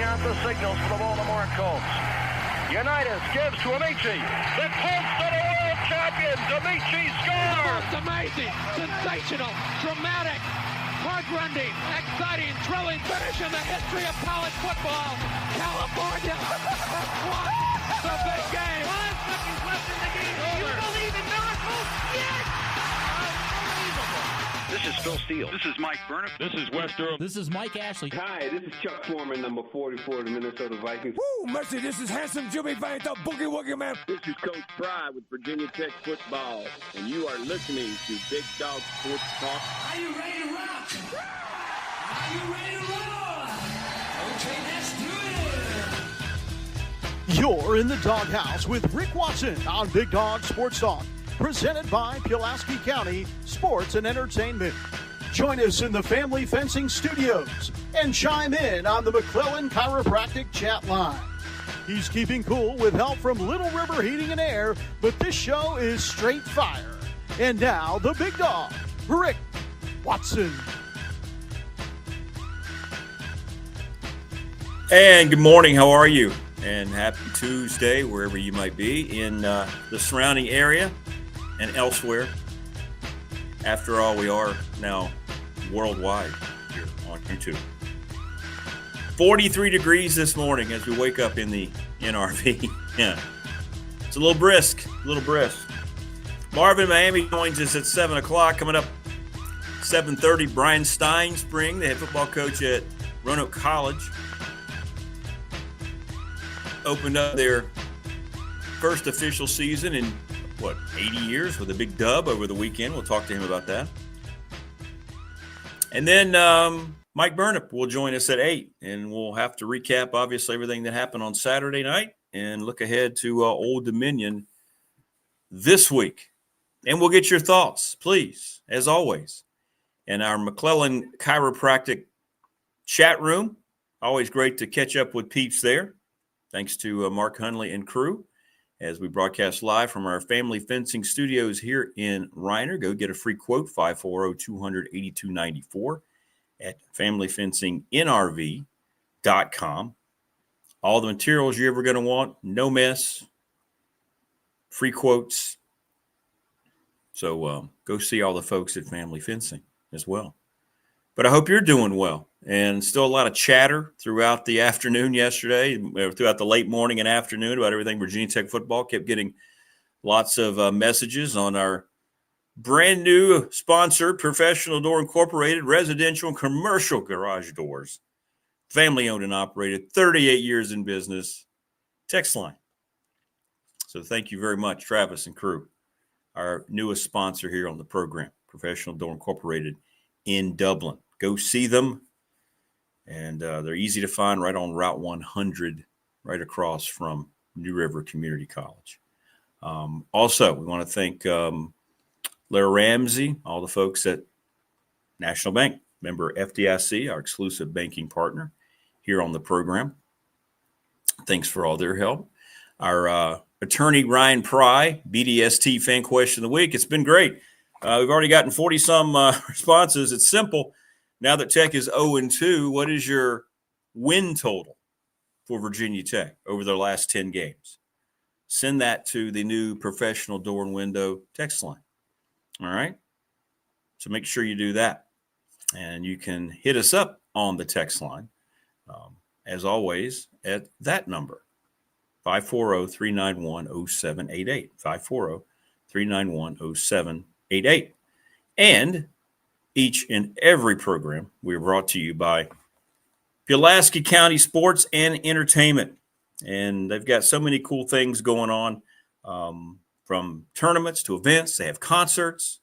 out the signals for the Baltimore Colts. Unitas gives to Amici. The Colts are the world champions. Amici scores. It's amazing, sensational, dramatic, heart-rending, exciting, thrilling finish in the history of college football. California won the big game. 5 seconds left in the game. Do you believe in miracles? Yes! This is Phil Steele. This is Mike Burnop. This is Wes Durham. This is Mike Ashley. Hi, this is Chuck Foreman, number 44 of the Minnesota Vikings. Woo, mercy, this is handsome Jimmy Vane, the Boogie Woogie Man. This is Coach Fry with Virginia Tech Football, and you are listening to Big Dog Sports Talk. Are you ready to rock? Are you ready to roll? Okay, let's do it. You're in the doghouse with Rick Watson on Big Dog Sports Talk, presented by Pulaski County Sports and Entertainment. Join us in the Family Fencing Studios and chime in on the McClellan Chiropractic chat line. He's keeping cool with help from Little River Heating and Air, but this show is straight fire. And now, the big dog, Rick Watson. And good morning. How are you? And happy Tuesday, wherever you might be in the surrounding area and elsewhere. After all, we are now worldwide here on YouTube. 43 degrees this morning as we wake up in the NRV. Yeah, it's a little brisk, Marva in Miami joins us at 7 o'clock. Coming up 7:30, Bryan Stinespring, the head football coach at Roanoke College, opened up their first official season in 80 years with a big dub over the weekend. We'll talk to him about that. And then Mike Burnop will join us at 8, and we'll have to recap, obviously, everything that happened on Saturday night and look ahead to Old Dominion this week. And we'll get your thoughts, please, as always, in our McClellan Chiropractic chat room. Always great to catch up with peeps there. Thanks to Mark Hunley and crew as we broadcast live from our Family Fencing Studios here in Reiner. Go get a free quote, 540-200-8294 at familyfencingnrv.com. All the materials you're ever going to want, no mess, free quotes. So go see all the folks at Family Fencing as well. But I hope you're doing well. And still a lot of chatter throughout the afternoon yesterday, throughout the late morning and afternoon about everything Virginia Tech football. Kept getting lots of messages on our brand new sponsor, Professional Door Incorporated, residential and commercial garage doors. Family owned and operated, 38 years in business. Text line. So thank you very much, Travis and crew, our newest sponsor here on the program, Professional Door Incorporated in Dublin. Go see them. And they're easy to find right on Route 100, right across from New River Community College. Also, we want to thank Larry Ramsey, all the folks at National Bank, member FDIC, our exclusive banking partner here on the program. Thanks for all their help. Our attorney, Ryan Pry, BDST Fan Question of the Week. It's been great. We've already gotten 40-some responses. It's simple. Now that Tech is 0-2, what is your win total for Virginia Tech over their last 10 games? Send that to the new Professional Door and Window text line. All right? So make sure you do that. And you can hit us up on the text line, as always, at that number, 540-391-0788, 540-391-0788. And each and every program we are brought to you by Pulaski County Sports and Entertainment. And they've got so many cool things going on, from tournaments to events. They have concerts.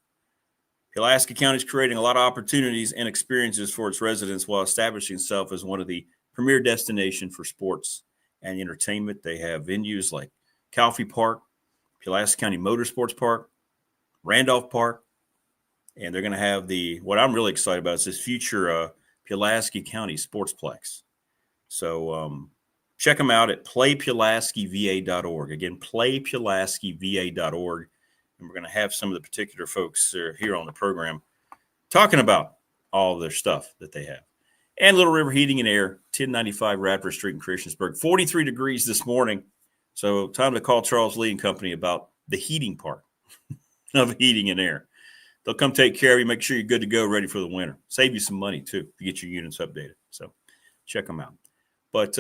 Pulaski County is creating a lot of opportunities and experiences for its residents while establishing itself as one of the premier destinations for sports and entertainment. They have venues like Calfee Park, Pulaski County Motorsports Park, Randolph Park. And they're going to have what I'm really excited about is this future Pulaski County Sportsplex. So check them out at playpulaskiva.org. Again, playpulaskiva.org. And we're going to have some of the particular folks here on the program talking about all of their stuff that they have. And Little River Heating and Air, 1095 Radford Street in Christiansburg. 43 degrees this morning. So time to call Charles Lee and Company about the heating part of heating and air. They'll come take care of you, make sure you're good to go, ready for the winter. Save you some money, too, to get your units updated. So check them out. But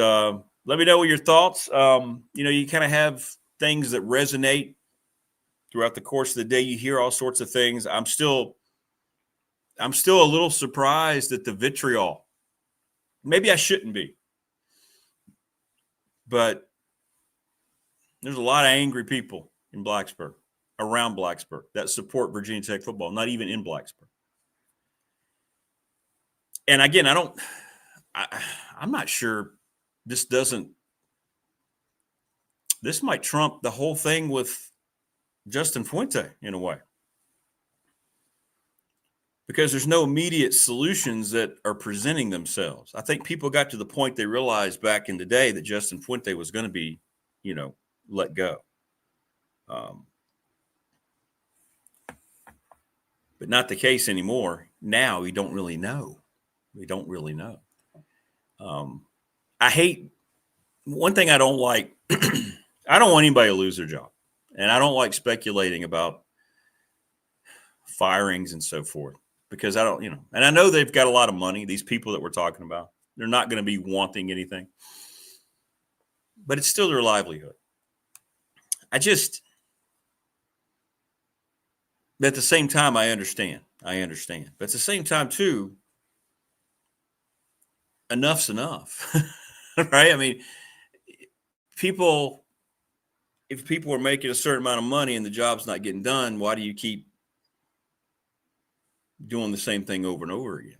let me know your thoughts. You kind of have things that resonate throughout the course of the day. You hear all sorts of things. I'm still a little surprised at the vitriol. Maybe I shouldn't be. But there's a lot of angry people in Blacksburg, around Blacksburg, that support Virginia Tech football, not even in Blacksburg. And again, I'm not sure this might trump the whole thing with Justin Fuente in a way. Because there's no immediate solutions that are presenting themselves. I think people got to the point they realized back in the day that Justin Fuente was going to be, let go. But not the case anymore. Now we don't really know. I hate one thing I don't like. I don't want anybody to lose their job. And I don't like speculating about firings and so forth. Because I don't, and I know they've got a lot of money, these people that we're talking about. They're not going to be wanting anything. But it's still their livelihood. But at the same time, I understand. But at the same time, too, enough's enough. Right? I mean, if people are making a certain amount of money and the job's not getting done, why do you keep doing the same thing over and over again?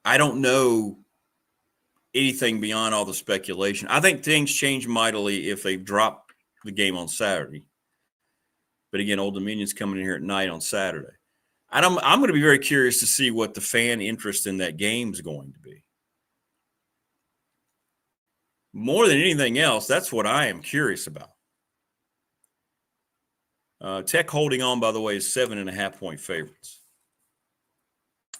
I don't know anything beyond all the speculation. I think things change mightily if they drop the game on Saturday. But again, Old Dominion's coming in here at night on Saturday. I'm going to be very curious to see what the fan interest in that game is going to be. More than anything else, that's what I am curious about. Tech holding on, by the way, is 7.5-point favorites.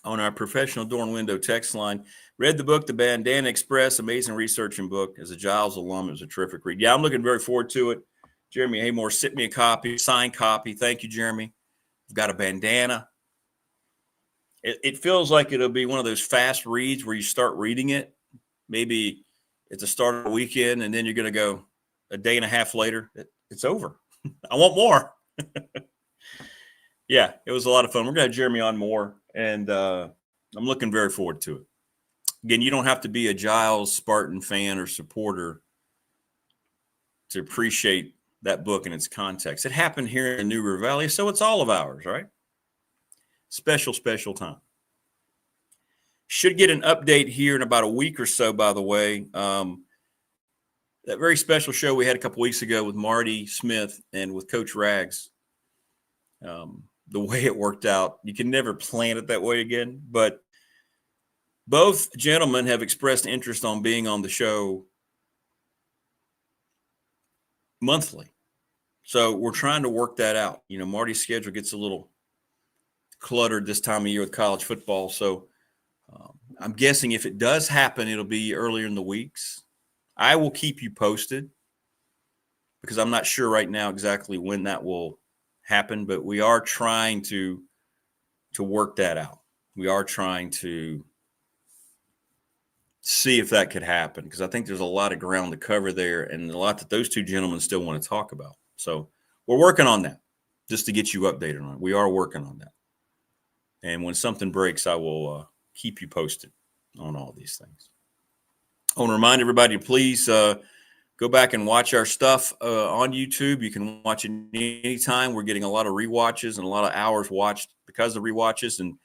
On our professional door and window text line, read the book, The Bandana Express, amazing researching book. As a Giles alum, it was a terrific read. Yeah, I'm looking very forward to it. Jeremy Haymore sent me a copy, signed copy. Thank you, Jeremy. I've got a bandana. It feels like it'll be one of those fast reads where you start reading it, maybe at the start of the weekend, and then you're going to go a day and a half later. It's over. I want more. Yeah, it was a lot of fun. We're going to have Jeremy on more, and I'm looking very forward to it. Again, you don't have to be a Giles Spartan fan or supporter to appreciate that book in its context. It happened here in New River Valley, so it's all of ours, right? Special time. Should get an update here in about a week or so, by the way. That very special show we had a couple weeks ago with Marty Smith and with Coach Rags, the way it worked out, you can never plan it that way again. But both gentlemen have expressed interest on being on the show monthly. So we're trying to work that out. Marty's schedule gets a little cluttered this time of year with college football. So I'm guessing if it does happen, it'll be earlier in the weeks. I will keep you posted because I'm not sure right now exactly when that will happen, but we are trying to work that out. We are trying to see if that could happen because I think there's a lot of ground to cover there and a lot that those two gentlemen still want to talk about. So we're working on that just to get you updated on it. We are working on that. And when something breaks, I will keep you posted on all these things. I want to remind everybody to please go back and watch our stuff on YouTube. You can watch it anytime. We're getting a lot of rewatches and a lot of hours watched because of rewatches. And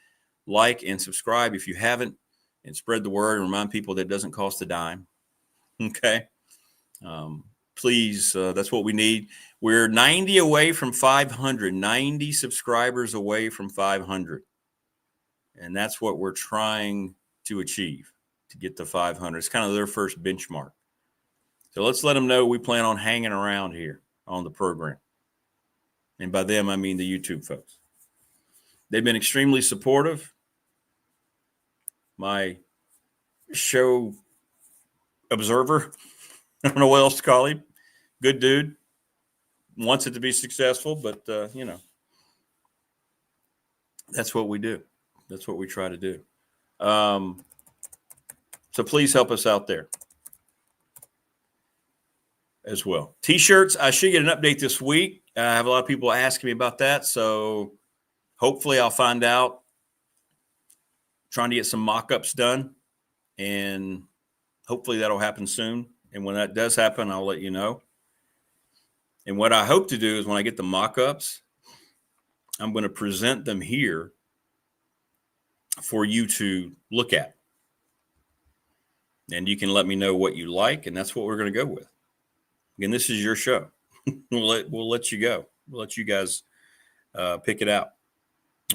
like and subscribe if you haven't, and spread the word and remind people that it doesn't cost a dime. Okay. Please, that's what we need. We're 90 away from 500, 90 subscribers away from 500. And that's what we're trying to achieve, to get to 500. It's kind of their first benchmark. So let's let them know we plan on hanging around here on the program. And by them, I mean the YouTube folks. They've been extremely supportive. my show observer. I don't know what else to call him. Good dude. Wants it to be successful, but, that's what we do. That's what we try to do. So please help us out there as well. T-shirts, I should get an update this week. I have a lot of people asking me about that, so hopefully I'll find out. Trying to get some mock-ups done, and hopefully that'll happen soon. And when that does happen, I'll let you know. And what I hope to do is when I get the mock-ups, I'm going to present them here for you to look at. And you can let me know what you like, and that's what we're going to go with. Again, this is your show. We'll let you go. We'll let you guys pick it out.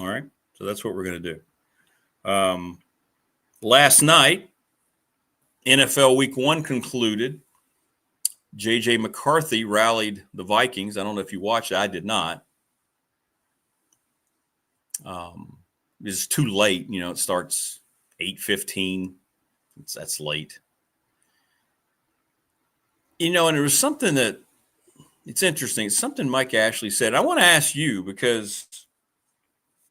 All right? So that's what we're going to do. Last night, NFL Week 1 concluded. J.J. McCarthy rallied the Vikings. I don't know if you watched it. I did not. It's too late. It starts 8:15. That's late. And there was something that it's interesting. It's something Mike Ashley said. I want to ask you, because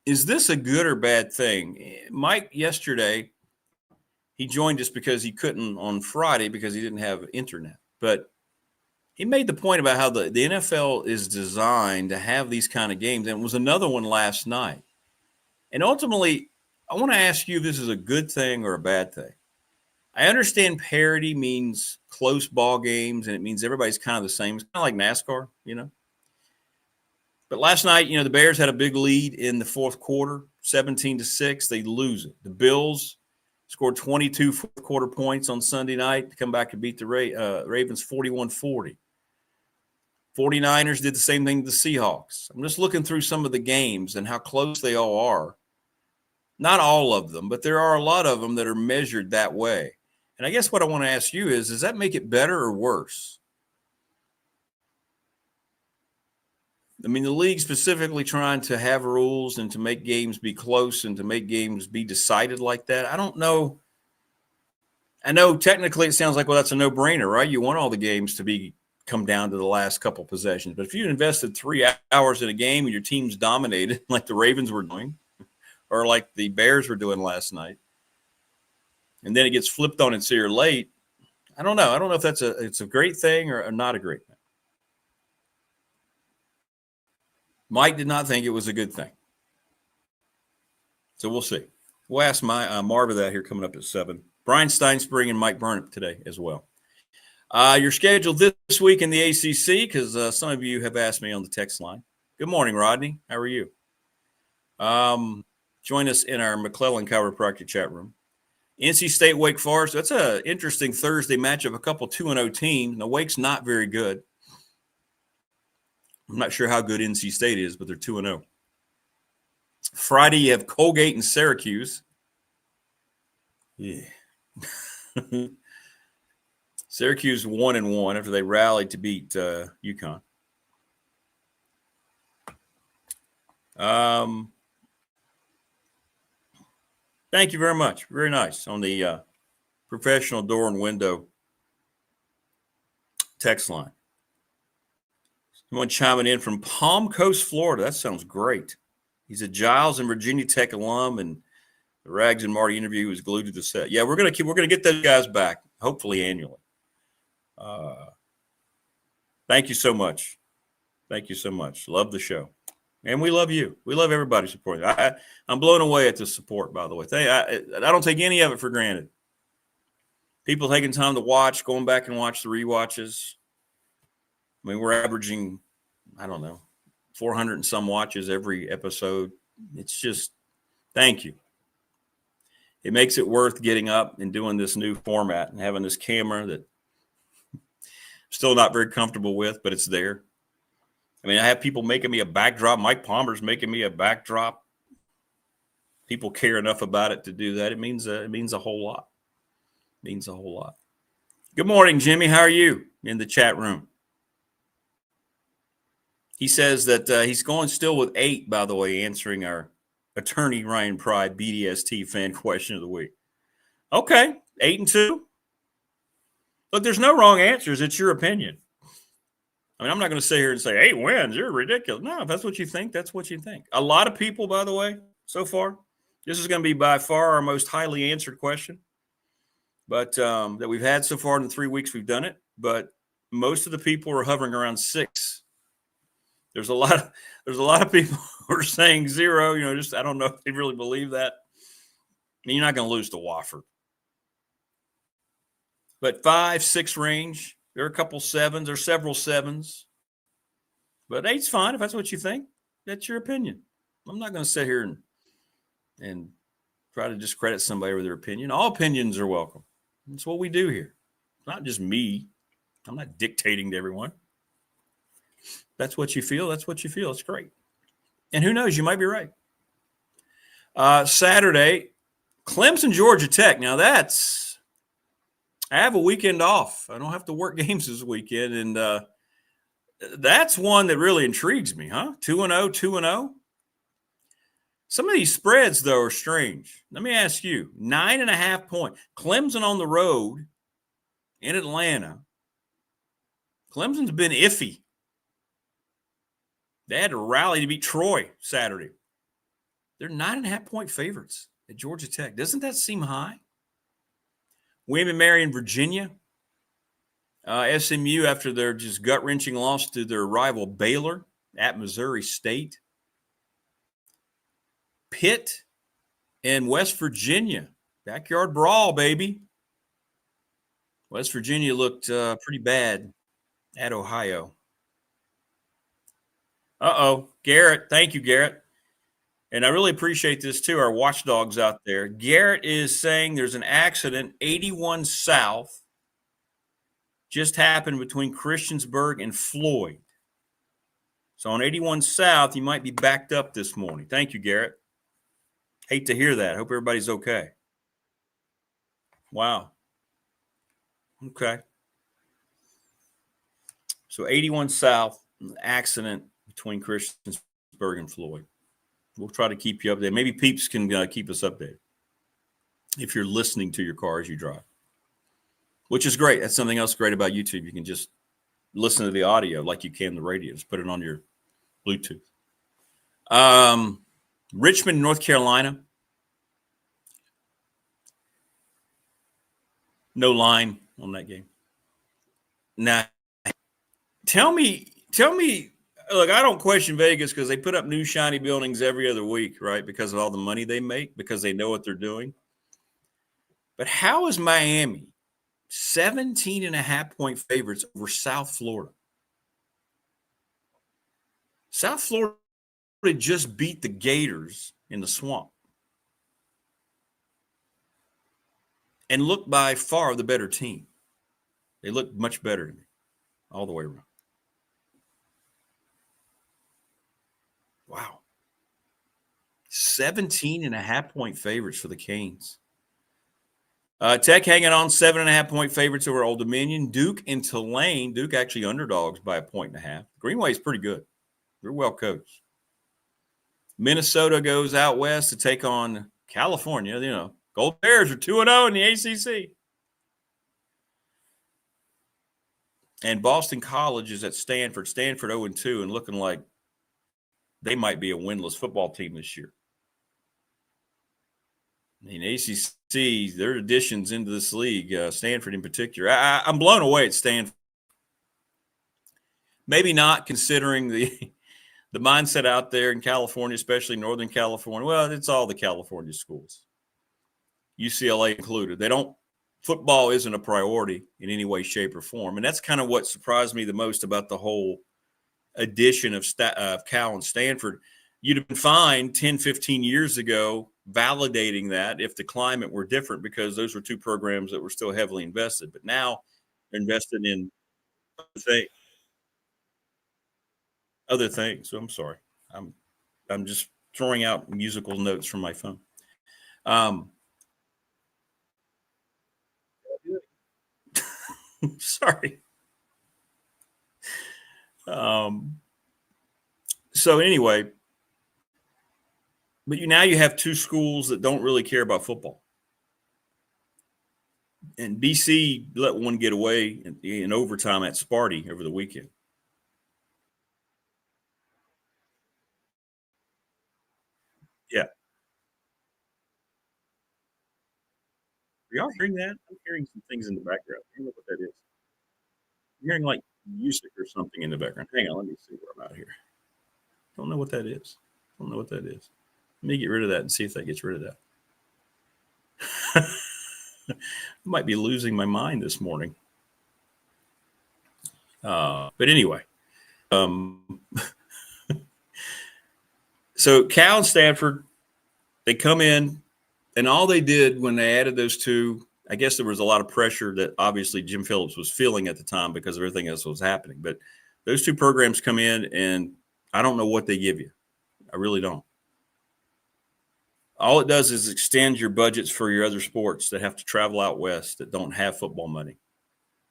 is this a good or bad thing? Mike, yesterday, he joined us because he couldn't on Friday because he didn't have internet. But he made the point about how the NFL is designed to have these kind of games. And it was another one last night. And ultimately, I want to ask you if this is a good thing or a bad thing. I understand parity means close ball games, and it means everybody's kind of the same. It's kind of like NASCAR, But last night, the Bears had a big lead in the fourth quarter, 17-6. They lose it. The Bills scored 22 fourth-quarter points on Sunday night to come back and beat the Ravens 41-40. 49ers did the same thing to the Seahawks. I'm just looking through some of the games and how close they all are. Not all of them, but there are a lot of them that are measured that way. And I guess what I want to ask you is, does that make it better or worse? I mean, the league specifically trying to have rules and to make games be close and to make games be decided like that. I don't know. I know technically it sounds like, well, that's a no-brainer, right? You want all the games to come down to the last couple possessions. But if you invested 3 hours in a game and your team's dominated like the Ravens were doing or like the Bears were doing last night, and then it gets flipped on its ear late, I don't know. I don't know if it's a great thing or not a great thing. Mike did not think it was a good thing. So we'll see. We'll ask Marva that here coming up at 7. Bryan Stinespring and Mike Burnop today as well. Your schedule this week in the ACC, because some of you have asked me on the text line. Good morning, Rodney. How are you? Join us in our McClellan Chiropractic chat room. NC State, Wake Forest. That's an interesting Thursday matchup. A couple 2-0 teams. Now, Wake's not very good. I'm not sure how good NC State is, but they're 2-0. Friday, you have Colgate and Syracuse. Yeah. Syracuse 1-1 after they rallied to beat UConn. Thank you very much. Very nice on the professional door and window text line. Someone chiming in from Palm Coast, Florida. That sounds great. He's a Giles and Virginia Tech alum, and the Rags and Marty interview was glued to the set. Yeah, we're gonna get those guys back, hopefully annually. Thank you so much. Thank you so much. Love the show. And we love you. We love everybody supporting. I'm blown away at the support, by the way. I don't take any of it for granted. People taking time to watch, going back and watch the rewatches. I mean, we're averaging, 400 and some watches every episode. It's just, thank you. It makes it worth getting up and doing this new format and having this camera that I'm still not very comfortable with, but it's there. I mean, I have people making me a backdrop. Mike Palmer's making me a backdrop. People care enough about it to do that. It means a whole lot. It means a whole lot. Good morning, Jimmy. How are you in the chat room? He says that he's going still with 8, by the way, answering our attorney Ryan Pry BDST fan question of the week. Okay, 8-2. Look, there's no wrong answers. It's your opinion. I mean, I'm not going to sit here and say 8 wins. You're ridiculous. No, if that's what you think, that's what you think. A lot of people, by the way, so far, this is going to be by far our most highly answered question, but that we've had so far in the 3 weeks we've done it. But most of the people are hovering around 6. There's a lot of people who are saying 0. You know, just I don't know if they really believe that. I mean, you're not going to lose to Wofford. But 5, 6 range. There are a couple 7s. There's several 7s. But 8's fine if that's what you think. That's your opinion. I'm not going to sit here and try to discredit somebody with their opinion. All opinions are welcome. That's what we do here. It's not just me. I'm not dictating to everyone. That's what you feel. That's what you feel. It's great. And who knows? You might be right. Saturday, Clemson, Georgia Tech. Now I have a weekend off. I don't have to work games this weekend. And that's one that really intrigues me, huh? 2-0, 2-0. Some of these spreads, though, are strange. Let me ask you, 9.5 points. Clemson on the road in Atlanta. Clemson's been iffy. They had to rally to beat Troy Saturday. They're 9.5-point favorites at Georgia Tech. Doesn't that seem high? William & Mary in Virginia. SMU after their just gut-wrenching loss to their rival Baylor at Missouri State. Pitt and West Virginia. Backyard brawl, baby. West Virginia looked pretty bad at Ohio. Garrett. Thank you, Garrett. And I really appreciate this, too, our watchdogs out there. Garrett is saying there's an accident, 81 South, just happened between Christiansburg and Floyd. So on 81 South, you might be backed up this morning. Thank you, Garrett. Hate to hear that. Hope everybody's okay. Wow. Okay. So 81 South, accident between Christiansburg and Floyd. We'll try to keep you updated. Maybe Peeps can keep us updated if you're listening to your car as you drive, which is great. That's something else great about YouTube. You can just listen to the audio like you can the radio. Just put it on your Bluetooth. Richmond, North Carolina. No line on that game. Nah. Tell me, look, I don't question Vegas because they put up new shiny buildings every other week, right? Because of all the money they make, because they know what they're doing. But how is Miami 17.5-point favorites over South Florida? South Florida just beat the Gators in the Swamp and looked by far the better team. They looked much better to me all the way around. Wow. 17.5-point favorites for the Canes. Tech hanging on 7.5-point favorites over Old Dominion. Duke and Tulane. Duke actually underdogs by 1.5. Greenway is pretty good. They're well coached. Minnesota goes out west to take on California. You know, Gold Bears are 2-0 in the ACC. And Boston College is at Stanford. Stanford 0-2 and looking like they might be a winless football team this year. I mean, ACC, their additions into this league, Stanford in particular, I'm blown away at Stanford. Maybe not considering the mindset out there in California, especially Northern California. Well, it's all the California schools, UCLA included. Football isn't a priority in any way, shape, or form. And that's kind of what surprised me the most about the whole addition of Cal and Stanford. You'd have been fine 10, 15 years ago validating that if the climate were different, because those were two programs that were still heavily invested. But now they're invested in other things. So I'm sorry. I'm just throwing out musical notes from my phone. Sorry. So anyway, but now you have two schools that don't really care about football. And BC let one get away in overtime at Sparty over the weekend. Yeah. Are y'all hearing that? I'm hearing some things in the background. I don't know what that is. I'm hearing like music or something in the background. Hang on, let me see where I'm out here. Don't know what that is. Don't know what that is. Let me get rid of that and see if that gets rid of that. I might be losing my mind this morning. But anyway, so Cal and Stanford, they come in, and all they did when they added those two, I guess there was a lot of pressure that obviously Jim Phillips was feeling at the time because of everything else that was happening. But those two programs come in, and I don't know what they give you. I really don't. All it does is extend your budgets for your other sports that have to travel out west, that don't have football money,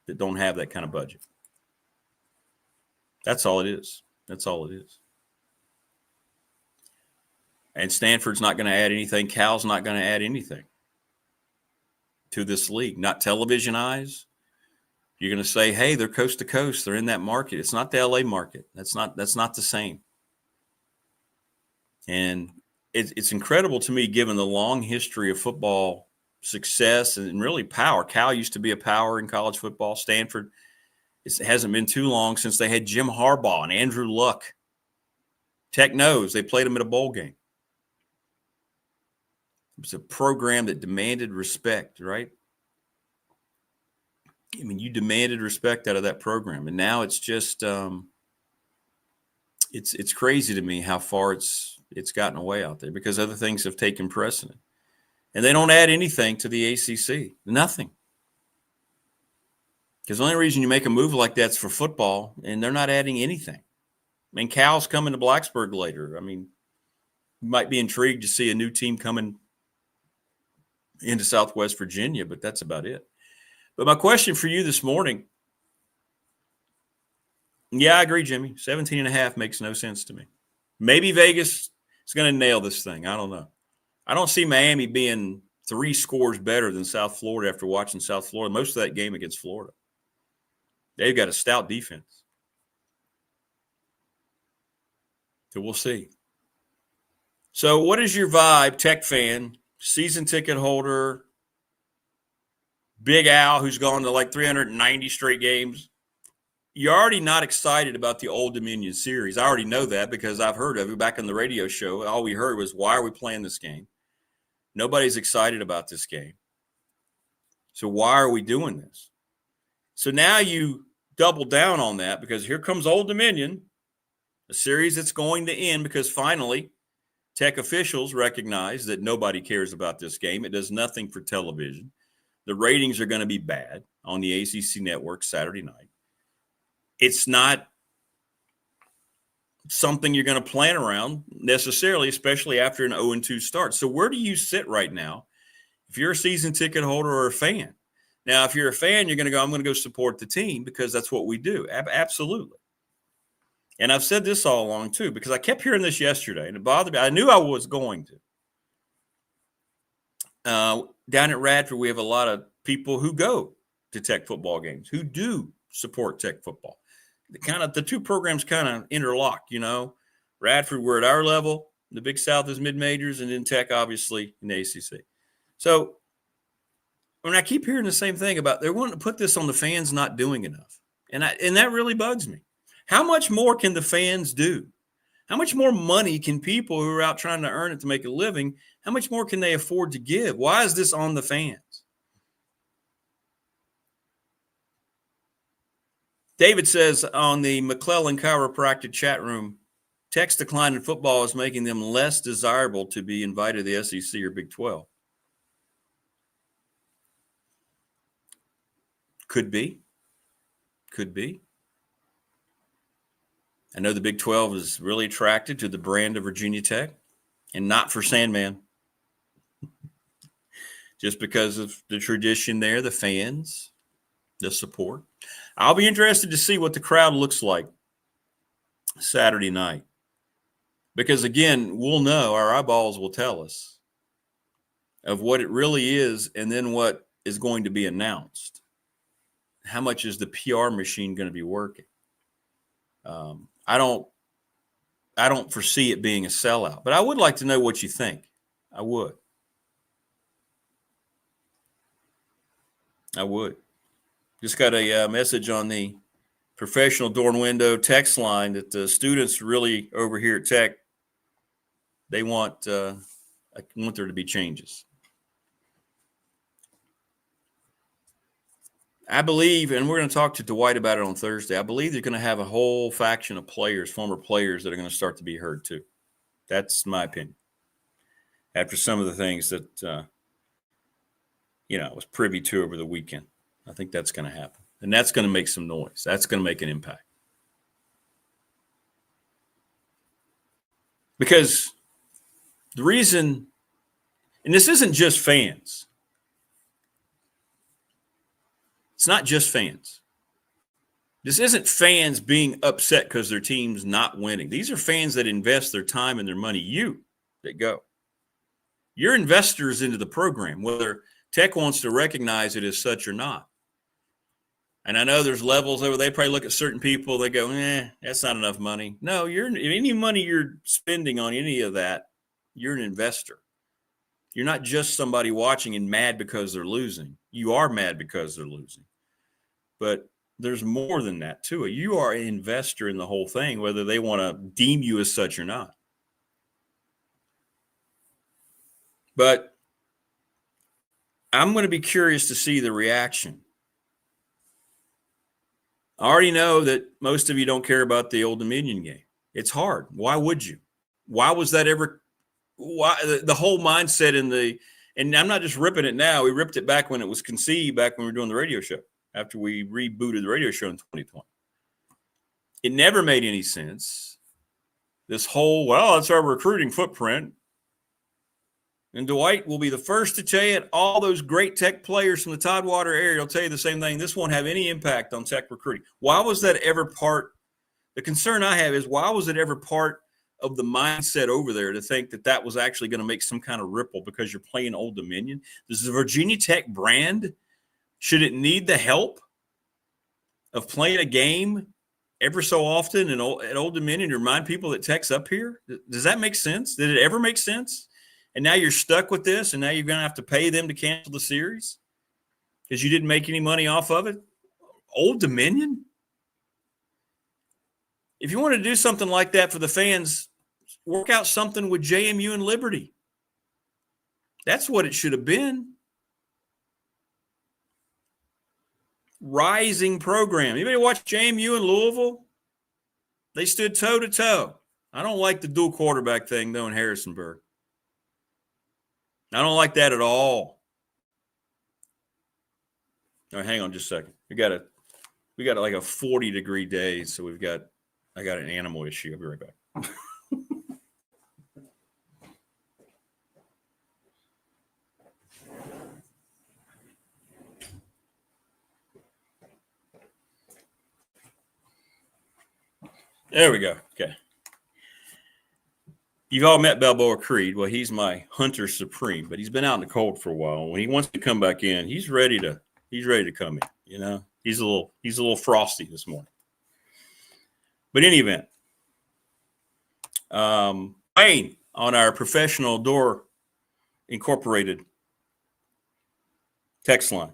that don't have that kind of budget. That's all it is. That's all it is. And Stanford's not going to add anything. Cal's not going to add anything to this league. Not television eyes. You're going to say, hey, they're coast to coast. They're in that market. It's not the LA market. That's not the same. And it's incredible to me, given the long history of football success and really power. Cal used to be a power in college football. Stanford, it hasn't been too long since they had Jim Harbaugh and Andrew Luck. Tech knows they played them at a bowl game. It was a program that demanded respect, right? I mean, you demanded respect out of that program. And now it's just it's crazy to me how far it's gotten away out there because other things have taken precedent. And they don't add anything to the ACC. Nothing. Because the only reason you make a move like that's for football, and they're not adding anything. I mean, Cal's coming to Blacksburg later. I mean, you might be intrigued to see a new team coming into Southwest Virginia, but that's about it. But my question for you this morning, yeah, I agree, Jimmy. 17.5 makes no sense to me. Maybe Vegas is going to nail this thing. I don't know. I don't see Miami being 3 scores better than South Florida after watching South Florida, most of that game against Florida. They've got a stout defense. So we'll see. So what is your vibe, Tech fan, season ticket holder, Big Al, who's gone to like 390 straight games? You're already not excited about the Old Dominion series. I already know that because I've heard of it back on the radio show. All we heard was, why are we playing this game? Nobody's excited about this game. So why are we doing this? So now you double down on that because here comes Old Dominion, a series that's going to end because finally Tech officials recognize that nobody cares about this game. It does nothing for television. The ratings are going to be bad on the ACC network Saturday night. It's not something you're going to plan around necessarily, especially after an 0-2 start. So where do you sit right now if you're a season ticket holder or a fan? Now, if you're a fan, you're going to go, I'm going to go support the team because that's what we do. Absolutely. And I've said this all along, too, because I kept hearing this yesterday, and it bothered me. I knew I was going to. Down at Radford, we have a lot of people who go to Tech football games, who do support Tech football. The two programs kind of interlock, you know. Radford, we're at our level. The Big South is mid-majors, and then Tech, obviously, in the ACC. So when I keep hearing the same thing about they're wanting to put this on the fans not doing enough, and that really bugs me. How much more can the fans do? How much more money can people who are out trying to earn it to make a living, how much more can they afford to give? Why is this on the fans? David says on the McClellan Chiropractic chat room, Tech's decline in football is making them less desirable to be invited to the SEC or Big 12. Could be. Could be. I know the Big 12 is really attracted to the brand of Virginia Tech and not for Sandman. Just because of the tradition there, the fans, the support. I'll be interested to see what the crowd looks like Saturday night. Because, again, we'll know, our eyeballs will tell us of what it really is and then what is going to be announced? How much is the PR machine going to be working? I don't foresee it being a sellout, but I would like to know what you think. I would. Just got a message on the professional door and window text line that the students really over here at Tech, they want there to be changes. I believe, and we're going to talk to Dwight about it on Thursday, I believe they're going to have a whole faction of players, former players, that are going to start to be heard too. That's my opinion. After some of the things that, I was privy to over the weekend, I think that's going to happen. And that's going to make some noise. That's going to make an impact. Because the reason, and this isn't just fans. It's not just fans. This isn't fans being upset because their team's not winning. These are fans that invest their time and their money. You that go. You're investors into the program, whether Tech wants to recognize it as such or not. And I know there's levels over. They probably look at certain people. They go, that's not enough money. No, any money you're spending on any of that, you're an investor. You're not just somebody watching and mad because they're losing. You are mad because they're losing. But there's more than that to it. You are an investor in the whole thing, whether they want to deem you as such or not. But I'm going to be curious to see the reaction. I already know that most of you don't care about the Old Dominion game. It's hard. Why would you? Why was that ever? Why the whole mindset and I'm not just ripping it now. We ripped it back when it was conceived, back when we were doing the radio show, after we rebooted the radio show in 2020. It never made any sense. This whole, that's our recruiting footprint. And Dwight will be the first to tell you, all those great Tech players from the Tidewater area will tell you the same thing. This won't have any impact on Tech recruiting. Why was that ever part? The concern I have is, why was it ever part of the mindset over there to think that that was actually going to make some kind of ripple because you're playing Old Dominion? This is a Virginia Tech brand. Should it need the help of playing a game ever so often at Old Dominion to remind people that Tech's up here? Does that make sense? Did it ever make sense? And now you're stuck with this, and now you're going to have to pay them to cancel the series because you didn't make any money off of it? Old Dominion? If you want to do something like that for the fans, work out something with JMU and Liberty. That's what it should have been. Rising program. Anybody watch JMU in Louisville? They stood toe-to-toe. I don't like the dual quarterback thing, though, in Harrisonburg. I don't like that at all. All right, hang on just a second. We got like a 40-degree day, so I got an animal issue. I'll be right back. There we go. Okay. You've all met Balboa Creed. Well, he's my hunter supreme, but he's been out in the cold for a while. When he wants to come back in, he's ready to come in. He's a little frosty this morning. But in any event, Wayne on our Professional Door Incorporated text line.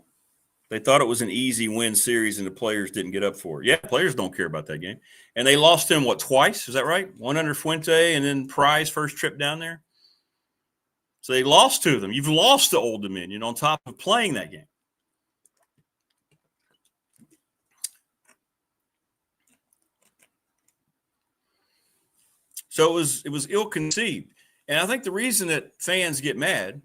They thought it was an easy win series and the players didn't get up for it. Yeah, players don't care about that game. And they lost him, twice? Is that right? One under Fuente and then Pry's first trip down there. So they lost to them. You've lost to Old Dominion on top of playing that game. So it was ill-conceived. And I think the reason that fans get mad,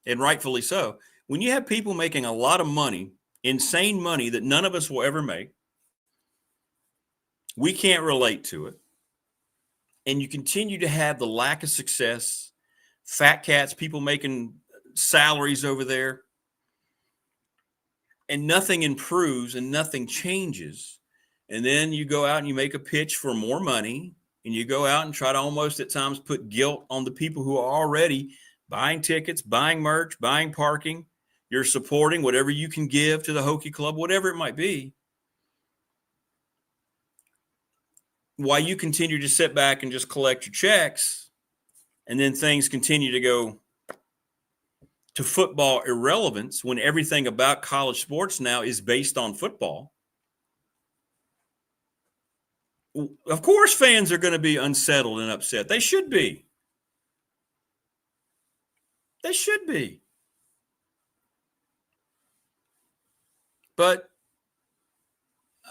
and rightfully so, when you have people making a lot of money, insane money that none of us will ever make, we can't relate to it. And you continue to have the lack of success, fat cats, people making salaries over there, and nothing improves and nothing changes. And then you go out and you make a pitch for more money, and you go out and try to almost at times put guilt on the people who are already buying tickets, buying merch, buying parking. You're supporting whatever you can give to the Hokie Club, whatever it might be. While you continue to sit back and just collect your checks, and then things continue to go to football irrelevance when everything about college sports now is based on football. Of course, fans are going to be unsettled and upset. They should be. They should be. But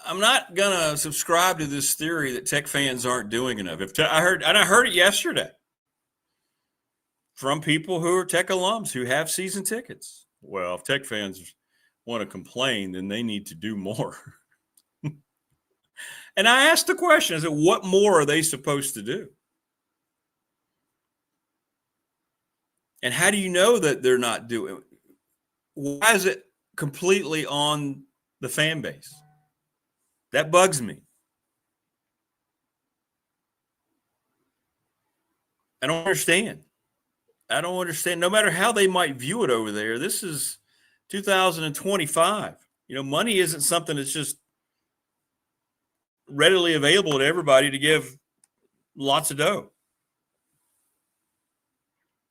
I'm not going to subscribe to this theory that Tech fans aren't doing enough. I heard it yesterday from people who are Tech alums who have season tickets. Well, if Tech fans want to complain, then they need to do more. And I asked the question, I said, what more are they supposed to do? And how do you know that they're not doing it? Why is it completely on the fan base? That bugs me. I don't understand. No matter how they might view it over there, this is 2025. Money isn't something that's just readily available to everybody to give lots of dough.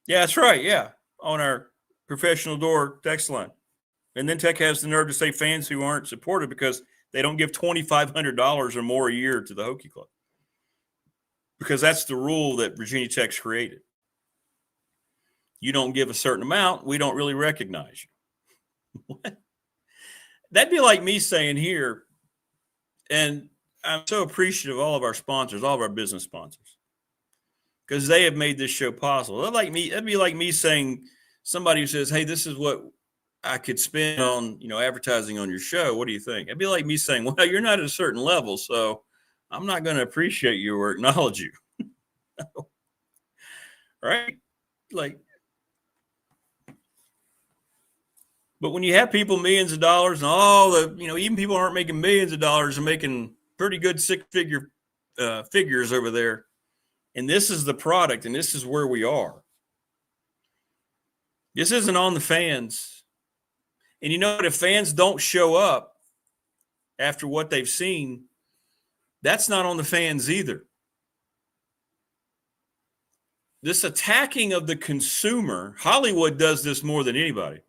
Yeah, that's right. Yeah, on our professional door text line. And then Tech has the nerve to say fans who aren't supported because they don't give $2,500 or more a year to the Hokie Club. Because that's the rule that Virginia Tech's created. You don't give a certain amount, we don't really recognize you. What? That'd be like me saying here, and I'm so appreciative of all of our sponsors, all of our business sponsors, because they have made this show possible. That'd be like me saying, somebody who says, hey, this is what I could spend on, advertising on your show. What do you think? It'd be like me saying, well, you're not at a certain level, so I'm not going to appreciate you or acknowledge you. Right? But when you have people millions of dollars and even people aren't making millions of dollars are making pretty good six-figure figures over there. And this is the product, and this is where we are. This isn't on the fans. And you know what? If fans don't show up after what they've seen, that's not on the fans either. This attacking of the consumer, Hollywood does this more than anybody.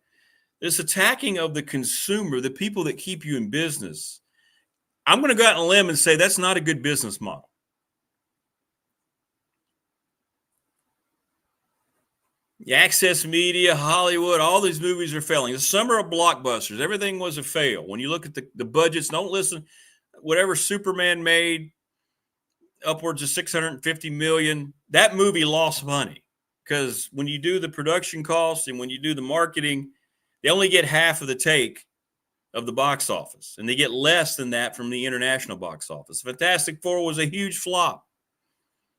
This attacking of the consumer, the people that keep you in business, I'm going to go out on a limb and say that's not a good business model. The Access Media, Hollywood, all these movies are failing. The summer of blockbusters, everything was a fail. When you look at the budgets, don't listen. Whatever Superman made, upwards of $650 million, that movie lost money because when you do the production costs and when you do the marketing, they only get half of the take of the box office, and they get less than that from the international box office. Fantastic Four was a huge flop.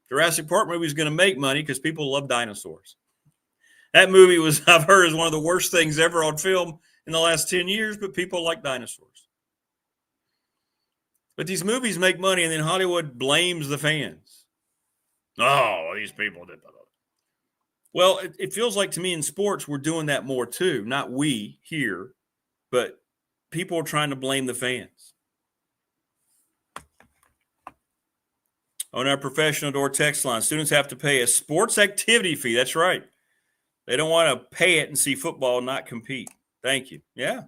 Jurassic Park movie is going to make money because people love dinosaurs. That movie I've heard, is one of the worst things ever on film in the last 10 years, but people like dinosaurs. But these movies make money, and then Hollywood blames the fans. Oh, these people did that. Well, it feels like to me in sports we're doing that more too. Not we here, but people are trying to blame the fans. On our professional door text line, students have to pay a sports activity fee. That's right. They don't want to pay it and see football not compete. Thank you. Yeah.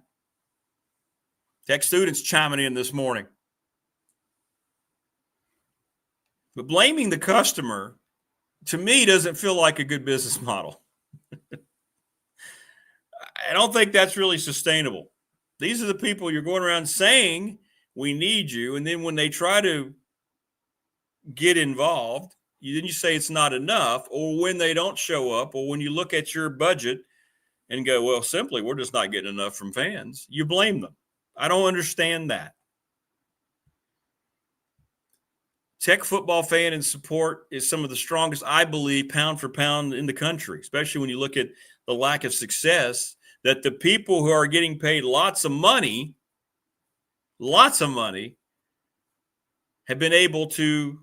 Tech students chiming in this morning. But blaming the customer, to me, doesn't feel like a good business model. I don't think that's really sustainable. These are the people you're going around saying, we need you. And then when they try to get involved, then you say it's not enough. Or when they don't show up, or when you look at your budget and go, well, simply, we're just not getting enough from fans, you blame them. I don't understand that. Tech football fan and support is some of the strongest, I believe, pound for pound in the country, especially when you look at the lack of success that the people who are getting paid lots of money, have been able to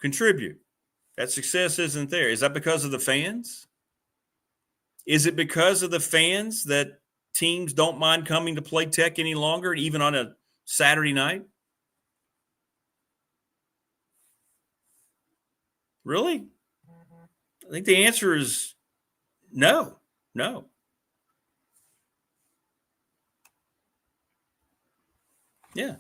contribute. That success isn't there. Is that because of the fans? Is it because of the fans that teams don't mind coming to play Tech any longer, even on a Saturday night? Really? I think the answer is no. Yeah.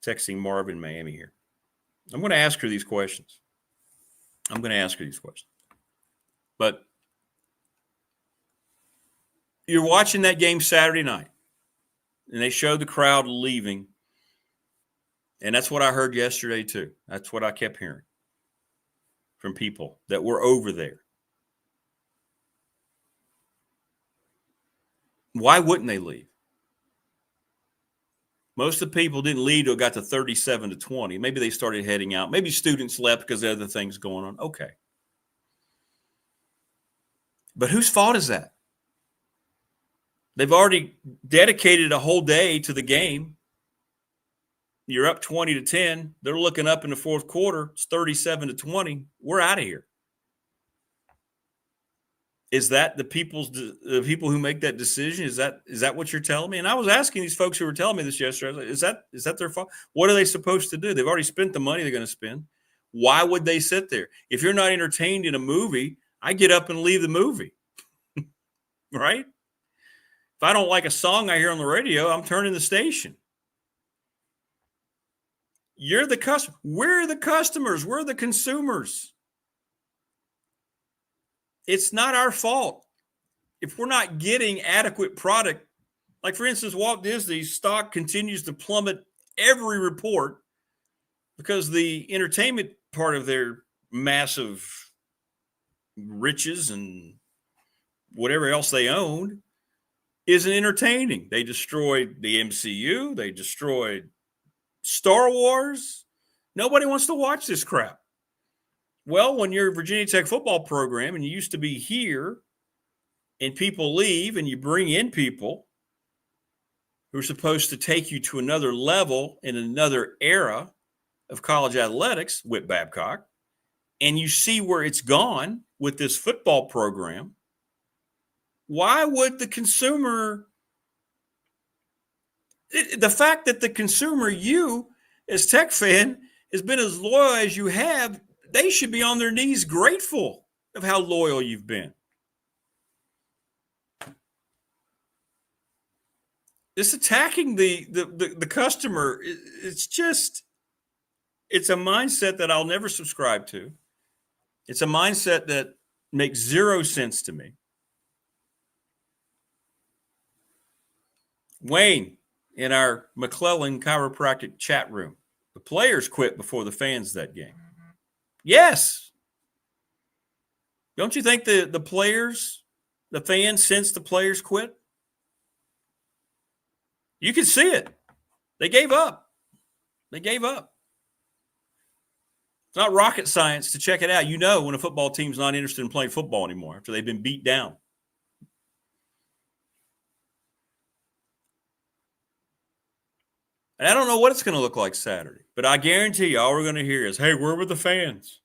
Texting Marva in Miami here. I'm going to ask her these questions. But you're watching that game Saturday night, and they showed the crowd leaving. And that's what I heard yesterday, too. That's what I kept hearing from people that were over there. Why wouldn't they leave? Most of the people didn't leave till it got to 37-20. Maybe they started heading out. Maybe students left because there are other things going on. Okay. But whose fault is that? They've already dedicated a whole day to the game. You're up 20-10. They're looking up in the fourth quarter. It's 37-20. We're out of here. Is that the people who make that decision? Is that what you're telling me? And I was asking these folks who were telling me this yesterday. I was like, is that their fault? What are they supposed to do? They've already spent the money they're going to spend. Why would they sit there? If you're not entertained in a movie, I get up and leave the movie. Right? If I don't like a song I hear on the radio, I'm turning the station. You're the customer. We're the customers. We're the consumers. It's not our fault if we're not getting adequate product. Like, for instance, Walt Disney's stock continues to plummet every report because the entertainment part of their massive riches and whatever else they owned isn't entertaining. They destroyed the MCU. They destroyed Star Wars. Nobody wants to watch this crap. Well, when you're a Virginia Tech football program and you used to be here and people leave and you bring in people who are supposed to take you to another level in another era of college athletics, Whit Babcock, and you see where it's gone with this football program, why would the consumer – the fact that the consumer, you as Tech fan, has been as loyal as you have, they should be on their knees grateful of how loyal you've been. This attacking the customer, it's a mindset that I'll never subscribe to. It's a mindset that makes zero sense to me. Wayne, in our McClellan chiropractic chat room, the players quit before the fans that game. Yes. Don't you think the fans sense the players quit? You can see it. They gave up. It's not rocket science to check it out. You know when a football team's not interested in playing football anymore after they've been beat down. And I don't know what it's going to look like Saturday, but I guarantee you all we're going to hear is, hey, where were the fans?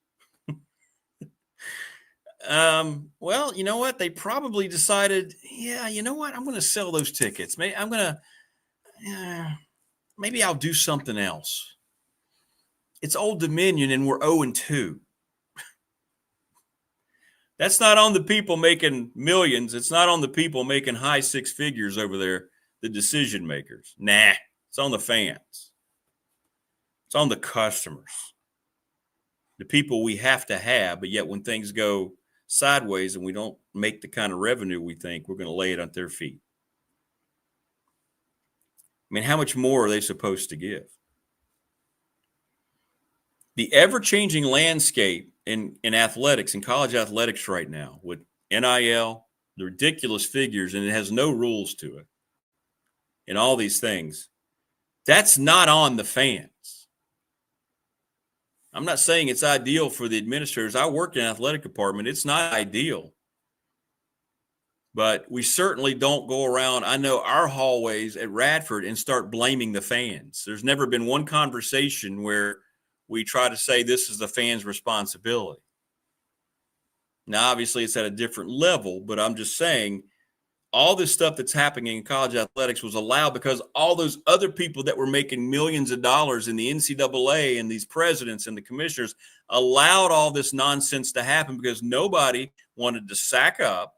Well, you know what? They probably decided, yeah, you know what? I'm going to sell those tickets. Maybe I'll do something else. It's Old Dominion and we're 0-2. That's not on the people making millions. It's not on the people making high six figures over there, the decision makers. Nah. It's on the fans. It's on the customers. The people we have to have, but yet when things go sideways and we don't make the kind of revenue we think, we're going to lay it on their feet. I mean, how much more are they supposed to give? The ever-changing landscape in athletics, in college athletics right now, with NIL, the ridiculous figures, and it has no rules to it, and all these things, that's not on the fans. I'm not saying it's ideal for the administrators. I work in an athletic department. It's not ideal. But we certainly don't go around, I know, our hallways at Radford and start blaming the fans. There's never been one conversation where we try to say this is the fans' responsibility. Now, obviously, it's at a different level, but I'm just saying all this stuff that's happening in college athletics was allowed because all those other people that were making millions of dollars in the NCAA and these presidents and the commissioners allowed all this nonsense to happen because nobody wanted to sack up,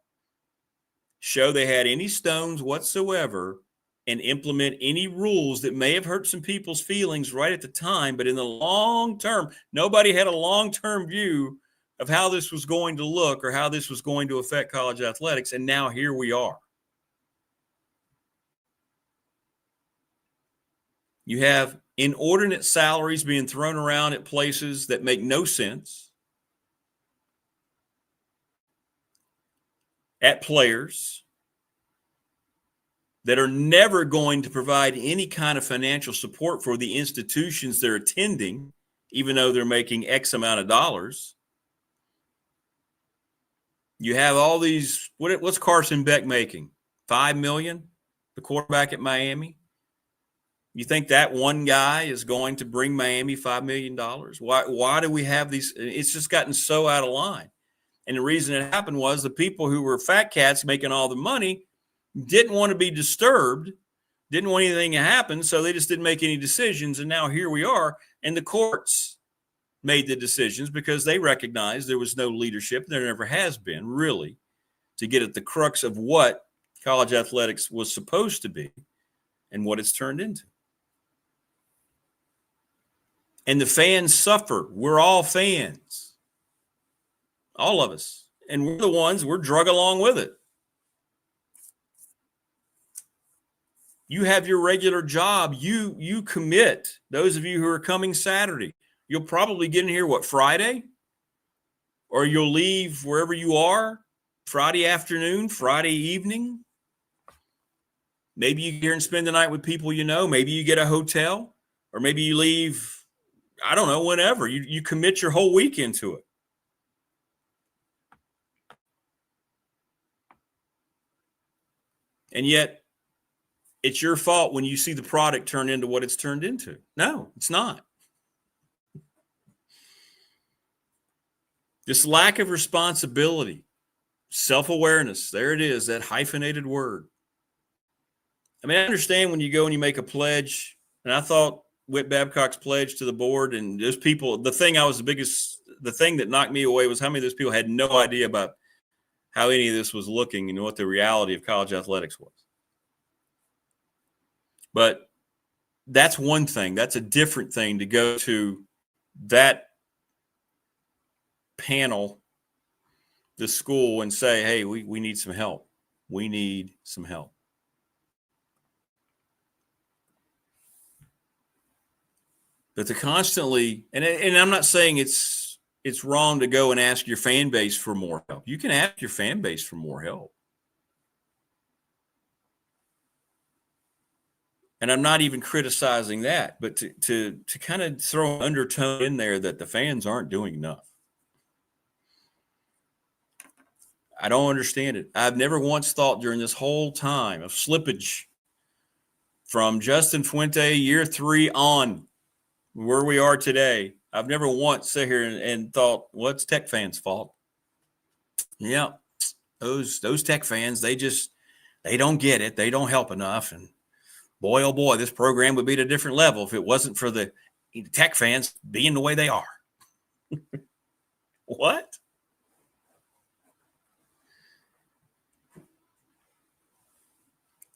show they had any stones whatsoever, and implement any rules that may have hurt some people's feelings right at the time. But in the long term, nobody had a long-term view of how this was going to look or how this was going to affect college athletics. And now here we are. You have inordinate salaries being thrown around at places that make no sense, at players that are never going to provide any kind of financial support for the institutions they're attending, even though they're making X amount of dollars. You have all these, what's Carson Beck making? $5 million, the quarterback at Miami? You think that one guy is going to bring Miami $5 million? Why do we have these? It's just gotten so out of line. And the reason it happened was the people who were fat cats making all the money didn't want to be disturbed, didn't want anything to happen, so they just didn't make any decisions. And now here we are, and the courts made the decisions because they recognized there was no leadership. There never has been, really, to get at the crux of what college athletics was supposed to be and what it's turned into. And the fans suffer. We're all fans, all of us. And we're the ones, we're drug along with it. You have your regular job. You commit. Those of you who are coming Saturday, you'll probably get in here, Friday? Or you'll leave wherever you are Friday afternoon, Friday evening. Maybe you get here and spend the night with people you know. Maybe you get a hotel. Or maybe you leave, I don't know, whenever. You commit your whole week into it. And yet, it's your fault when you see the product turn into what it's turned into. No, it's not. This lack of responsibility, self-awareness, there it is, that hyphenated word. I mean, I understand when you go and you make a pledge, and I thought Whit Babcock's pledge to the board and those people, the thing that knocked me away was how many of those people had no idea about how any of this was looking and what the reality of college athletics was. But that's one thing. That's a different thing to go to that panel, the school, and say, hey, we need some help. We need some help. But to constantly, and I'm not saying it's wrong to go and ask your fan base for more help. You can ask your fan base for more help. And I'm not even criticizing that, but to kind of throw an undertone in there that the fans aren't doing enough. I don't understand it. I've never once thought during this whole time of slippage from Justin Fuente year 3 on where we are today. I've never once sat here and thought, well, it's Tech fans' fault. Yeah, those Tech fans, they don't get it. They don't help enough. And boy, oh boy, this program would be at a different level if it wasn't for the Tech fans being the way they are. What?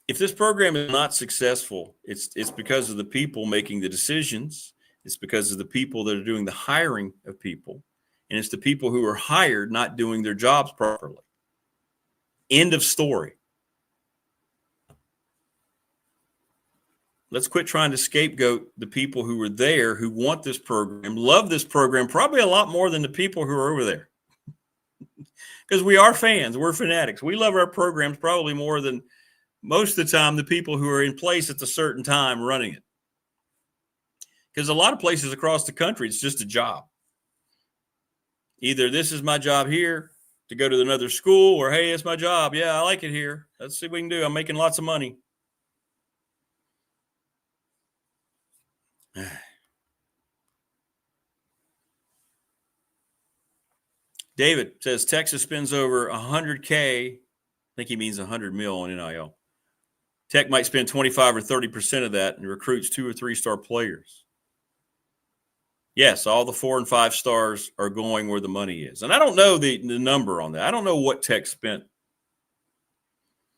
If this program is not successful, it's because of the people making the decisions. It's because of the people that are doing the hiring of people. And it's the people who are hired not doing their jobs properly. End of story. Let's quit trying to scapegoat the people who are there, who want this program, love this program, probably a lot more than the people who are over there. Because we are fans. We're fanatics. We love our programs probably more than most of the time the people who are in place at a certain time running it. Because a lot of places across the country, it's just a job. Either this is my job here to go to another school, or, hey, it's my job. Yeah, I like it here. Let's see what we can do. I'm making lots of money. David says Texas spends over $100K. I think he means $100 million on NIL. Tech might spend 25 or 30% of that and recruits 2 or 3 star players. Yes, all the 4 and 5 stars are going where the money is. And I don't know the number on that. I don't know what Tech spent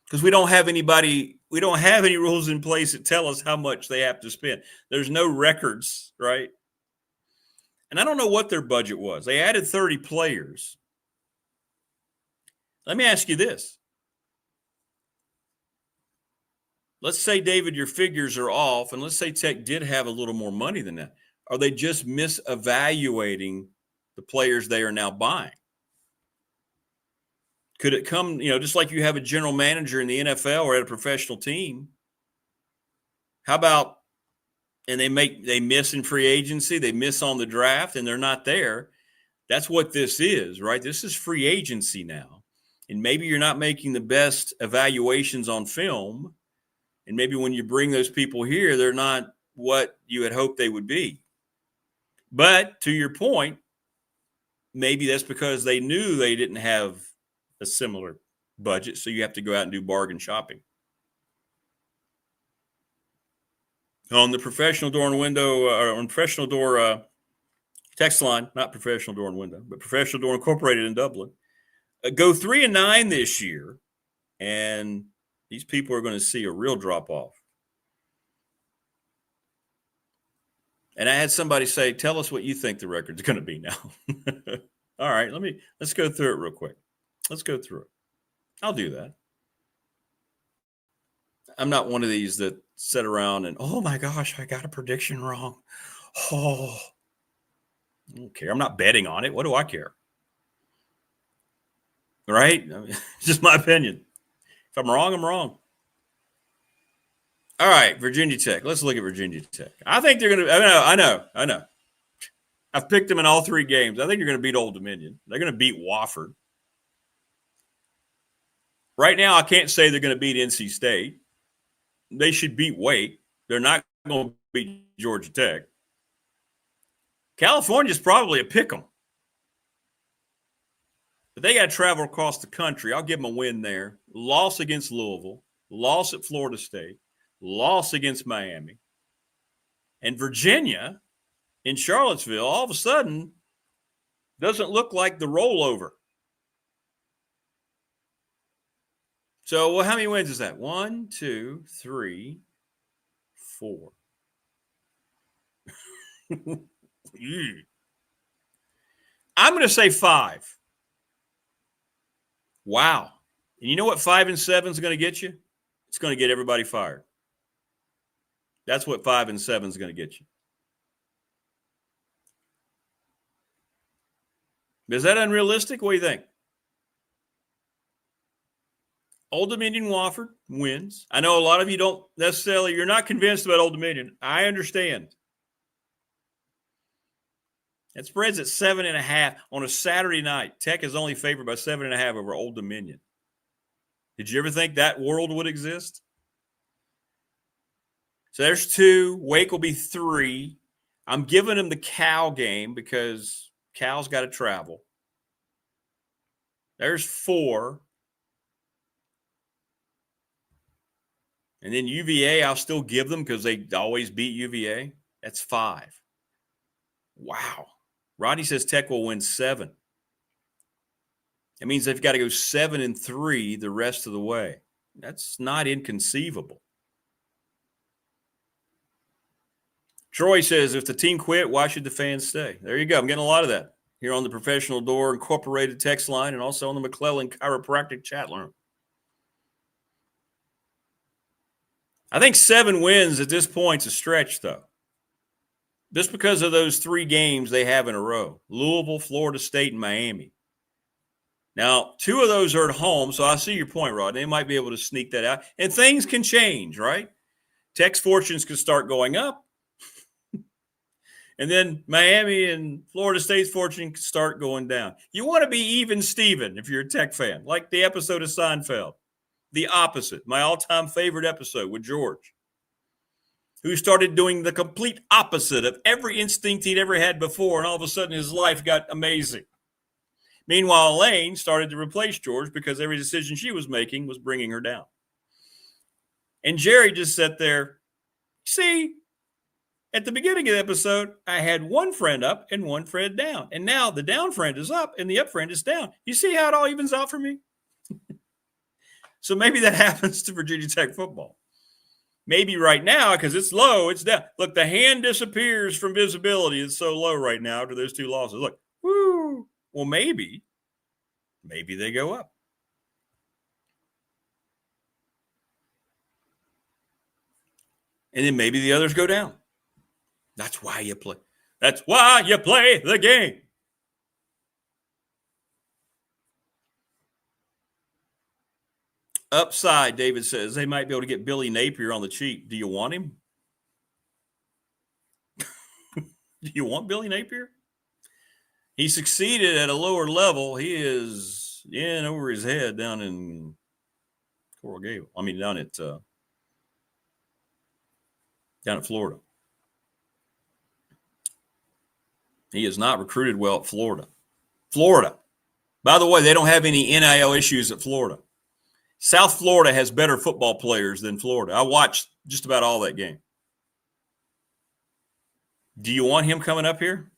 because we don't have any rules in place that tell us how much they have to spend. There's no records, right? And I don't know what their budget was. They added 30 players. Let me ask you this. Let's say, David, your figures are off, and let's say Tech did have a little more money than that. Are they just misevaluating the players they are now buying? Could it come, just like you have a general manager in the NFL or at a professional team? How about, and they miss in free agency, they miss on the draft, and they're not there. That's what this is, right? This is free agency now. And maybe you're not making the best evaluations on film. And maybe when you bring those people here, they're not what you had hoped they would be. But to your point, maybe that's because they knew they didn't have a similar budget, so you have to go out and do bargain shopping. On the professional door and window, on professional door text line, not professional door and window, but Professional Door Incorporated in Dublin, go 3-9 this year, and these people are going to see a real drop off. And I had somebody say, tell us what you think the record's going to be now. All right, let's go through it real quick. Let's go through it. I'll do that. I'm not one of these that sit around and, oh my gosh, I got a prediction wrong. Oh, I don't care. I'm not betting on it. What do I care? Right? I mean, it's just my opinion. If I'm wrong, I'm wrong. All right, Virginia Tech. Let's look at Virginia Tech. I think they're going to – I know. I've picked them in all 3 games. I think they're going to beat Old Dominion. They're going to beat Wofford. Right now, I can't say they're going to beat NC State. They should beat Wake. They're not going to beat Georgia Tech. California's probably a pick 'em. But they got to travel across the country. I'll give them a win there. Loss against Louisville. Loss at Florida State. Loss against Miami. And Virginia in Charlottesville all of a sudden doesn't look like the rollover. So, well, how many wins is that? 1, 2, 3, 4. I'm going to say 5. Wow. And you know what 5 and 7 is going to get you? It's going to get everybody fired. That's what 5 and 7 is going to get you. Is that unrealistic? What do you think? Old Dominion Wofford wins. I know a lot of you don't necessarily, you're not convinced about Old Dominion. I understand. That spreads at 7.5 on a Saturday night. Tech is only favored by 7.5 over Old Dominion. Did you ever think that world would exist? So there's 2. Wake will be 3. I'm giving them the Cal game because Cal's got to travel. There's 4. And then UVA, I'll still give them because they always beat UVA. That's 5. Wow. Rodney says Tech will win 7. That means they've got to go 7-3 the rest of the way. That's not inconceivable. Troy says, if the team quit, why should the fans stay? There you go. I'm getting a lot of that here on the Professional Door Incorporated text line and also on the McClellan Chiropractic chat room. I think 7 wins at this point is a stretch, though. Just because of those 3 games they have in a row. Louisville, Florida State, and Miami. Now, 2 of those are at home, so I see your point, Rod. They might be able to sneak that out. And things can change, right? Tech's fortunes could start going up. And then Miami and Florida State's fortune could start going down. You want to be even Steven if you're a Tech fan, like the episode of Seinfeld. The opposite, my all-time favorite episode with George, who started doing the complete opposite of every instinct he'd ever had before, and all of a sudden his life got amazing. Meanwhile, Elaine started to replace George because every decision she was making was bringing her down. And Jerry just sat there. See, at the beginning of the episode, I had one friend up and one friend down. And now the down friend is up and the up friend is down. You see how it all evens out for me? So maybe that happens to Virginia Tech football. Maybe right now, because it's low, it's down. Look, the hand disappears from visibility. It's so low right now after those two losses. Look, woo. Well, maybe they go up. And then maybe the others go down. That's why you play. That's why you play the game. Upside, David says, they might be able to get Billy Napier on the cheap. Do you want him? Do you want Billy Napier? He succeeded at a lower level. He is in over his head down in Coral Gable. I mean, down at Florida. He is not recruited well at Florida. Florida. By the way, they don't have any NIL issues at Florida. South Florida has better football players than Florida. I watched just about all that game. Do you want him coming up here?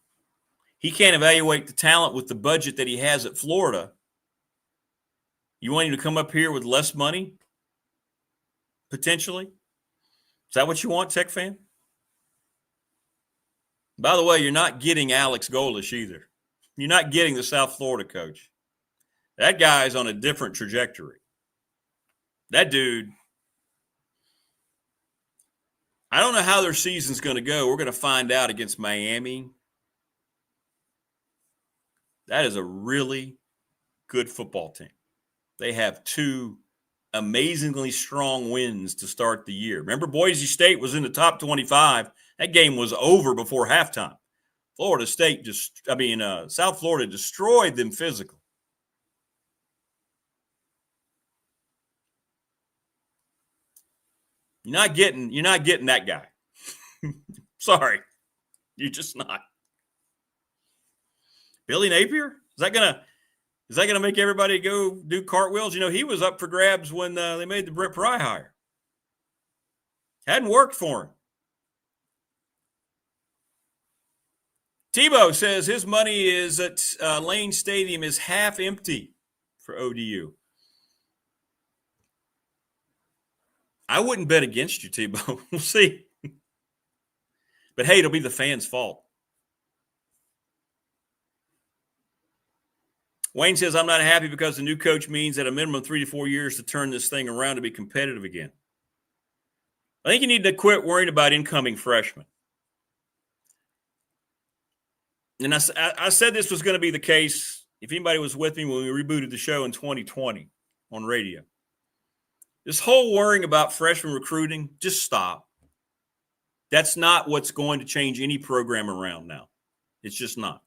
He can't evaluate the talent with the budget that he has at Florida. You want him to come up here with less money? Potentially? Is that what you want, Tech fan? By the way, you're not getting Alex Golish either. You're not getting the South Florida coach. That guy's on a different trajectory. That dude, I don't know how their season's going to go. We're going to find out against Miami. That is a really good football team. They have two amazingly strong wins to start the year. Remember, Boise State was in the top 25. That game was over before halftime. South Florida destroyed them physically. You're not getting that guy. Sorry. You're just not. Billy Napier? Is that gonna make everybody go do cartwheels? You know, he was up for grabs when they made the Brent Pry hire. Hadn't worked for him. Tebow says his money is at Lane Stadium is half empty for ODU. I wouldn't bet against you, Tebow. We'll see. But, hey, it'll be the fans' fault. Wayne says, I'm not happy because the new coach means at a minimum 3 to 4 years to turn this thing around to be competitive again. I think you need to quit worrying about incoming freshmen. And I said this was going to be the case if anybody was with me when we rebooted the show in 2020 on radio. This whole worrying about freshman recruiting, just stop. That's not what's going to change any program around now. It's just not.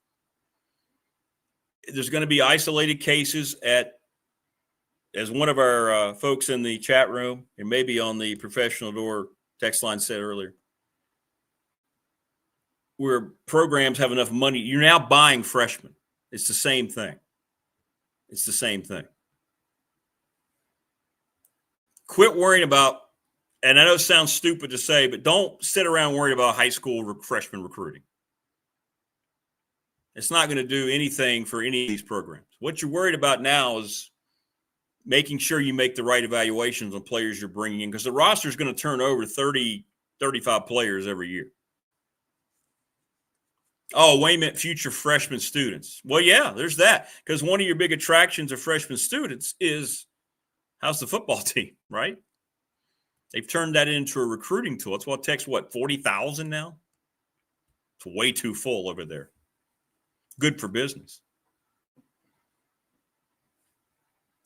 There's going to be isolated cases as one of our folks in the chat room and maybe on the professional door text line said earlier, where programs have enough money. You're now buying freshmen. It's the same thing. It's the same thing. Quit worrying about, and I know it sounds stupid to say, but don't sit around worrying about high school freshman recruiting. It's not going to do anything for any of these programs. What you're worried about now is making sure you make the right evaluations on players you're bringing in, because the roster is going to turn over 30, 35 players every year. Oh, Wayne meant future freshman students. Well, yeah, there's that, because one of your big attractions of freshman students is how's the football team, right? They've turned that into a recruiting tool. That's what Tech's, 40,000 now? It's way too full over there. Good for business.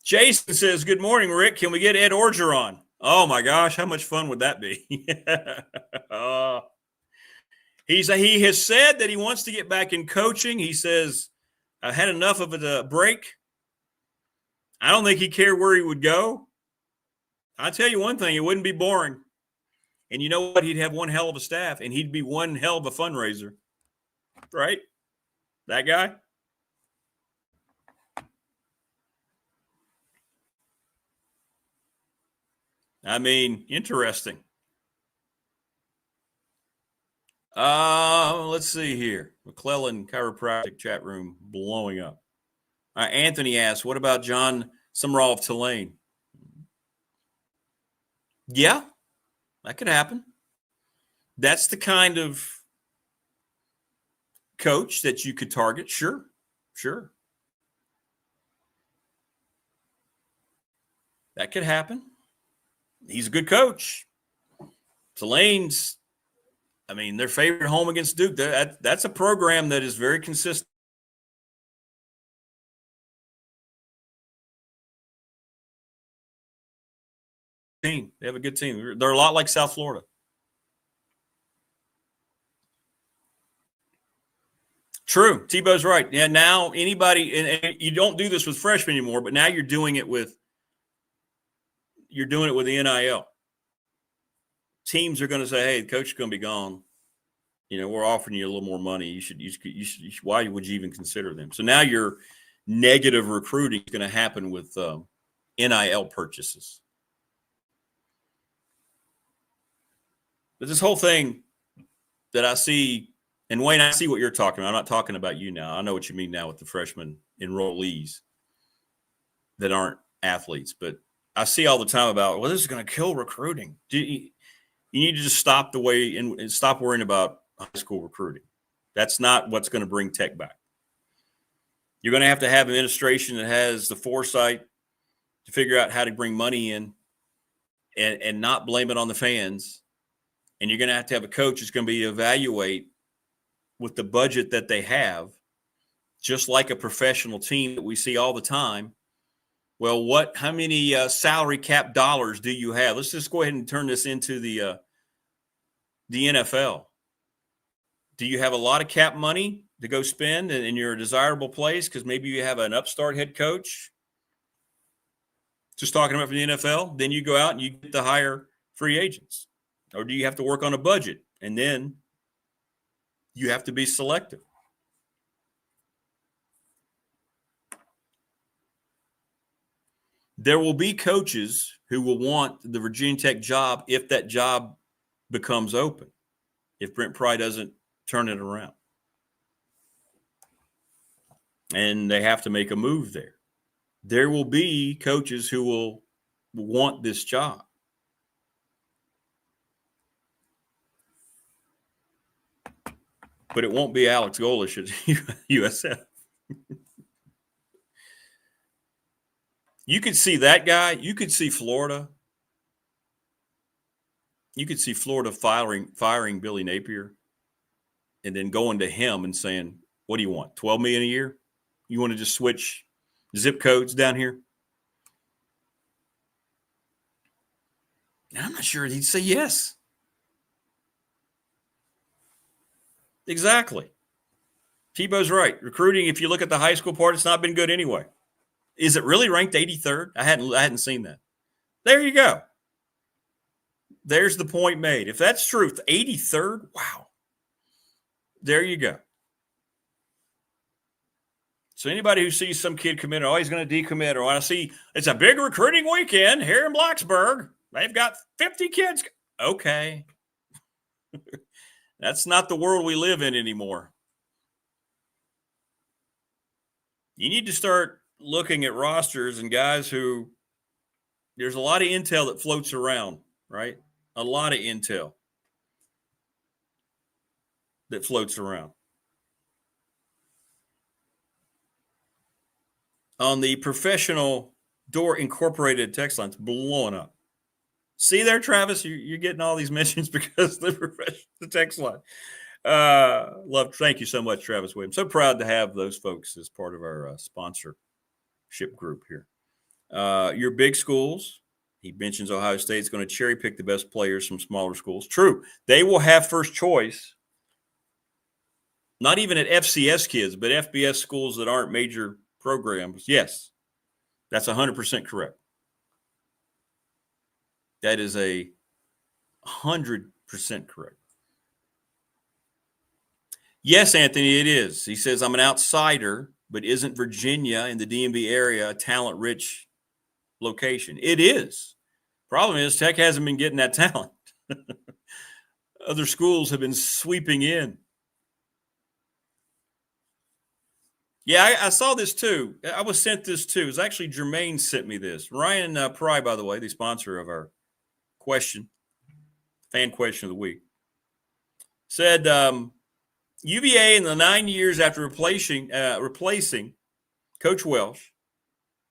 Jason says, good morning, Rick. Can we get Ed Orgeron? Oh, my gosh. How much fun would that be? He has said that he wants to get back in coaching. He says, I had enough of a break. I don't think he cared where he would go. I'll tell you one thing, it wouldn't be boring. And you know what? He'd have one hell of a staff, and he'd be one hell of a fundraiser. Right? That guy? I mean, interesting. Let's see here. McClellan Chiropractic chat room blowing up. Anthony asks, what about John Summerall of Tulane? Yeah, that could happen. That's the kind of coach that you could target. Sure. That could happen. He's a good coach. Tulane's, I mean, their favorite home against Duke. That's a program that is very consistent. Team. They have a good team. They're a lot like South Florida. True. Tebow's right. Yeah, now anybody, and you don't do this with freshmen anymore, but now you're doing it with the NIL. Teams are going to say, hey, the coach is going to be gone. You know, we're offering you a little more money. You should, why would you even consider them? So now your negative recruiting is going to happen with NIL purchases. But this whole thing that I see, and Wayne, I see what you're talking about. I'm not talking about you now. I know what you mean now with the freshman enrollees that aren't athletes. But I see all the time about, well, this is going to kill recruiting. You need to just stop the way and stop worrying about high school recruiting. That's not what's going to bring Tech back. You're going to have an administration that has the foresight to figure out how to bring money in and not blame it on the fans. And you're going to have a coach who's going to be evaluate with the budget that they have, just like a professional team that we see all the time. Well, how many salary cap dollars do you have? Let's just go ahead and turn this into the NFL. Do you have a lot of cap money to go spend and you're a desirable place because maybe you have an upstart head coach? Just talking about for the NFL, then you go out and you get to hire free agents. Or do you have to work on a budget? And then you have to be selective. There will be coaches who will want the Virginia Tech job if that job becomes open, if Brent Pry doesn't turn it around. And they have to make a move there. There will be coaches who will want this job. But it won't be Alex Golish at USF. You could see that guy. You could see Florida. You could see Florida firing Billy Napier and then going to him and saying, what do you want, $12 million a year? You want to just switch zip codes down here? And I'm not sure he'd say yes. Exactly. Tebow's right. Recruiting, if you look at the high school part, it's not been good anyway. Is it really ranked 83rd? I hadn't seen that. There you go. There's the point made. If that's true, 83rd, wow. There you go. So anybody who sees some kid commit, oh, he's going to decommit, or I see it's a big recruiting weekend here in Blacksburg. They've got 50 kids. Okay. That's not the world we live in anymore. You need to start looking at rosters and guys who there's a lot of intel that floats around, right? A lot of intel that floats around. On the professional Door Incorporated text line, it's blowing up. See there, Travis, you're getting all these mentions because the text line. Thank you so much, Travis Williams. So proud to have those folks as part of our sponsorship group here. Your big schools, he mentions Ohio State's going to cherry pick the best players from smaller schools. True. They will have first choice, not even at FCS kids, but FBS schools that aren't major programs. Yes, that's 100% correct. That is 100% correct. Yes, Anthony, it is. He says, I'm an outsider, but isn't Virginia in the DMV area a talent-rich location? It is. Problem is, Tech hasn't been getting that talent. Other schools have been sweeping in. Yeah, I saw this too. I was sent this too. It was actually Jermaine sent me this. Ryan Pry, by the way, the sponsor of our fan question of the week, said UVA in the 9 years after replacing Coach Welsh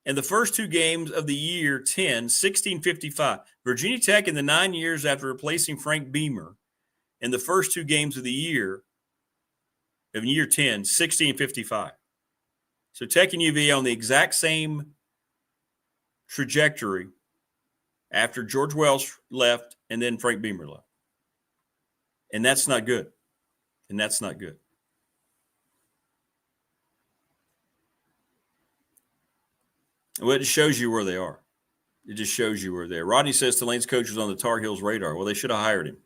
in the first two games of the year 10, 1655. Virginia Tech in the 9 years after replacing Frank Beamer in the first two games of the year 10, 1655. So Tech and UVA on the exact same trajectory after George Welsh left and then Frank Beamer left. And that's not good. Well, it just shows you where they are. Rodney says Tulane's coach was on the Tar Heels radar. Well, they should have hired him.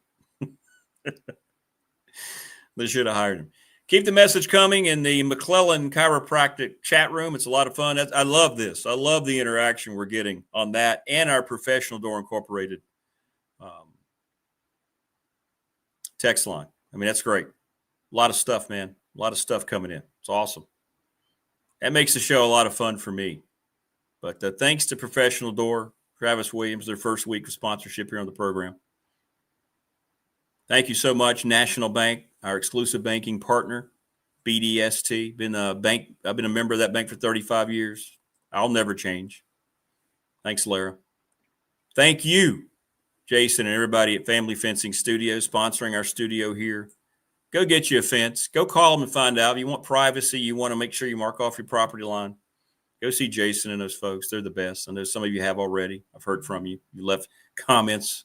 Keep the message coming in the McClellan Chiropractic chat room. It's a lot of fun. I love this. I love the interaction we're getting on that and our Professional Door Incorporated text line. I mean, that's great. A lot of stuff, man. A lot of stuff coming in. It's awesome. That makes the show a lot of fun for me. But thanks to Professional Door, Travis Williams, their first week of sponsorship here on the program. Thank you so much, National Bank, our exclusive banking partner, BDST. I've been a member of that bank for 35 years. I'll never change. Thanks, Lara. Thank you, Jason, and everybody at Family Fencing Studios sponsoring our studio here. Go get you a fence. Go call them and find out. If you want privacy, you want to make sure you mark off your property line, go see Jason and those folks. They're the best. I know some of you have already. I've heard from you. You left comments.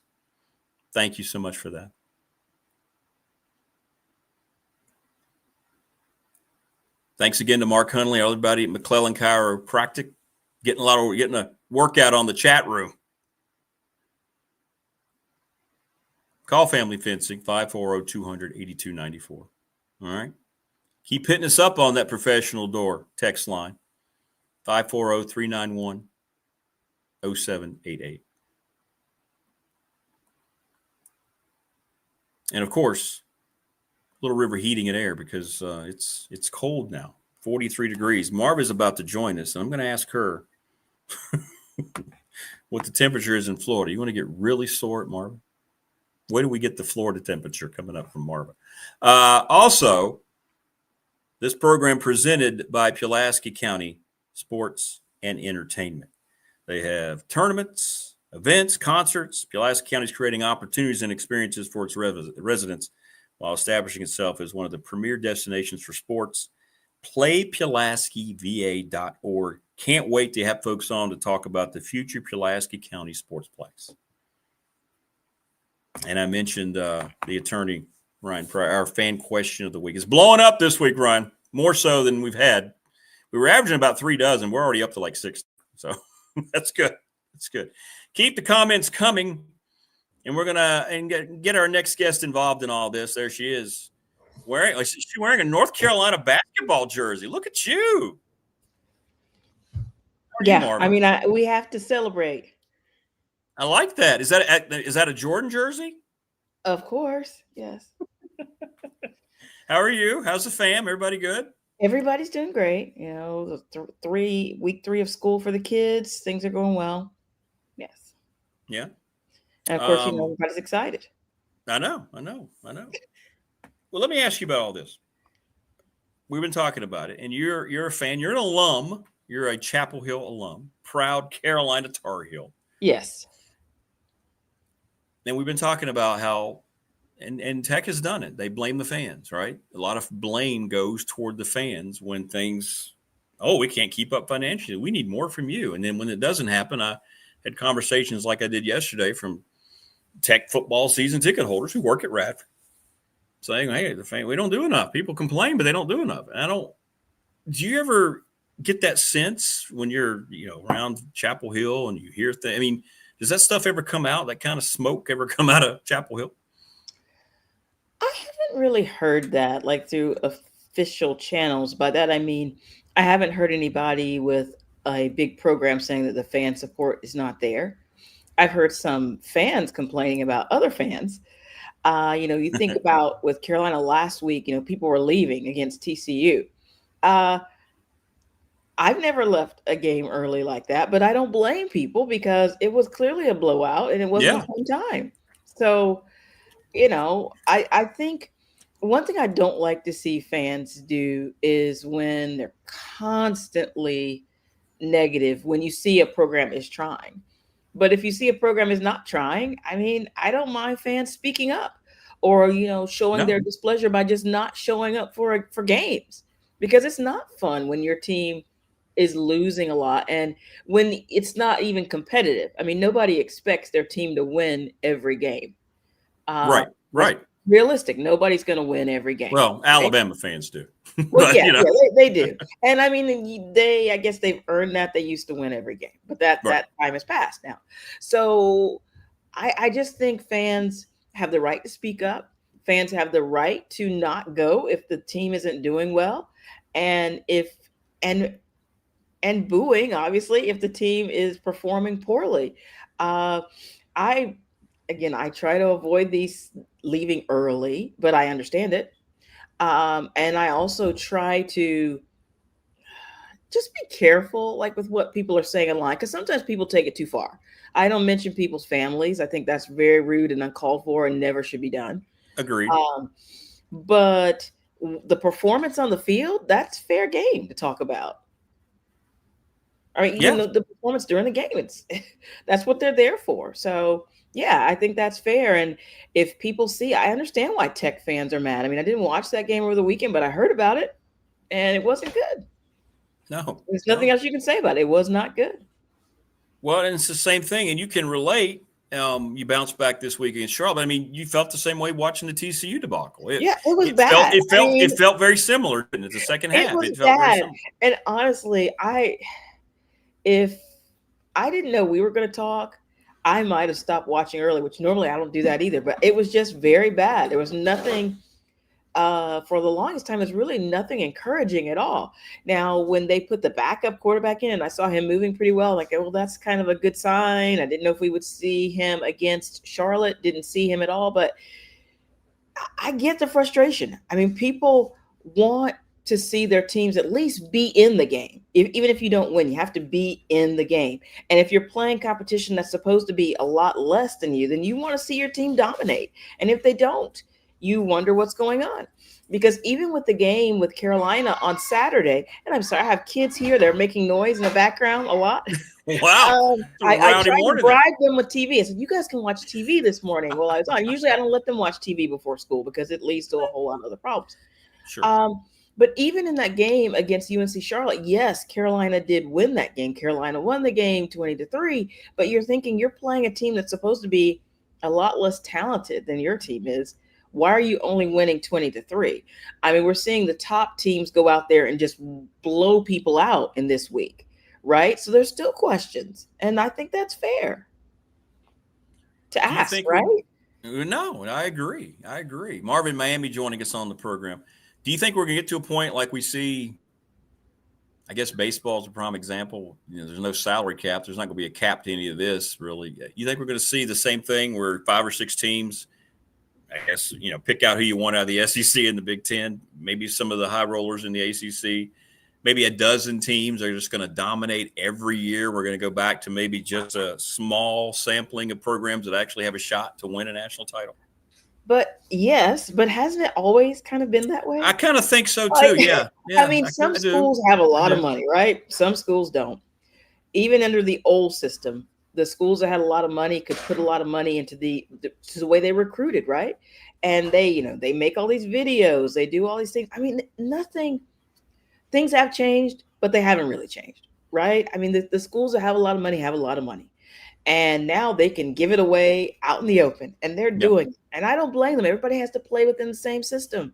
Thank you so much for that. Thanks again to Mark Hunley, everybody at McClellan Chiropractic, getting a workout on the chat room. Call Family Fencing, 540-200-8294. All right. Keep hitting us up on that Professional Door text line, 540-391-0788. And, of course, Little River Heating and Air, because it's cold now, 43 degrees. Marva's about to join us, and I'm going to ask her what the temperature is in Florida. You want to get really sore at Marva? Where do we get the Florida temperature coming up from Marva? Also, this program presented by Pulaski County Sports and Entertainment. They have tournaments, events, concerts. Pulaski County is creating opportunities and experiences for its residents while establishing itself as one of the premier destinations for sports. PlayPulaskiVA.org. Can't wait to have folks on to talk about the future Pulaski County Sportsplex. And I mentioned the attorney, Ryan Pryor, our fan question of the week. It's blowing up this week, Ryan, more so than we've had. We were averaging about 3 dozen. We're already up to like 6. So that's good. That's good. Keep the comments coming. And we're going to get our next guest involved in all this. There she is. She's wearing a North Carolina basketball jersey. Look at you. Yeah, I mean, we have to celebrate. I like that. Is that a Jordan jersey? Of course, yes. How are you? How's the fam? Everybody good? Everybody's doing great. You know, week 3 of school for the kids. Things are going well. Yes. Yeah. And of course, everybody's excited. I know. Well, let me ask you about all this. We've been talking about it, and you're a fan. You're an alum. You're a Chapel Hill alum, proud Carolina Tar Heel. Yes. And we've been talking about how, and Tech has done it. They blame the fans, right? A lot of blame goes toward the fans when things, we can't keep up financially. We need more from you. And then when it doesn't happen, I had conversations like I did yesterday from Tech football season ticket holders who work at Radford saying, hey, the fan, we don't do enough. People complain, but they don't do enough. And do you ever get that sense when you're, around Chapel Hill and you hear things? I mean, does that stuff ever come out? That kind of smoke ever come out of Chapel Hill? I haven't really heard that, like through official channels. By that, I mean, I haven't heard anybody with a big program saying that the fan support is not there. I've heard some fans complaining about other fans. You think about with Carolina last week, people were leaving against TCU. I've never left a game early like that, but I don't blame people because it was clearly a blowout and it wasn't a fun time. So, I think one thing I don't like to see fans do is when they're constantly negative when you see a program is trying. But if you see a program is not trying, I don't mind fans speaking up or, showing their displeasure by just not showing up for games, because it's not fun when your team is losing a lot and when it's not even competitive. Nobody expects their team to win every game. Right. Realistic. Nobody's going to win every game. Well, Alabama fans do. Well, But, yeah, they do. And I guess they've earned that. They used to win every game, but that time has passed now. So I just think fans have the right to speak up. Fans have the right to not go if the team isn't doing well. And and booing, obviously, if the team is performing poorly. I try to avoid these leaving early, but I understand it. And I also try to just be careful, like with what people are saying online, because sometimes people take it too far. I don't mention people's families. I think that's very rude and uncalled for and never should be done. Agreed. But the performance on the field, that's fair game to talk about. The performance during the game, that's what they're there for. So yeah, I think that's fair. And if people see, I understand why Tech fans are mad. I didn't watch that game over the weekend, but I heard about it and it wasn't good. No. There's nothing else you can say about it. It was not good. Well, and it's the same thing. And you can relate. You bounced back this week against Charlotte. You felt the same way watching the TCU debacle. It was bad. It felt very similar in the second half. It felt bad. Very similar. And honestly, if I didn't know we were going to talk, I might have stopped watching early, which normally I don't do that either, but it was just very bad. There was nothing for the longest time. There's really nothing encouraging at all. Now, when they put the backup quarterback in and I saw him moving pretty well, that's kind of a good sign. I didn't know if we would see him against Charlotte. Didn't see him at all, but I get the frustration. People want to see their teams at least be in the game. Even if you don't win, you have to be in the game. And if you're playing competition that's supposed to be a lot less than you, then you want to see your team dominate. And if they don't, you wonder what's going on. Because even with the game with Carolina on Saturday, and I'm sorry, I have kids here, they're making noise in the background a lot. Wow. I tried to bribe them with TV. I said, you guys can watch TV this morning while I was on. Usually I don't let them watch TV before school because it leads to a whole lot of other problems. Sure. But even in that game against UNC Charlotte, yes, Carolina did win that game. Carolina won the game 20-3, but you're thinking you're playing a team that's supposed to be a lot less talented than your team is. Why are you only winning 20-3? We're seeing the top teams go out there and just blow people out in this week, right? So there's still questions, and I think that's fair to ask, right? No, I agree. Marvin Miami joining us on the program. Do you think we're going to get to a point like we see, I guess baseball is a prime example. There's no salary cap. There's not going to be a cap to any of this, really. You think we're going to see the same thing where 5 or 6 teams, I guess, pick out who you want out of the SEC and the Big Ten, maybe some of the high rollers in the ACC, maybe a dozen teams are just going to dominate every year. We're going to go back to maybe just a small sampling of programs that actually have a shot to win a national title. But hasn't it always kind of been that way? I kind of think so too. Yeah. Some schools have a lot of money, right? Some schools don't. Even under the old system, the schools that had a lot of money could put a lot of money into the way they recruited, right? And they make all these videos, they do all these things. Things have changed, but they haven't really changed, right? The schools that have a lot of money have a lot of money. And now they can give it away out in the open, and they're doing it. And I don't blame them. Everybody has to play within the same system.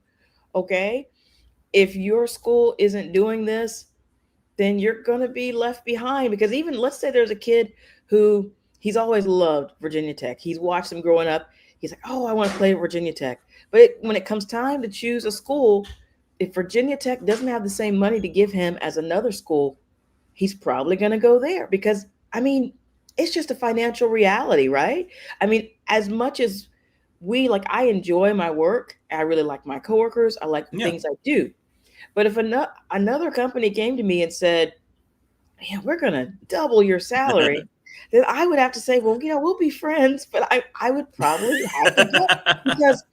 Okay. If your school isn't doing this, then you're going to be left behind, because even let's say there's a kid who he's always loved Virginia Tech. He's watched them growing up. He's like, oh, I want to play at Virginia Tech. But when it comes time to choose a school, if Virginia Tech doesn't have the same money to give him as another school, he's probably going to go there because, it's just a financial reality, right? I mean, as much as I enjoy my work, I really like my coworkers, I like the things I do. But if another company came to me and said, "Man, we're going to double your salary," then I would have to say, well, we'll be friends, but I would probably have to go because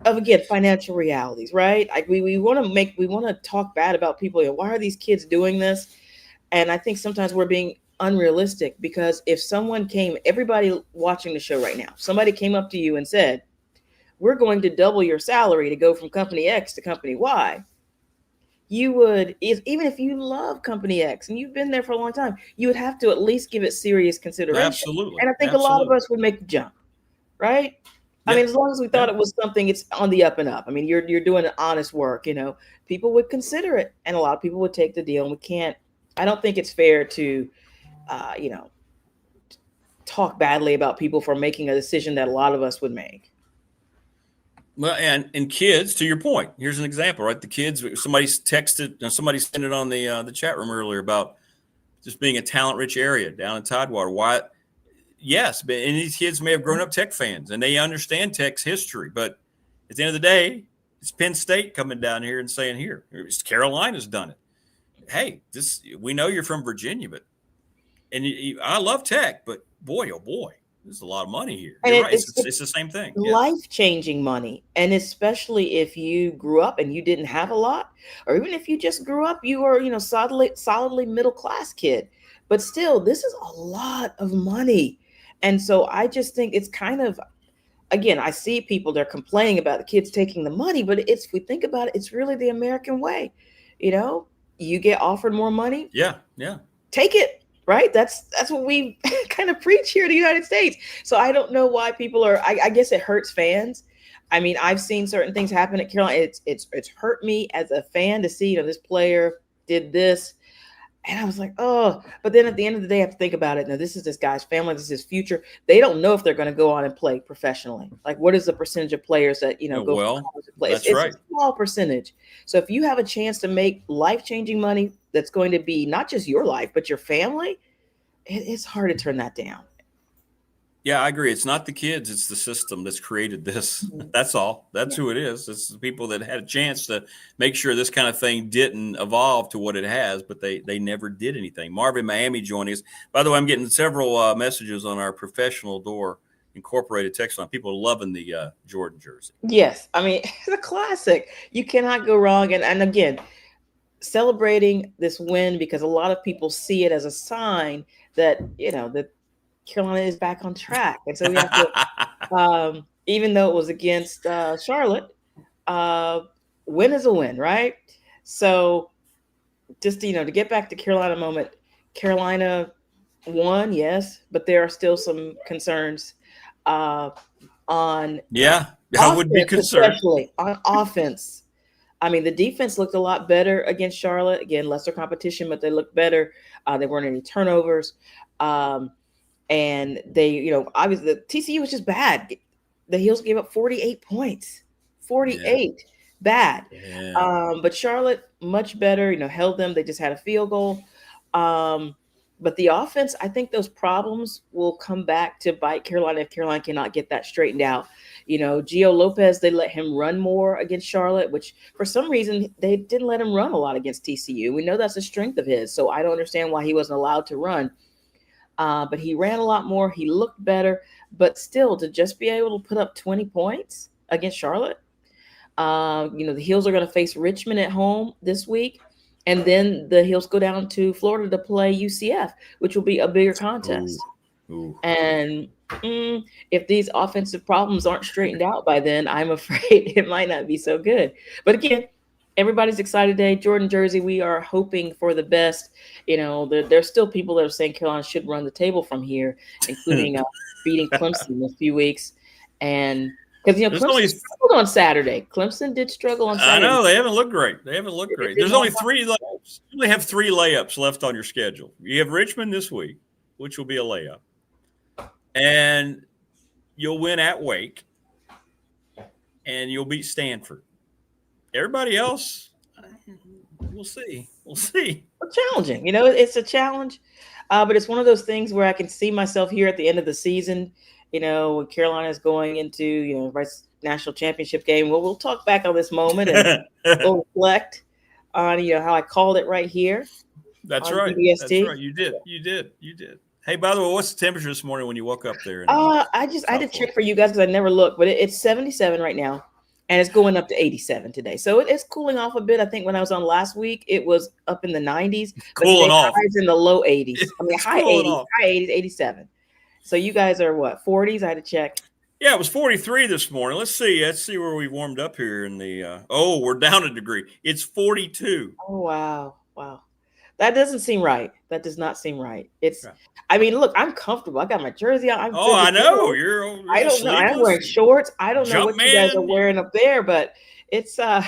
of, again, financial realities, right? Like we want to talk bad about people. Why are these kids doing this? And I think sometimes we're being unrealistic, because if everybody watching the show right now, somebody came up to you and said, we're going to double your salary to go from company X to company Y, you would, even if you love company X and you've been there for a long time, you would have to at least give it serious consideration. Absolutely. And I think a lot of us would make the jump, right? I mean, as long as we thought it was something, it's on the up and up. I mean, you're doing an honest work, people would consider it, and a lot of people would take the deal. And I don't think it's fair to, talk badly about people for making a decision that a lot of us would make. Well, and kids, to your point, here's an example, right? The kids, somebody's texted, somebody sent it on the chat room earlier about just being a talent-rich area down in Tidewater. Why? Yes, but and these kids may have grown up Tech fans and they understand Tech's history, but at the end of the day, it's Penn State coming down here and saying, "Here, Carolina's done it. Hey, we know you're from Virginia, but I love Tech, but boy, oh boy, there's a lot of money here." You're right. It's the same thing. Life-changing money. And especially if you grew up and you didn't have a lot, or even if you just grew up, you were, solidly middle-class kid. But still, this is a lot of money. And so I just think it's kind of, again, I see people, they're complaining about the kids taking the money, but if we think about it, it's really the American way. You get offered more money. Yeah. Take it. Right. That's what we kind of preach here in the United States. So I don't know why people are, I guess it hurts fans. I mean, I've seen certain things happen at Carolina. It's hurt me as a fan to see, this player did this. And I was like, oh, but then at the end of the day, I have to think about it. Now, this is this guy's family. This is his future. They don't know if they're going to go on and play professionally. Like, what is the percentage of players that, go play? It's right. A small percentage. So if you have a chance to make life-changing money that's going to be not just your life, but your family, it's hard to turn that down. Yeah, I agree. It's not the kids. It's the system that's created this. That's all. That's who it is. It's the people that had a chance to make sure this kind of thing didn't evolve to what it has, but they never did anything. Marva in Miami joining us. By the way, I'm getting several messages on our Professional Door Incorporated text line. People are loving the Jordan jersey. Yes. I mean, it's a classic. You cannot go wrong. And again, celebrating this win, because a lot of people see it as a sign that, that Carolina is back on track. And so we have to, even though it was against Charlotte, win is a win, right? So just, to get back to Carolina moment, Carolina won, yes, but there are still some concerns on I would be concerned. Especially on offense. I mean, the defense looked a lot better against Charlotte. Again, lesser competition, but they looked better. There weren't any turnovers. And they, obviously the TCU was just bad. The Heels gave up 48 points, 48, bad. Yeah. But Charlotte much better, held them. They just had a field goal. But the offense, I think those problems will come back to bite Carolina if Carolina cannot get that straightened out. Gio Lopez, they let him run more against Charlotte, which for some reason they didn't let him run a lot against TCU. We know that's a strength of his. So I don't understand why he wasn't allowed to run. But he ran a lot more. He looked better. But still, to just be able to put up 20 points against Charlotte, the Heels are going to face Richmond at home this week. And then the Heels go down to Florida to play UCF, which will be a bigger contest. Ooh. And if these offensive problems aren't straightened out by then, I'm afraid it might not be so good. But again, everybody's excited today. Jordan jersey, we are hoping for the best. There's still people that are saying Carolina should run the table from here, including beating Clemson in a few weeks. And because Clemson struggled on Saturday. Clemson did struggle on Saturday. I know they haven't looked great. There's only 3 layups. You only have 3 layups left on your schedule. You have Richmond this week, which will be a layup, and you'll win at Wake, and you'll beat Stanford. Everybody else, we'll see. challenging. You know, it's a challenge, but it's one of those things where I can see myself here at the end of the season. You know, when Carolina is going into, you know, national championship game. Well, we'll talk back on this moment and we'll reflect on, you know, how I called it right here. That's right. BDST. That's right. You did. Hey, by the way, what's the temperature this morning when you woke up there? I had to check for you guys because I never looked, but it's 77 right now, and it's going up to 87 today. So it's cooling off a bit. I think when I was on last week, it was up in the 90s. Cooling off. It's in the low 80s. I mean, high 80s, 87. So you guys are what, 40s? I had to check. Yeah, it was 43 this morning. Let's see where we warmed up here in the. We're down a degree. It's 42. Oh wow. That doesn't seem right. That does not seem right. I mean, look, I'm comfortable. I got my jersey on. I know. I don't know. I'm wearing shorts. I don't know what you guys are wearing up there, but it's I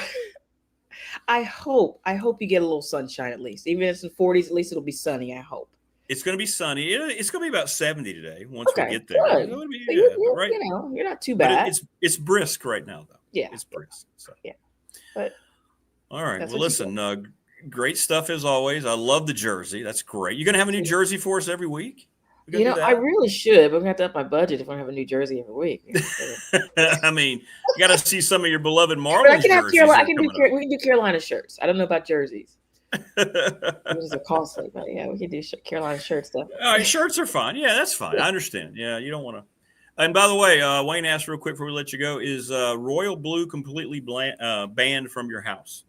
hope you get a little sunshine at least. Even if it's in 40s, at least it'll be sunny, I hope. It's going to be sunny. It's going to be about 70 today once we get there. Good. Right? You know, you're not too bad. But it's brisk right now, though. Yeah. It's brisk. So. Yeah. But all right. Well, listen, great stuff as always. I love the jersey. That's great. You're going to have a new jersey for us every week? You know, I really should, but I'm going to have to up my budget if I have a new jersey every week. I mean, you got to see some of your beloved Marva jerseys. We can do Carolina shirts. I don't know about jerseys. Those are costly, but yeah, we can do Carolina shirt stuff. All right, shirts are fine. Yeah, that's fine. I understand. Yeah, you don't want to. And by the way, Wayne asked real quick before we let you go: is royal blue completely banned from your house?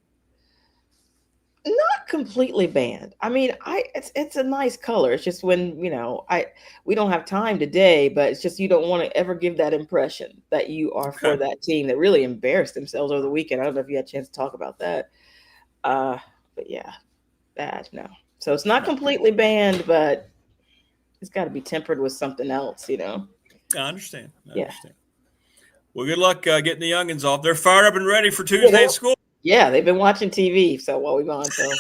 Not completely banned. I mean, it's a nice color. It's just when, you know, we don't have time today, but it's just you don't want to ever give that impression that you are for that team that really embarrassed themselves over the weekend. I don't know if you had a chance to talk about that. But yeah, bad. No. So it's not completely banned, but it's got to be tempered with something else, you know. I understand. I understand. Well, good luck getting the youngins off. They're fired up and ready for Tuesday at school. Yeah, they've been watching TV. So while we've gone, so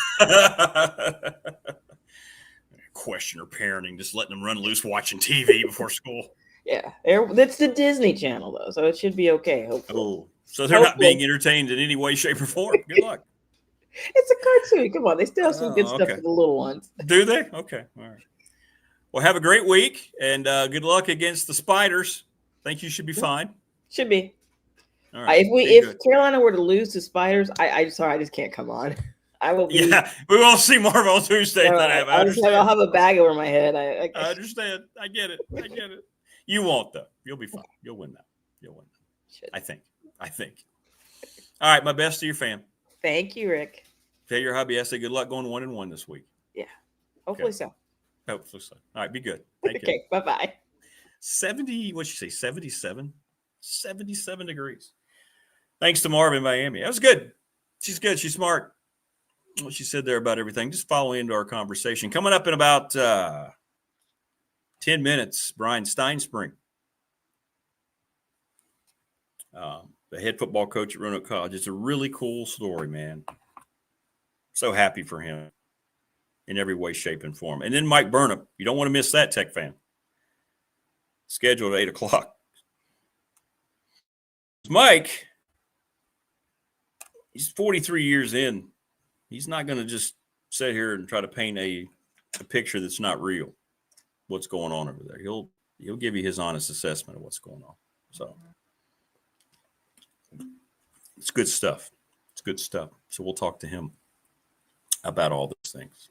questioner parenting, just letting them run loose watching TV before school. Yeah, that's the Disney Channel though, so it should be okay. Hopefully. Oh, so they're not being entertained in any way, shape, or form. Good luck. It's a cartoon. Come on, they still have some good stuff for the little ones. Do they? Okay, all right. Well, have a great week and good luck against the Spiders. Think you should be fine. Should be. All right. If Carolina were to lose to Spiders, I just can't come on. I will. Yeah, we won't see Marva on Tuesday. I'll have a bag over my head. I understand. I get it. You won't though. You'll be fine. You'll win that. I think. All right. My best to your fam. Thank you, Rick. Tell your hubby I say good luck going 1-1 this week. Yeah. Hopefully so. Hopefully so. All right. Be good. Thank you. Bye-bye. 70. What'd you say? 77. 77 degrees. Thanks to Marva in Miami. That was good. She's good. She's smart. What she said there about everything. Just follow into our conversation. Coming up in about 10 minutes, Bryan Stinespring, the head football coach at Roanoke College. It's a really cool story, man. So happy for him in every way, shape, and form. And then Mike Burnop. You don't want to miss that, Tech fan. Scheduled at 8 o'clock. Mike, he's 43 years in. He's not going to just sit here and try to paint a picture that's not real. What's going on over there? He'll give you his honest assessment of what's going on. So it's good stuff. So we'll talk to him about all those things.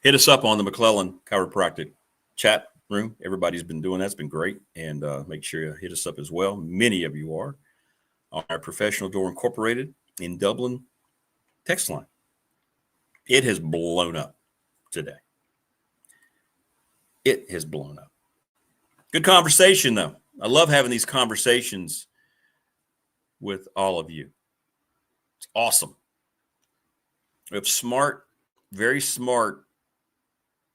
Hit us up on the McClellan Chiropractic chat room. Everybody's been doing that. It's been great. And make sure you hit us up as well. Many of you are on our Professional Door Incorporated in Dublin text line. It has blown up today. It has blown up. Good conversation, though. I love having these conversations with all of you. It's awesome. We have smart, very smart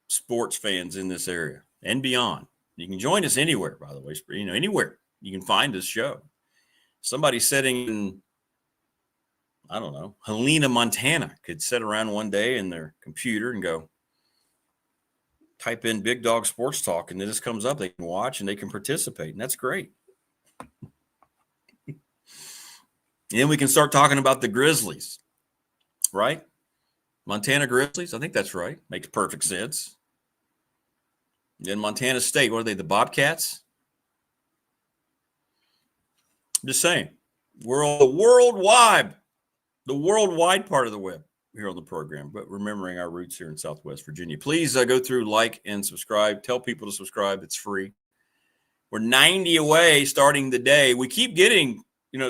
sports fans in this area and beyond. You can join us anywhere, by the way. Anywhere you can find this show. Somebody sitting in, I don't know, Helena, Montana could sit around one day in their computer and go type in Big Dog Sports Talk, and then this comes up. They can watch and they can participate, and that's great. And then we can start talking about the Grizzlies, right? Montana Grizzlies. I think that's right. Makes perfect sense. Then Montana State. What are they? The Bobcats? I'm just saying. We're on the worldwide part of the web here on the program, but remembering our roots here in Southwest Virginia. Please go through, like, and subscribe. Tell people to subscribe. It's free. We're 90 away starting the day. We keep getting,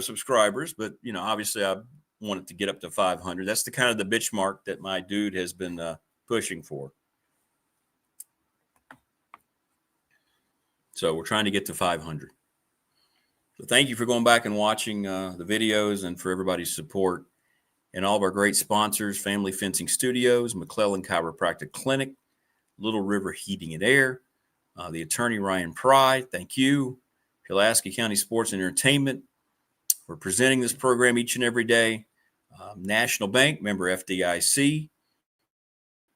subscribers, but, obviously I want it to get up to 500. That's the kind of the benchmark that my dude has been pushing for. So we're trying to get to 500. So thank you for going back and watching the videos and for everybody's support. And all of our great sponsors, Family Fencing Studios, McClellan Chiropractic Clinic, Little River Heating and Air, the attorney Ryan Pride, thank you, Pulaski County Sports and Entertainment. We're presenting this program each and every day. National Bank, member FDIC.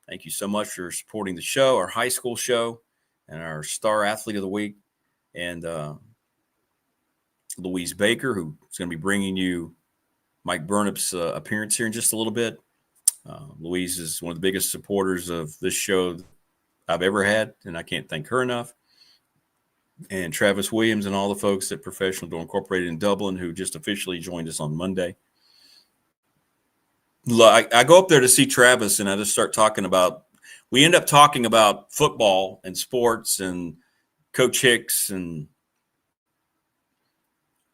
Thank you so much for supporting the show, our high school show, and our star athlete of the week. And Louise Baker, who's going to be bringing you Mike Burnop's appearance here in just a little bit. Louise is one of the biggest supporters of this show I've ever had, and I can't thank her enough. And Travis Williams and all the folks at Professional Door Incorporated in Dublin who just officially joined us on Monday. I go up there to see Travis, and I just start talking about – we end up talking about football and sports and Coach Hicks, and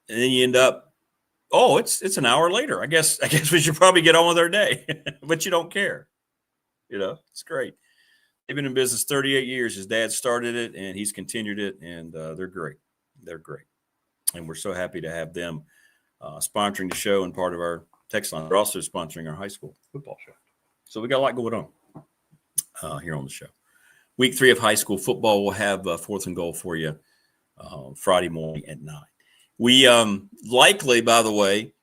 then you end up – it's an hour later. I guess we should probably get on with our day, but you don't care. It's great. They've been in business 38 years. His dad started it, and he's continued it, and they're great. They're great. And we're so happy to have them sponsoring the show and part of our text line. They're also sponsoring our high school football show. So we got a lot going on here on the show. Week 3 of high school football, we'll have 4th and Goal for you Friday morning at 9. We likely, by the way,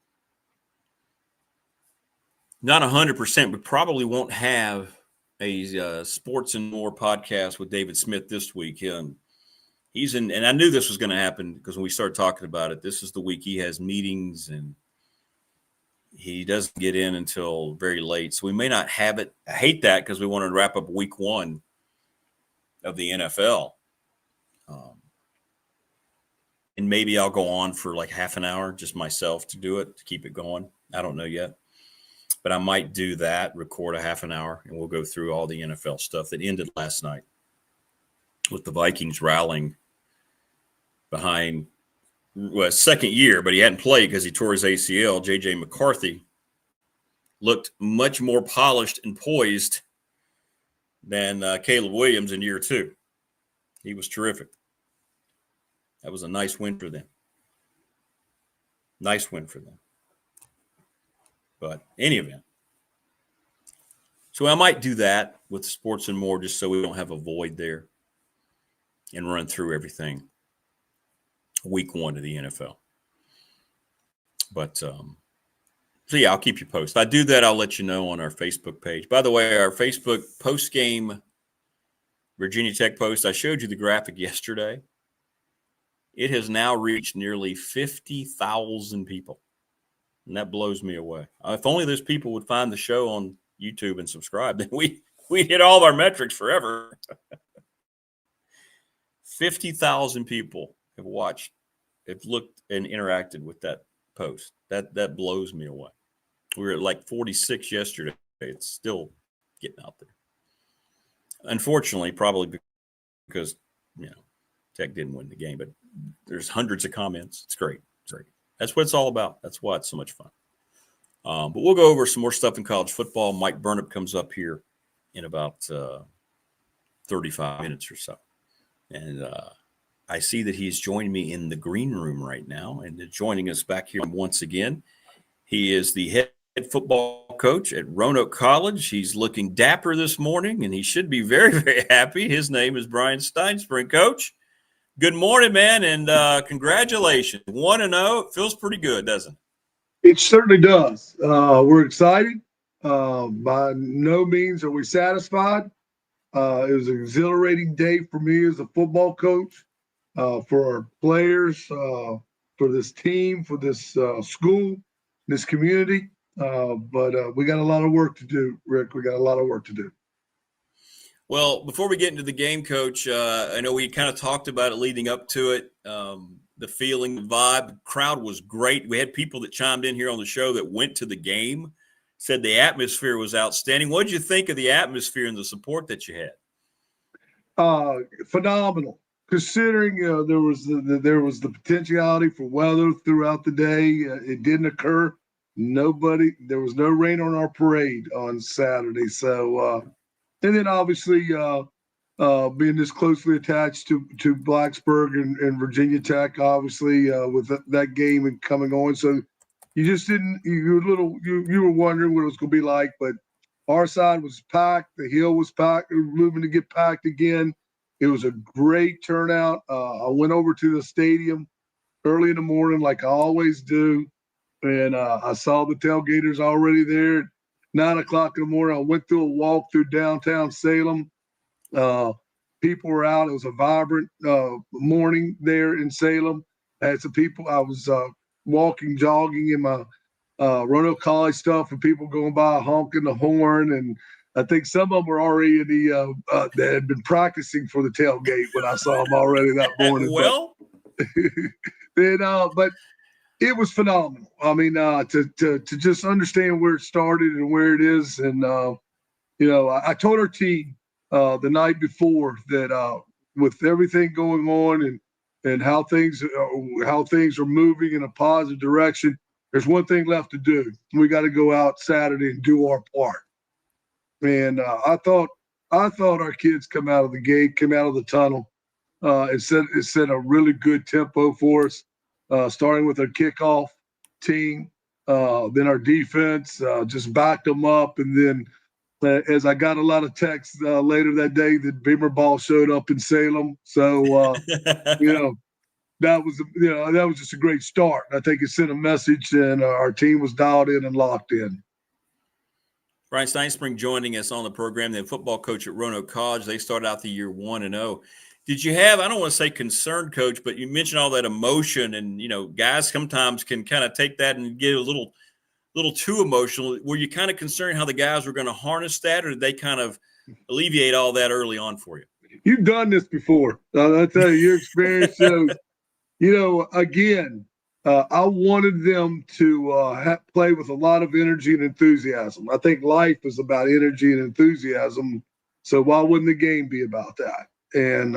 not 100%, but probably won't have a Sports and More podcast with David Smith this week. He's in, and I knew this was going to happen because when we started talking about it, this is the week he has meetings and he doesn't get in until very late. So we may not have it. I hate that because we wanted to wrap up week 1 of the NFL. And maybe I'll go on for like half an hour, just myself to do it, to keep it going. I don't know yet. But I might do that, record a half an hour, and we'll go through all the NFL stuff that ended last night with the Vikings rallying behind second year, but he hadn't played because he tore his ACL. J.J. McCarthy looked much more polished and poised than Caleb Williams in year 2. He was terrific. That was a nice win for them. Nice win for them. But any event. So I might do that with Sports and More just so we don't have a void there and run through everything week 1 of the NFL. But, so yeah, I'll keep you posted. If I do that, I'll let you know on our Facebook page. By the way, our Facebook post-game Virginia Tech post, I showed you the graphic yesterday. It has now reached nearly 50,000 people. And that blows me away. If only those people would find the show on YouTube and subscribe, then we'd hit all of our metrics forever. 50,000 people have watched, have looked and interacted with that post. That blows me away. We were at like 46 yesterday. It's still getting out there. Unfortunately, probably because, Tech didn't win the game, but there's hundreds of comments. It's great. It's great. That's what it's all about. That's why it's so much fun. But we'll go over some more stuff in college football. Mike Burnop comes up here in about 35 minutes or so. And I see that he's joining me in the green room right now and joining us back here once again. He is the head football coach at Roanoke College. He's looking dapper this morning, and he should be very, very happy. His name is Bryan Stinespring. Coach, good morning, man, and congratulations. 1-0. It feels pretty good, doesn't it? It certainly does. We're excited. By no means are we satisfied. It was an exhilarating day for me as a football coach, for our players, for this team, for this school, this community. But we got a lot of work to do, Rick. We got a lot of work to do. Well, before we get into the game, Coach, I know we kind of talked about it leading up to it. The feeling, the vibe, the crowd was great. We had people that chimed in here on the show that went to the game, said the atmosphere was outstanding. What did you think of the atmosphere and the support that you had? Phenomenal. Considering there was the potentiality for weather throughout the day, it didn't occur. There was no rain on our parade on Saturday. So, and then obviously being this closely attached to Blacksburg and Virginia Tech, obviously with that game and coming on, so you just didn't. You were wondering what it was going to be like, but our side was packed. The hill was packed. We were moving to get packed again. It was a great turnout. I went over to the stadium early in the morning, like I always do, and I saw the tailgaters already there at 9 o'clock in the morning. I went through a walk through downtown Salem. People were out. It was a vibrant morning there in Salem. I had some people. I was jogging in my Roanoke College stuff, and people going by honking the horn. And I think some of them were already in that had been practicing for the tailgate when I saw them already that morning. Well, but it was phenomenal. I mean, to just understand where it started and where it is, and I told our team the night before that with everything going on and how things are moving in a positive direction, there's one thing left to do. We got to go out Saturday and do our part. And I thought our kids come out of the tunnel, and set a really good tempo for us, starting with our kickoff team, then our defense just backed them up, and then as I got a lot of texts later that day that Beamer Ball showed up in Salem, so that was just a great start. I think it sent a message, and our team was dialed in and locked in. Bryan Stinespring joining us on the program, the football coach at Roanoke College. They started out the year 1-0. Did you have, I don't want to say concerned, Coach, but you mentioned all that emotion, and, guys sometimes can kind of take that and get a little too emotional. Were you kind of concerned how the guys were going to harness that, or did they kind of alleviate all that early on for you? You've done this before. I tell you, your experience shows, again, I wanted them to play with a lot of energy and enthusiasm. I think life is about energy and enthusiasm. So why wouldn't the game be about that? And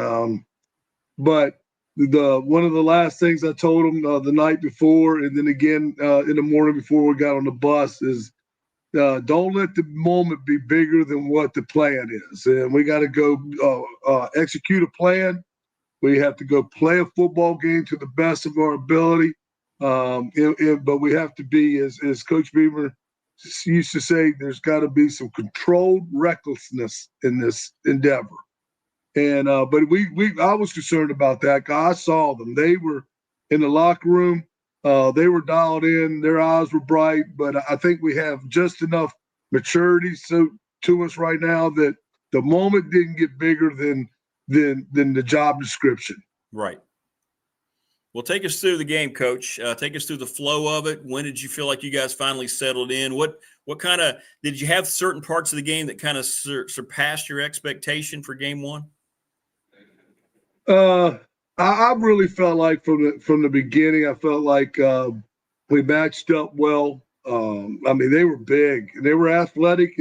but one of the last things I told them the night before, and then again in the morning before we got on the bus, is don't let the moment be bigger than what the plan is. And we got to go execute a plan. We have to go play a football game to the best of our ability. But we have to be, as Coach Beamer used to say, there's got to be some controlled recklessness in this endeavor. And but I was concerned about that. I saw them. They were in the locker room. They were dialed in. Their eyes were bright. But I think we have just enough maturity to us right now that the moment didn't get bigger than the job description. Right. Well, take us through the game, Coach. Take us through the flow of it. When did you feel like you guys finally settled in? What kind of – did you have certain parts of the game that kind of surpassed your expectation for game one? I really felt like from the beginning, I felt like we matched up well. I mean, they were big. They were athletic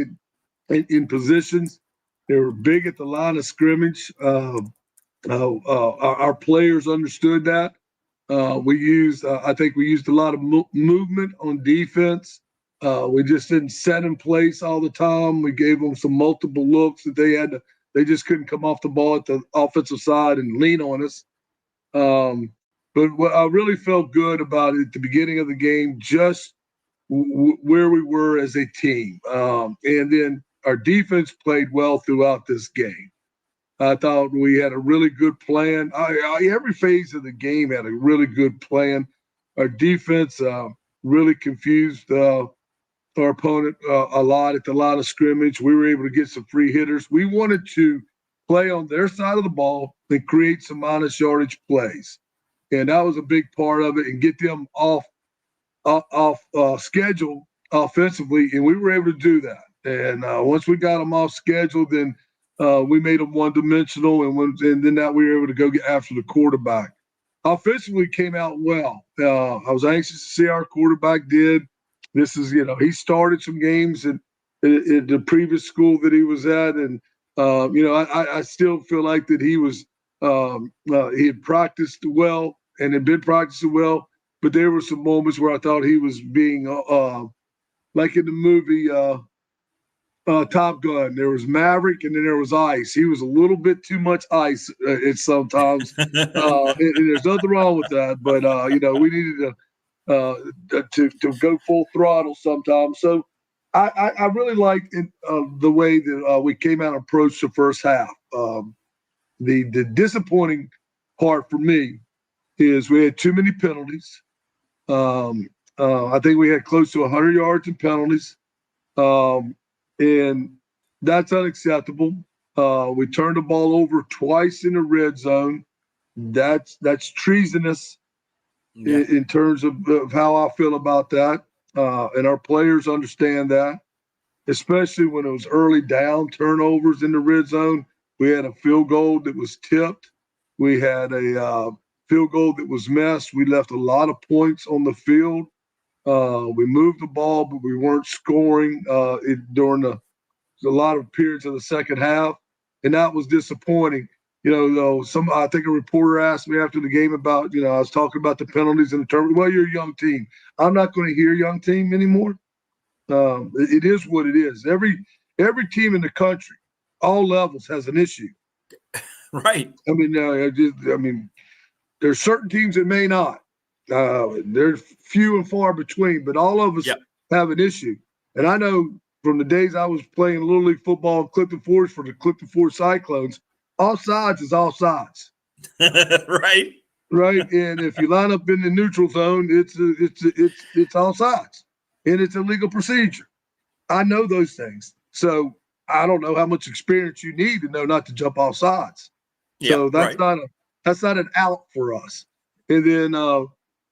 in positions. They were big at the line of scrimmage. Our players understood that. I think we used a lot of movement on defense. We just didn't set in place all the time. We gave them some multiple looks that they just couldn't come off the ball at the offensive side and lean on us. But what I really felt good about it at the beginning of the game, just where we were as a team. And then our defense played well throughout this game. I thought we had a really good plan. Every phase of the game had a really good plan. Our defense really confused our opponent a lot at the line of scrimmage. We were able to get some free hitters. We wanted to play on their side of the ball and create some honest yardage plays. And that was a big part of it, and get them off schedule offensively, and we were able to do that. And once we got them off schedule, then we made them one-dimensional, and then that we were able to go get after the quarterback. Offensively came out well. I was anxious to see how our quarterback did. This is, he started some games in the previous school that he was at, and I still feel like that he was he had practiced well and had been practicing well, but there were some moments where I thought he was being like in the movie Top Gun. There was Maverick and then there was Ice. He was a little bit too much Ice sometimes. And there's nothing wrong with that, but we needed to go full throttle sometimes. So I really liked the way that we came out and approached the first half. The disappointing part for me is we had too many penalties. I think we had close to 100 yards in penalties, and that's unacceptable. We turned the ball over twice in the red zone. That's treasonous in terms of how I feel about that, and our players understand that, especially when it was early down turnovers in the red zone. We had a field goal that was tipped. We had a field goal that was missed. We left a lot of points on the field. We moved the ball, but we weren't scoring during a lot of periods of the second half, and that was disappointing. I think a reporter asked me after the game about, I was talking about the penalties and the turnovers. Well, you're a young team. I'm not going to hear young team anymore. It is what it is. Every team in the country, all levels, has an issue. Right. I mean, there's certain teams that may not. They're few and far between, but all of us have an issue. And I know from the days I was playing Little League football in Clifton Forest for the Clifton Forest Cyclones, all sides is all sides. Right. Right. And if you line up in the neutral zone, it's all sides, and it's a legal procedure. I know those things. So I don't know how much experience you need to know not to jump off sides. So that's not an out for us. And then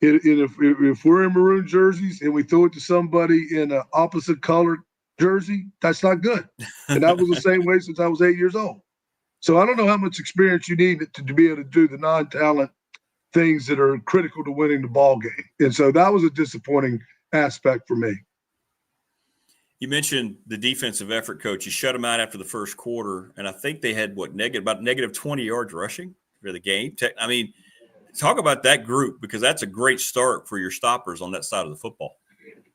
if we're in maroon jerseys and we throw it to somebody in an opposite colored jersey, that's not good. And that was the same way since I was 8 years old. So I don't know how much experience you need to be able to do the non-talent things that are critical to winning the ball game. And so that was a disappointing aspect for me. You mentioned the defensive effort, Coach. You shut them out after the first quarter, and I think they had about negative 20 yards rushing for the game. I mean, talk about that group, because that's a great start for your stoppers on that side of the football.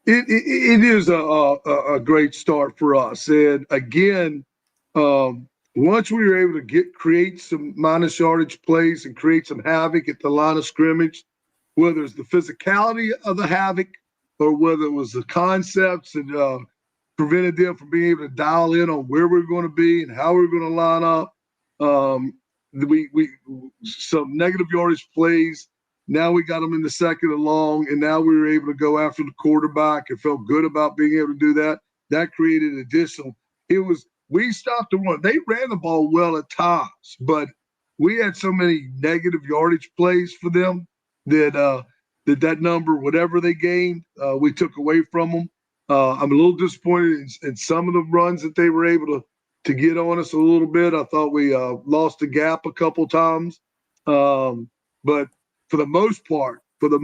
It is a great start for us. And again, once we were able to create some minus yardage plays and create some havoc at the line of scrimmage, whether it's the physicality of the havoc or whether it was the concepts and prevented them from being able to dial in on where we're going to be and how we're going to line up. We some negative yardage plays. Now we got them in the second and long, and now we were able to go after the quarterback and felt good about being able to do that. That created additional. We stopped the run. They ran the ball well at times, but we had so many negative yardage plays for them that that number, whatever they gained, we took away from them. I'm a little disappointed in some of the runs that they were able to get on us a little bit. I thought we lost the gap a couple times. But for the most part, one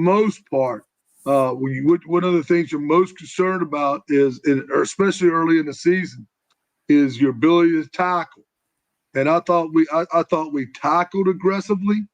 of the things you're most concerned about is, especially early in the season, is your ability to tackle. And I thought we tackled aggressively.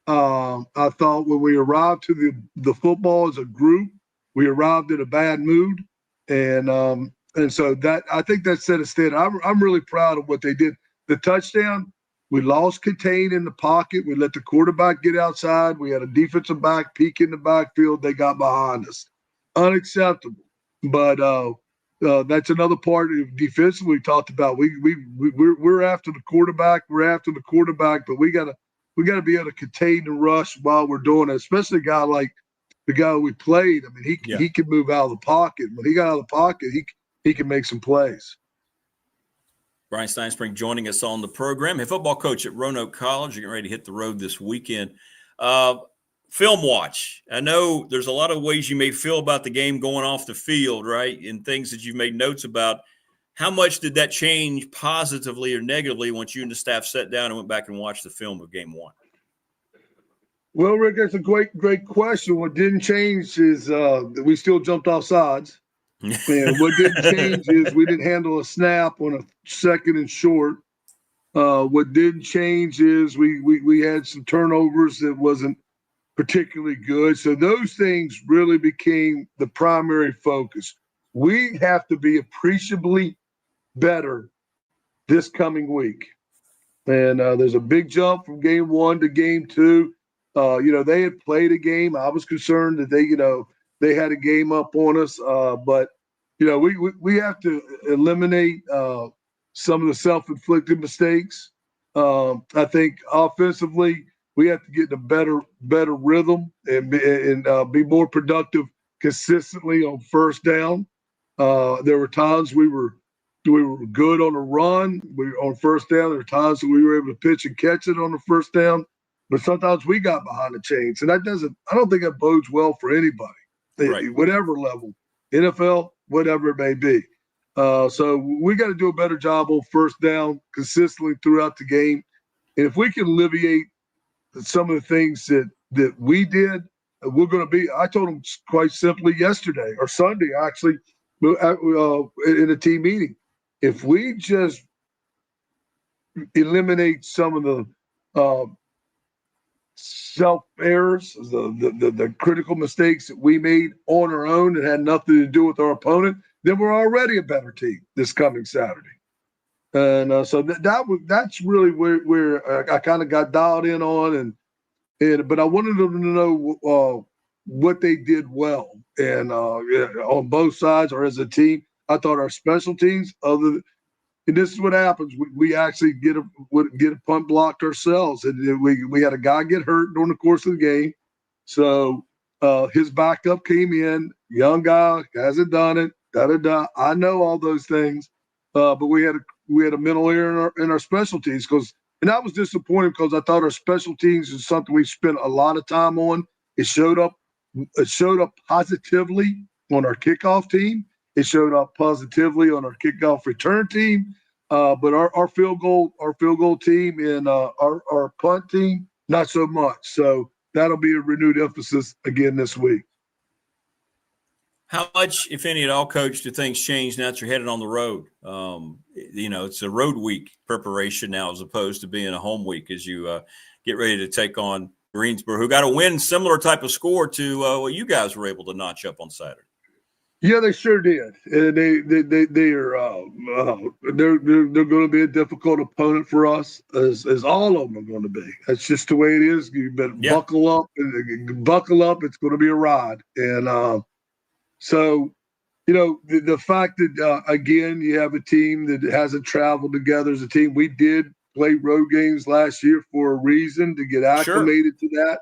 I thought when we arrived to the football as a group, we arrived in a bad mood. And so that, I think that set a standard. I'm really proud of what they did. The touchdown, we lost contain in the pocket. We let the quarterback get outside. We had a defensive back peek in the backfield. They got behind us. Unacceptable. But that's another part of defense we talked about. We're after the quarterback. We're after the quarterback, but we gotta be able to contain the rush while we're doing it. Especially a guy like the guy we played. I mean, he can move out of the pocket. When he got out of the pocket, he can make some plays. Bryan Stinespring joining us on the program. Head football coach at Roanoke College. You're getting ready to hit the road this weekend. film watch. I know there's a lot of ways you may feel about the game going off the field, right? And things that you've made notes about. How much did that change positively or negatively once you and the staff sat down and went back and watched the film of game one? Well, Rick, that's a great question. What didn't change is we still jumped off sides. And what didn't change is we didn't handle a snap on a second and short. What didn't change is we had some turnovers that wasn't particularly good. So those things really became the primary focus. We have to be appreciably better this coming week. And there's a big jump from game one to game two. They had played a game. I was concerned that they had a game up on us. But we have to eliminate some of the self-inflicted mistakes. I think offensively, we have to get in a better rhythm and be more productive consistently on first down. There were times we were good on the run. On first down, there were times that we were able to pitch and catch it on the first down. But sometimes we got behind the chains, and I don't think that bodes well for anybody, right. Whatever level, NFL, whatever it may be. So we got to do a better job on first down consistently throughout the game. And if we can alleviate some of the things that we did, we're going to be. I told them quite simply yesterday or Sunday, actually, in a team meeting. If we just eliminate some of the self errors, the critical mistakes that we made on our own that had nothing to do with our opponent, then we're already a better team this coming Saturday. And so that's really where I kind of got dialed in on, but I wanted them to know what they did well, and on both sides or as a team. I thought our special teams, and this is what happens. We actually get a punt blocked ourselves, and we had a guy get hurt during the course of the game. So his backup came in, young guy, hasn't done it. I know all those things, but we had a mental error in our special teams and I was disappointed because I thought our special teams is something we spent a lot of time on. It showed up positively on our kickoff team. It showed up positively on our kickoff return team. But our field goal team and our punt team, not so much. So that'll be a renewed emphasis again this week. How much, if any at all, Coach, do things change now that you're headed on the road? It's a road week preparation now as opposed to being a home week as you get ready to take on Greensboro, who got a win similar type of score to what you guys were able to notch up on Saturday. Yeah, they sure did. They're going to be a difficult opponent for us, as all of them are going to be. That's just the way it is. You better buckle up. It's going to be a ride. And so, the fact that again you have a team that hasn't traveled together as a team. We did play road games last year for a reason, to get acclimated to that.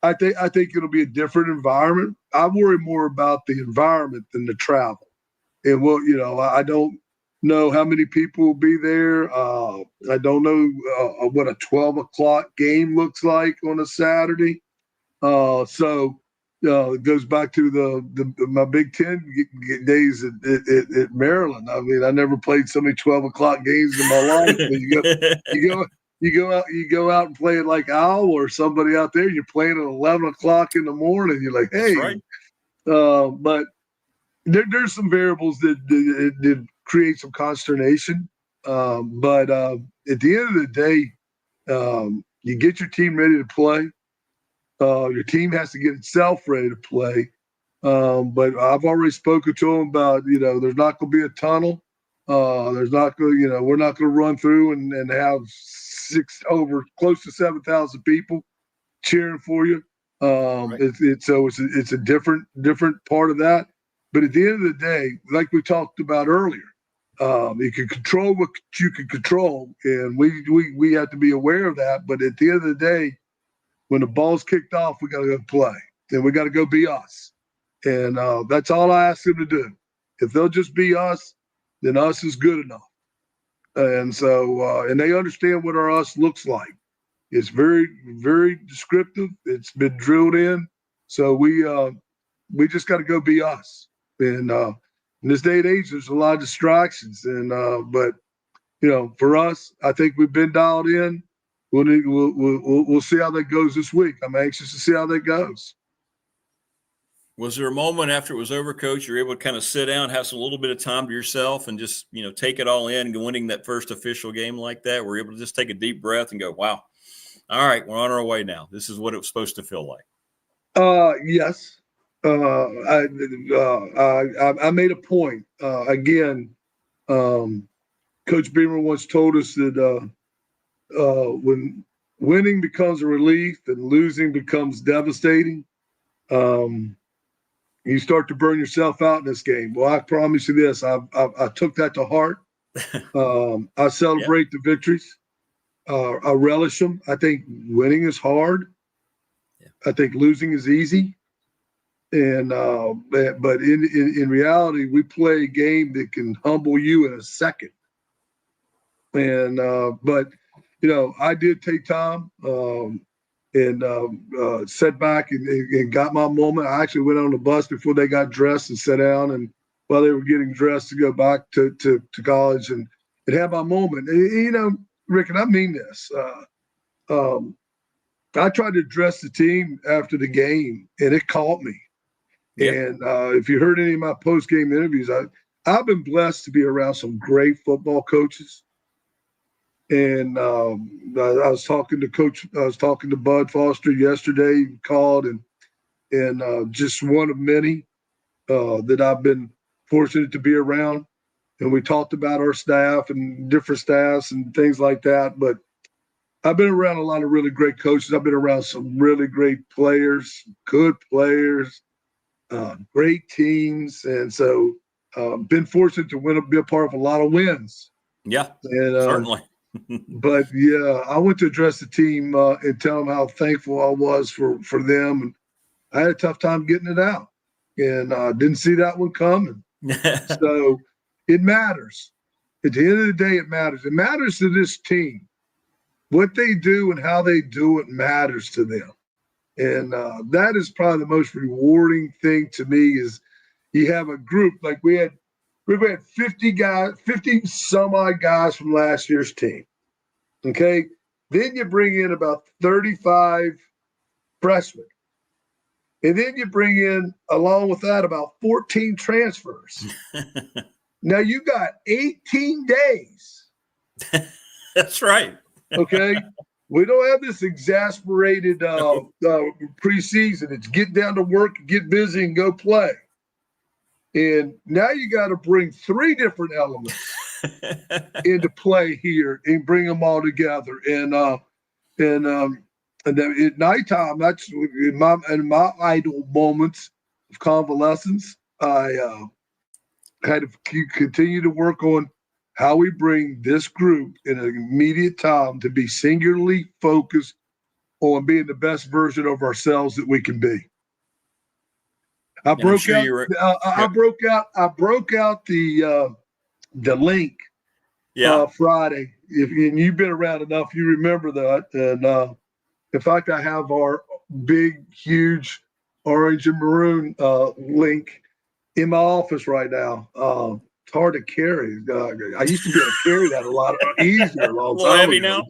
I think it'll be a different environment. I worry more about the environment than the travel. And I don't know how many people will be there. I don't know what a 12 o'clock game looks like on a Saturday. So it goes back to my Big Ten days at Maryland. I mean, I never played so many 12 o'clock games in my life. You go out and play it like Al or somebody out there. You're playing at 11 o'clock in the morning. You're like, hey. Right. But there's some variables that create some consternation. But at the end of the day, you get your team ready to play. Your team has to get itself ready to play. But I've already spoken to them about, there's not going to be a tunnel. There's not going to, we're not going to run through and have close to 7,000 people cheering for you. Right. It's a different part of that. But at the end of the day, like we talked about earlier, you can control what you can control, and we have to be aware of that. But at the end of the day, when the ball's kicked off, we got to go play, and we got to go be us. And that's all I ask them to do. If they'll just be us, then us is good enough. And so, and they understand what our us looks like. It's very, very descriptive. It's been drilled in. So we just got to go be us. And in this day and age, there's a lot of distractions. And but for us, I think we've been dialed in. We'll see how that goes this week. I'm anxious to see how that goes. Was there a moment after it was over, Coach, you were able to kind of sit down, have a little bit of time to yourself and just, take it all in, winning that first official game like that? Were you able to just take a deep breath and go, wow, all right, we're on our way now. This is what it was supposed to feel like. Yes. I made a point. Again, Coach Beamer once told us that when winning becomes a relief and losing becomes devastating, you start to burn yourself out in this game. Well, I promise you this, I took that to heart. I celebrate the victories. I relish them. I think winning is hard. I think losing is easy. And but in reality, we play a game that can humble you in a second. And but I did take time and sat back and got my moment. I actually went on the bus before they got dressed and sat down, and while they were getting dressed to go back to college and had my moment. And, Rick, and I mean this. I tried to address the team after the game, and it caught me. Yeah. And if you heard any of my post-game interviews, I've been blessed to be around some great football coaches. And I was talking to Bud Foster yesterday. He called and just one of many that I've been fortunate to be around. And we talked about our staff and different staffs and things like that. But I've been around a lot of really great coaches. I've been around some really great players, good players, great teams. And so been fortunate to be a part of a lot of wins. Yeah, and, certainly. But, yeah, I went to address the team and tell them how thankful I was for them. And I had a tough time getting it out. And didn't see that one coming. So it matters. At the end of the day, it matters. It matters to this team. What they do and how they do it matters to them. And that is probably the most rewarding thing to me is you have a group like we had 50 some odd guys from last year's team. Okay. Then you bring in about 35 freshmen. And then you bring in, along with that, about 14 transfers. Now you got 18 days. That's right. Okay. We don't have this exasperated preseason. It's get down to work, get busy, and go play. And now you got to bring 3 different elements into play here and bring them all together. And then at nighttime, that's in my idle moments of convalescence. I had to continue to work on how we bring this group in an immediate time to be singularly focused on being the best version of ourselves that we can be. I broke out the link Friday. And you've been around enough, you remember that. And in fact, I have our big, huge orange and maroon link in my office right now. It's hard to carry. I used to be able to carry that a lot easier. A long time heavy ago.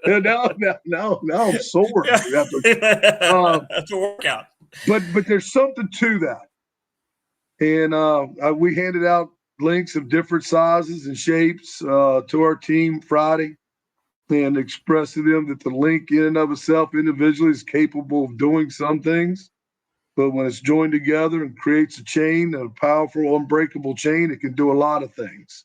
now. No, I'm sore. That's a workout. But there's something to that. And we handed out links of different sizes and shapes to our team Friday and expressed to them that the link in and of itself individually is capable of doing some things. But when it's joined together and creates a chain, a powerful, unbreakable chain, it can do a lot of things.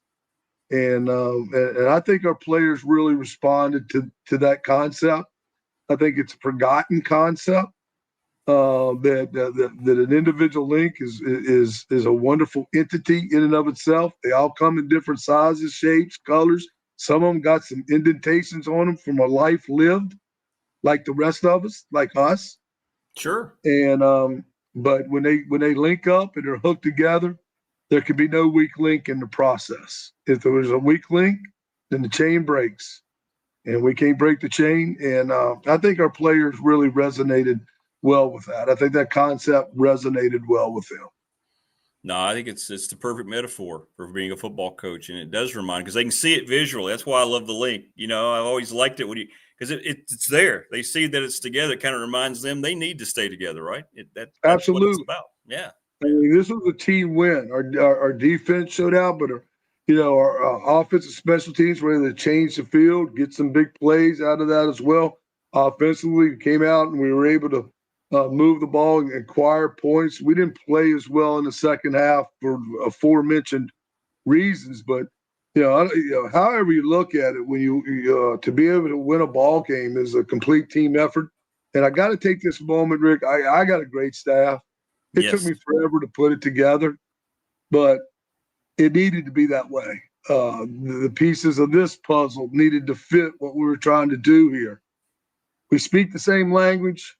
And I think our players really responded to that concept. I think it's a forgotten concept. That an individual link is a wonderful entity in and of itself. They all come in different sizes, shapes, colors. Some of them got some indentations on them from a life lived, like the rest of us, like us. Sure. And but when they link up and they're hooked together, there can be no weak link in the process. If there was a weak link, then the chain breaks. and we can't break the chain. And I think our players really resonated well with that. I think that concept resonated well with them. No, I think it's the perfect metaphor for being a football coach, and it does remind because they can see it visually. That's why I love the link. You know, I've always liked it when because it's there. They see that it's together. It kind of reminds them they need to stay together, right? That's Absolutely what it's about. Yeah. I mean, this was a team win. Our defense showed out, but our offensive special teams were able to change the field, get some big plays out of that as well. Offensively, we came out and we were able to move the ball and acquire points. We didn't play as well in the second half for aforementioned reasons, but however you look at it, when you to be able to win a ball game is a complete team effort. And I got to take this moment, Rick. I got a great staff. It took me forever to put it together, but it needed to be that way. The pieces of this puzzle needed to fit what we were trying to do here. We speak the same language.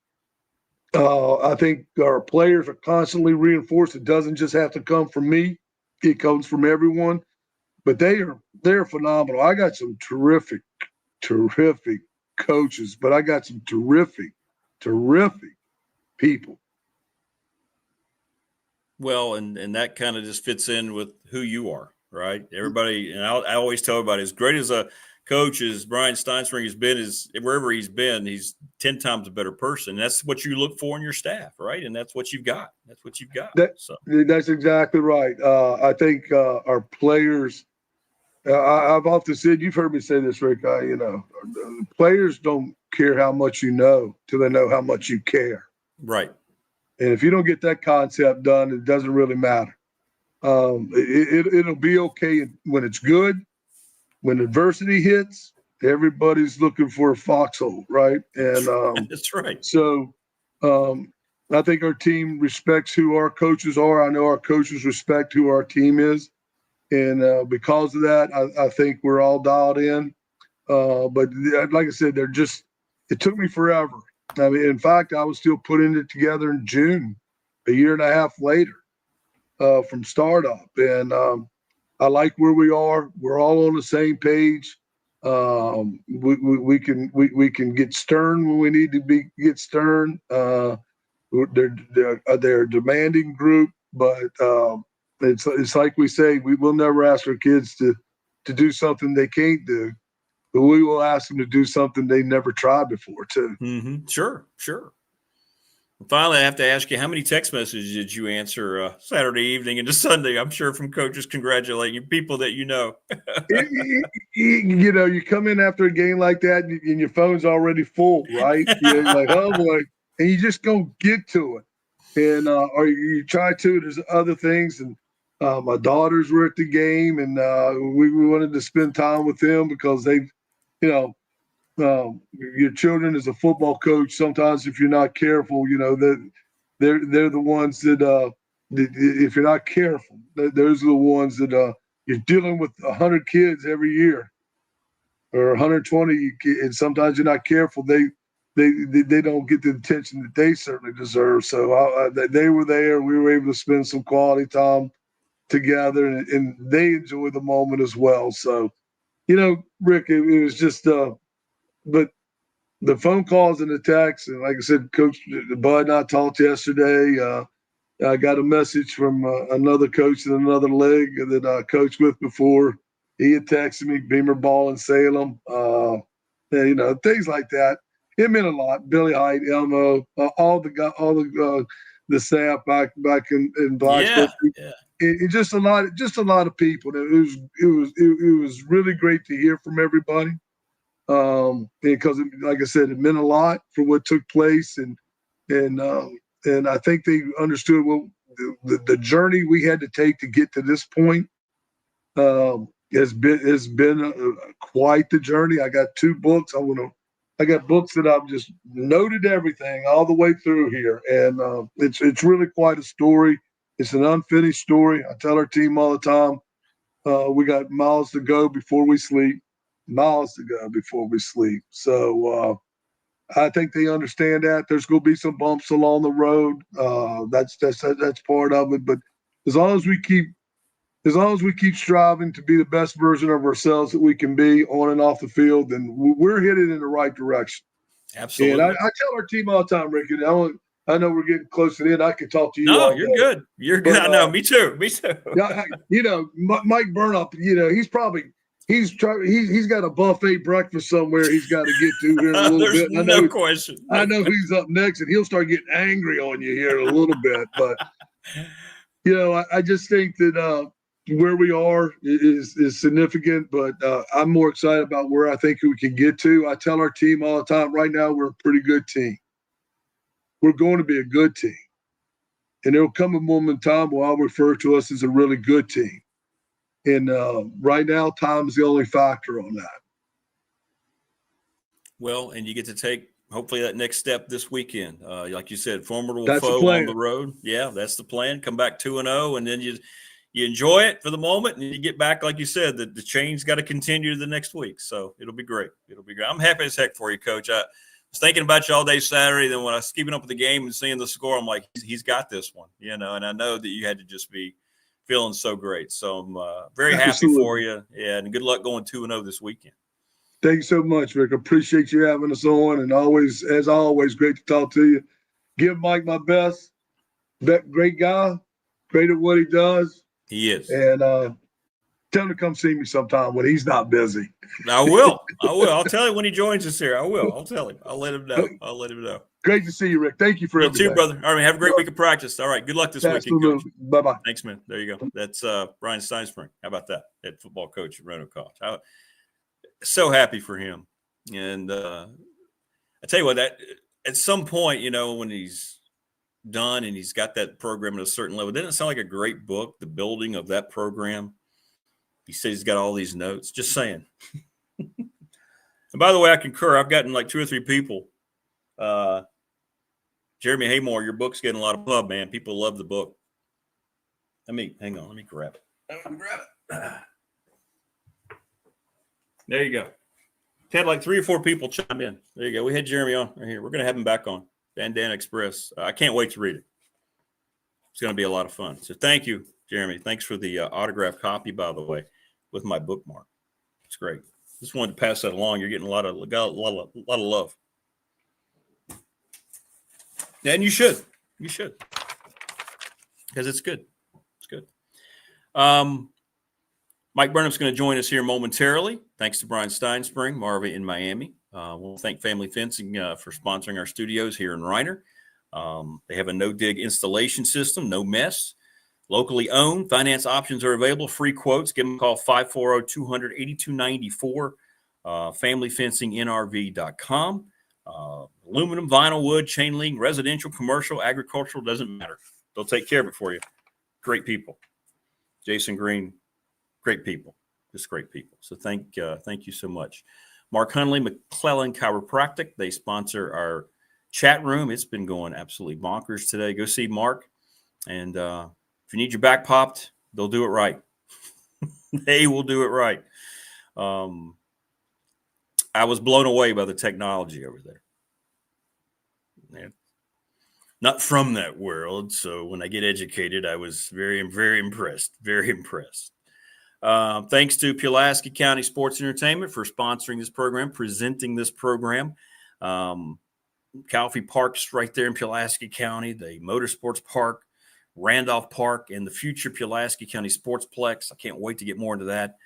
I think our players are constantly reinforced. It doesn't just have to come from me. It comes from everyone. But they're phenomenal. I got some terrific coaches, but I got some terrific people. Well, and that kind of just fits in with who you are, right? Everybody, and I always tell everybody, as great as a coach as Bryan Stinespring has been, is wherever he's been, he's 10 times a better person. That's what you look for in your staff, right? And that's what you've got. That's That's exactly right. I think our players. I've often said, you've heard me say this, Rick. Players don't care how much you know till they know how much you care. Right. And if you don't get that concept done, it doesn't really matter. It'll be okay when it's good. When adversity hits, everybody's looking for a foxhole, right? And that's right. So I think our team respects who our coaches are. I know our coaches respect who our team is. And because of that, I think we're all dialed in. But like I said, it took me forever. I mean, in fact, I was still putting it together in June, a year and a half later from startup. And I like where we are. We're all on the same page. We can get stern when we need to get stern. They're a demanding group, but it's like we say, we will never ask our kids to do something they can't do. But we will ask them to do something they never tried before, too. Mm-hmm. Sure. And finally, I have to ask you, how many text messages did you answer Saturday evening into Sunday? I'm sure from coaches congratulating you, people that you know. You come in after a game like that, and your phone's already full, right? You're like, oh, boy. And you just don't get to it. And or you try to. There's other things. And my daughters were at the game, and we wanted to spend time with them because they've, your children as a football coach, sometimes if you're not careful, they're the ones that if you're not careful, those are the ones that you're dealing with 100 kids every year or 120, and sometimes you're not careful. They don't get the attention that they certainly deserve. So they were there. We were able to spend some quality time together, and they enjoy the moment as well. So, Rick, it was just but the phone calls and the texts, and like I said, Coach Bud and I talked yesterday. I got a message from another coach in another league that I coached with before. He had texted me, Beamer Ball in Salem, things like that. It meant a lot. Billy Height, Elmo, all the staff back in Blacksburg. Yeah. It just a lot of people. It was really great to hear from everybody. Because like I said, it meant a lot for what took place, and I think they understood the journey we had to take to get to this point. Has been quite the journey. I got 2 books. I got books that I've just noted everything all the way through here, and it's really quite a story. It's an unfinished story. I tell our team all the time, we got miles to go before we sleep. So I think they understand that. There's going to be some bumps along the road. That's part of it. But as long as we keep as long as we keep striving to be the best version of ourselves that we can be on and off the field, then we're headed in the right direction. Absolutely. And I tell our team all the time, Rick, and I know we're getting close to the end. I could talk to you. No, all you're day. good. You're good. I know. Me too. Yeah, Mike Burnop. He's got a buffet breakfast somewhere he's got to get to here in a little bit. No question. I know he's up next, and he'll start getting angry on you here in a little bit. But I just think that where we are is significant. But I'm more excited about where I think we can get to. I tell our team all the time. Right now, we're a pretty good team. We're going to be a good team, and there will come a moment in time where I'll refer to us as a really good team. And right now, time is the only factor on that. Well, and you get to take, hopefully, that next step this weekend. Like you said, formidable That's foe on the road. Yeah, that's the plan. Come back 2-0, and then you enjoy it for the moment, and you get back, like you said, the change got to continue the next week. So it'll be great. I'm happy as heck for you, Coach. I was thinking about you all day Saturday. Then when I was keeping up with the game and seeing the score, I'm like, he's got this one, and I know that you had to just be feeling so great. So I'm very happy for you. Yeah, and good luck going 2-0 this weekend. Thank you so much, Rick. Appreciate you having us on, and as always, great to talk to you. Give Mike my best. Great guy, great at what he does. He is. And tell him to come see me sometime when he's not busy. I will. I'll tell him when he joins us here. I will. I'll tell him. I'll let him know. Great to see you, Rick. Thank you for everything. You too, brother. All right, have a great week of practice. All right, good luck this weekend, Coach. Bye-bye. Thanks, man. There you go. That's Bryan Stinespring. How about that? Head football coach at Roanoke College. So happy for him. And I tell you what, that at some point, when he's done and he's got that program at a certain level, doesn't it sound like a great book, the building of that program? He says he's got all these notes. Just saying. And by the way, I concur. I've gotten like 2 or 3 people. Jeremy Haymore, your book's getting a lot of love, man. People love the book. Hang on. Let me grab it. There you go. Had like 3 or 4 people chime in. There you go. We had Jeremy on right here. We're going to have him back on. Bandana Express. I can't wait to read it. It's going to be a lot of fun. So thank you, Jeremy. Thanks for the autographed copy, by the way, with my bookmark. It's great. Just wanted to pass that along. You're getting a lot of love. And you should. You should. Because it's good. It's good. Mike Burnop's going to join us here momentarily. Thanks to Bryan Stinespring, Marva in Miami. We'll thank Family Fencing for sponsoring our studios here in Reiner. They have a no-dig installation system, no mess. Locally owned. Finance options are available. Free quotes. Give them a call, 540-200-8294. FamilyFencingNRV.com. Aluminum, vinyl, wood, chain link, residential, commercial, agricultural, doesn't matter. They'll take care of it for you. Great people. Jason Green, great people. Just great people. So thank you so much. Mark Hunley, McClellan Chiropractic. They sponsor our chat room. It's been going absolutely bonkers today. Go see Mark. And if you need your back popped, they'll do it right. They will do it right. I was blown away by the technology over there. Yeah. Not from that world. So when I get educated, I was very, very impressed. Very impressed. Thanks to Pulaski County Sports Entertainment for sponsoring this program, presenting this program. Calfee Park's right there in Pulaski County, the Motorsports Park, Randolph Park, and the future Pulaski County Sportsplex. I can't wait to get more into that.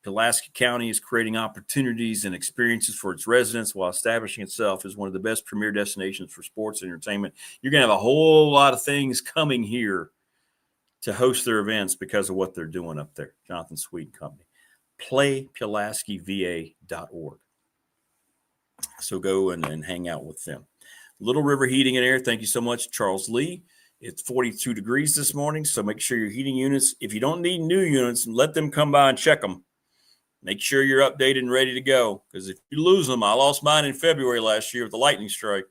Pulaski County is creating opportunities and experiences for its residents while establishing itself as one of the best premier destinations for sports and entertainment. You're going to have a whole lot of things coming here to host their events because of what they're doing up there. Jonathan Sweet Company. PlayPulaskiVA.org. So go and hang out with them. Little River Heating and Air, thank you so much, Charles Lee. It's 42 degrees this morning, so make sure your heating units, if you don't need new units, let them come by and check them. Make sure you're updated and ready to go, because if you lose them, I lost mine in February last year with the lightning strike.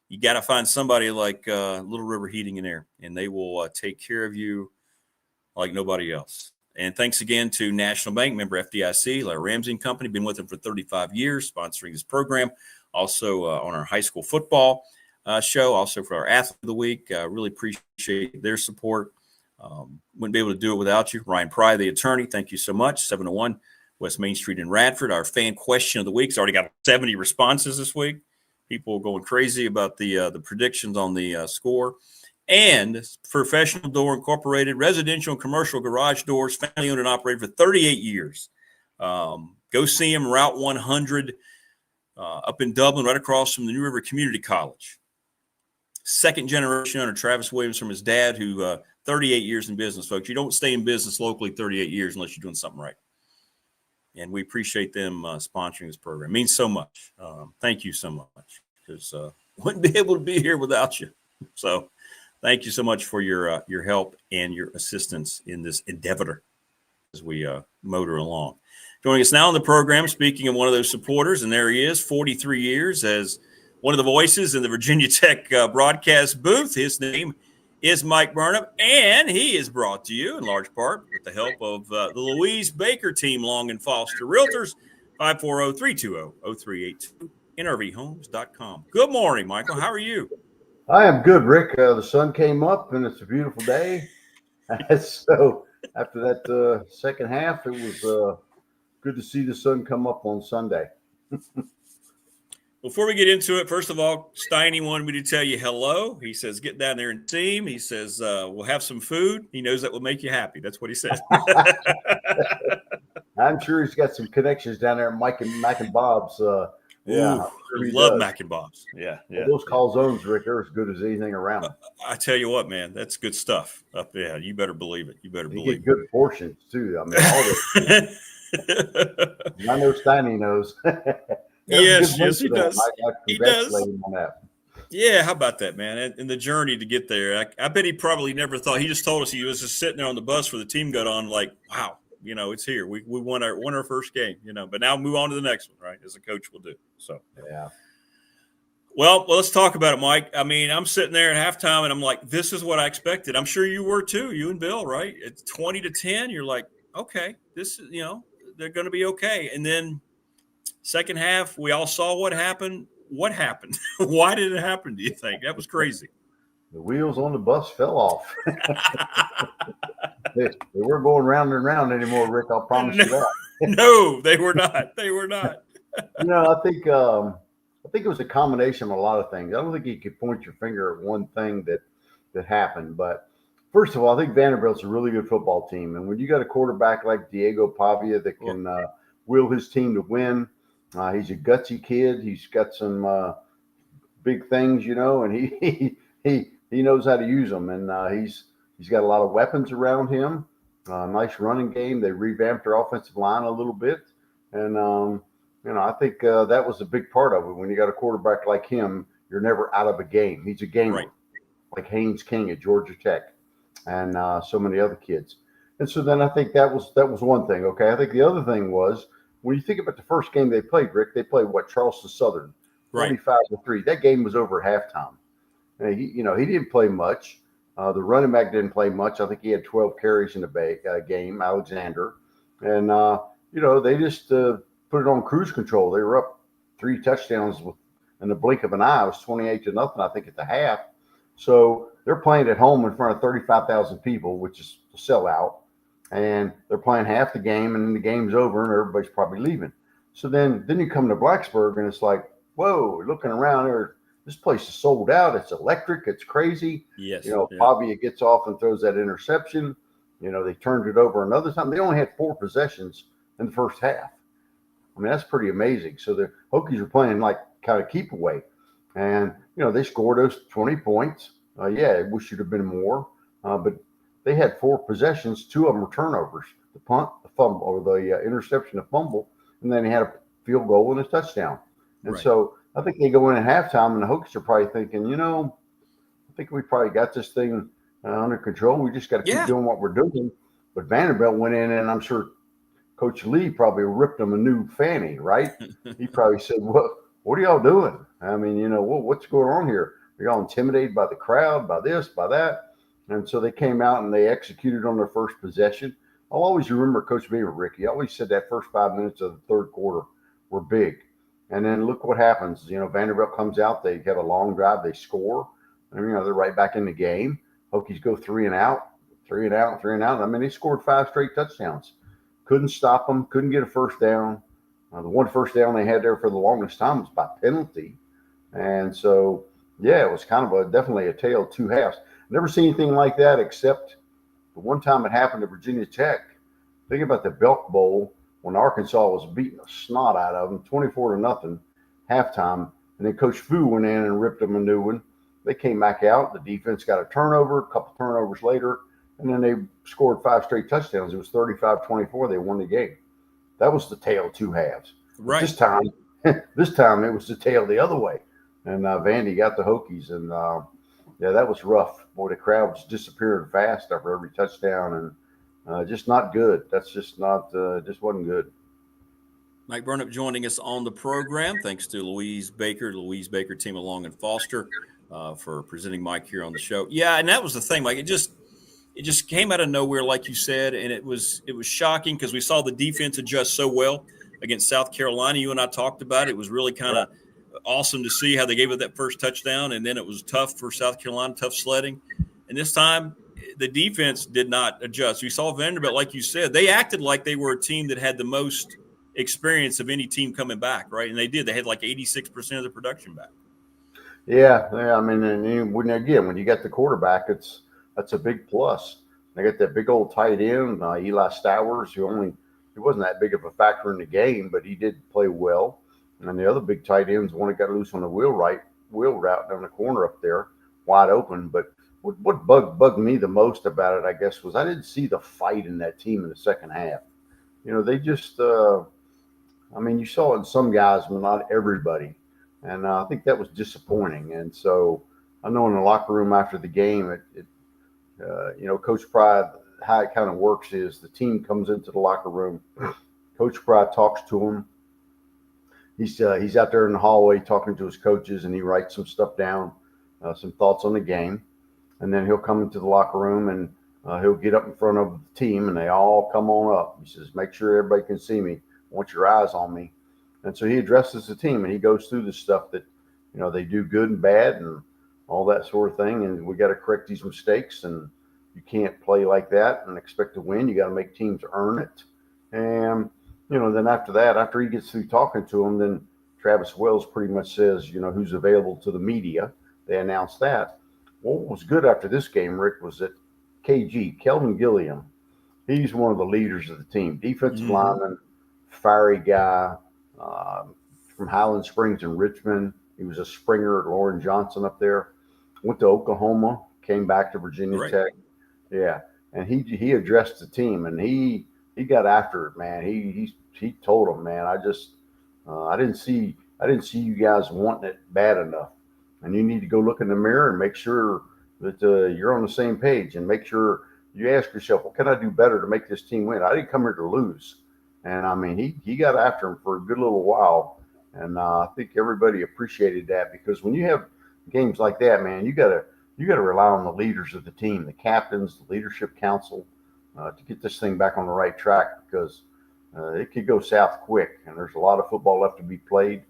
You got to find somebody like Little River Heating and Air, and they will take care of you like nobody else. And thanks again to National Bank member FDIC, Larry Ramsey and Company, been with them for 35 years, sponsoring this program. Also on our high school football show, also for our Athlete of the Week. Really appreciate their support. Wouldn't be able to do it without you. Ryan Pry, the attorney, thank you so much. 701 West Main Street in Radford. Our fan question of the week has already got 70 responses this week. People going crazy about the predictions on the score. And Professional Door Incorporated, residential and commercial garage doors, family owned and operated for 38 years. Go see them, Route 100 up in Dublin, right across from the New River Community College. Second generation owner, Travis Williams, from his dad, who 38 years in business, folks. You don't stay in business locally 38 years unless you're doing something right. And we appreciate them sponsoring this program. It means so much. Thank you so much, because wouldn't be able to be here without you. So thank you so much for your help and your assistance in this endeavor as we motor along. Joining us now on the program, speaking of one of those supporters, and there he is, 43 years as one of the voices in the Virginia Tech broadcast booth. His name is Mike Burnop, and he is brought to you in large part with the help of the Louise Baker team, Long and Foster Realtors, 540-320-0382, nrvhomes.com. Good morning, Michael. How are you? I am good, Rick. The sun came up, and it's a beautiful day. So after that second half, it was good to see the sun come up on Sunday. Before we get into it, first of all, Steiny wanted me to tell you hello. He says, get down there and see him. He says, we'll have some food. He knows that will make you happy. That's what he said. I'm sure he's got some connections down there at Mac and Bob's. Yeah, sure love Mac and Bob's. Yeah. Well, those call zones, Rick, are as good as anything around. I tell you what, man, that's good stuff up there. You better believe it. You better believe it. Good portions, too. I mean, all this. I know Steiny knows. Yes, he does. He does. On that. Yeah, how about that, man? And the journey to get there. I bet he probably never thought. He just told us he was just sitting there on the bus where the team got on, like, wow, it's here. We won our first game, but now move on to the next one, right? As a coach will do. So yeah. Well, let's talk about it, Mike. I mean, I'm sitting there at halftime, and I'm like, this is what I expected. I'm sure you were too, you and Bill, right? It's 20-10. You're like, okay, this is, they're going to be okay. And then second half, we all saw what happened. What happened? Why did it happen, do you think? That was crazy. The wheels on the bus fell off. They weren't going round and round anymore, Rick. I'll promise you that. No, they were not. They were not. I think it was a combination of a lot of things. I don't think you could point your finger at one thing that happened. But first of all, I think Vanderbilt's a really good football team. And when you got a quarterback like Diego Pavia that can will his team to win, he's a gutsy kid. He's got some big things, and he knows how to use them. And he's got a lot of weapons around him. Nice running game. They revamped their offensive line a little bit. And, I think that was a big part of it. When you got a quarterback like him, you're never out of a game. He's a gamer, right, like Haynes King at Georgia Tech and so many other kids. And so then I think that was one thing. Okay. I think the other thing was, when you think about the first game they played, Rick, they played Charleston Southern, 25-3. That game was over at halftime. And he didn't play much. The running back didn't play much. I think he had 12 carries in the game, Alexander. And, they just put it on cruise control. They were up 3 touchdowns in the blink of an eye. It was 28-0, I think, at the half. So they're playing at home in front of 35,000 people, which is a sellout. And they're playing half the game, and then the game's over, and everybody's probably leaving. So then you come to Blacksburg, and it's like, whoa, looking around there, this place is sold out. It's electric. It's crazy. Yes. Pavia gets off and throws that interception. They turned it over another time. They only had 4 possessions in the first half. I mean, that's pretty amazing. So the Hokies were playing like kind of keep away. And, they scored those 20 points. I wish it had been more. But they had 4 possessions. 2 of them were turnovers, the punt, the fumble, or the interception, the fumble, and then he had a field goal and a touchdown. And so I think they go in at halftime, and the Hokies are probably thinking, I think we probably got this thing under control. We just got to keep doing what we're doing. But Vanderbilt went in, and I'm sure Coach Lee probably ripped them a new fanny, right? He probably said, what are y'all doing? I mean, what's going on here? Are y'all intimidated by the crowd, by this, by that? And so they came out and they executed on their first possession. I'll always remember Coach Beaver, Ricky. He always said that first 5 minutes of the third quarter were big. And then look what happens. Vanderbilt comes out. They have a long drive. They score. And, they're right back in the game. Hokies go 3 and out. 3 and out, 3 and out. I mean, they scored 5 straight touchdowns. Couldn't stop them. Couldn't get a first down. The one first down they had there for the longest time was by penalty. And so, yeah, it was kind of definitely a tale of two halves. Never seen anything like that except the one time it happened to Virginia Tech. Think about the Belk Bowl when Arkansas was beating the snot out of them, 24-0 halftime. And then Coach Fu went in and ripped them a new one. They came back out. The defense got a turnover, a couple turnovers later, and then they scored 5 straight touchdowns. It was 35-24. They won the game. That was the tale of two halves. Right. This time it was the tale the other way. And Vandy got the Hokies. And, yeah, that was rough. Boy, the crowd was disappearing fast after every touchdown. And just not good. That's just not just wasn't good. Mike Burnop joining us on the program. Thanks to Louise Baker, team of Long and Foster, for presenting Mike here on the show. Yeah, and that was the thing. Like it just came out of nowhere, like you said, and it was shocking because we saw the defense adjust so well against South Carolina. You and I talked about it. It was really kind of awesome to see how they gave it that first touchdown, and then it was tough for South Carolina, tough sledding. And this time, the defense did not adjust. We saw Vanderbilt, like you said, they acted like they were a team that had the most experience of any team coming back, right? And they did. They had like 86% of the production back. Yeah. I mean, and when you got the quarterback, that's a big plus. They got that big old tight end, Eli Stowers, he wasn't that big of a factor in the game, but he did play well. And the other big tight ends, one that got loose on the wheel route down the corner up there, wide open. But what bugged me the most about it, I guess, was I didn't see the fight in that team in the second half. You know, they just, I mean, you saw it in some guys, but not everybody. And I think that was disappointing. And so I know in the locker room after the game, you know, Coach Pride, how it kind of works is the team comes into the locker room. Coach Pride talks to them. He's out there in the hallway talking to his coaches, and he writes some stuff down, some thoughts on the game. And then he'll come into the locker room, and he'll get up in front of the team, and they all come on up. He says, make sure everybody can see me. I want your eyes on me. And so he addresses the team, and he goes through the stuff that, you know, they do good and bad and all that sort of thing. And we got to correct these mistakes, and you can't play like that and expect to win. You got to make teams earn it. And, you know, then after that, after he gets through talking to him, then Travis Wells pretty much says, you know, who's available to the media. They announced that. What was good after this game, Rick, was that Kelvin Gilliam, he's one of the leaders of the team. Defensive lineman, fiery guy, from Highland Springs in Richmond. He was a Springer at Lauren Johnson up there. Went to Oklahoma, came back to Virginia Tech. Yeah, and he addressed the team, and he got after it, man. He told them, man, I didn't see you guys wanting it bad enough, and you need to go look in the mirror and make sure that you're on the same page, and make sure you ask yourself, what can I do better to make this team win? I didn't come here to lose. And I mean, he got after him for a good little while, and I think everybody appreciated that, because when you have games like that, man, you gotta rely on the leaders of the team, the captains, the leadership council, to get this thing back on the right track, because it could go south quick, and there's a lot of football left to be played.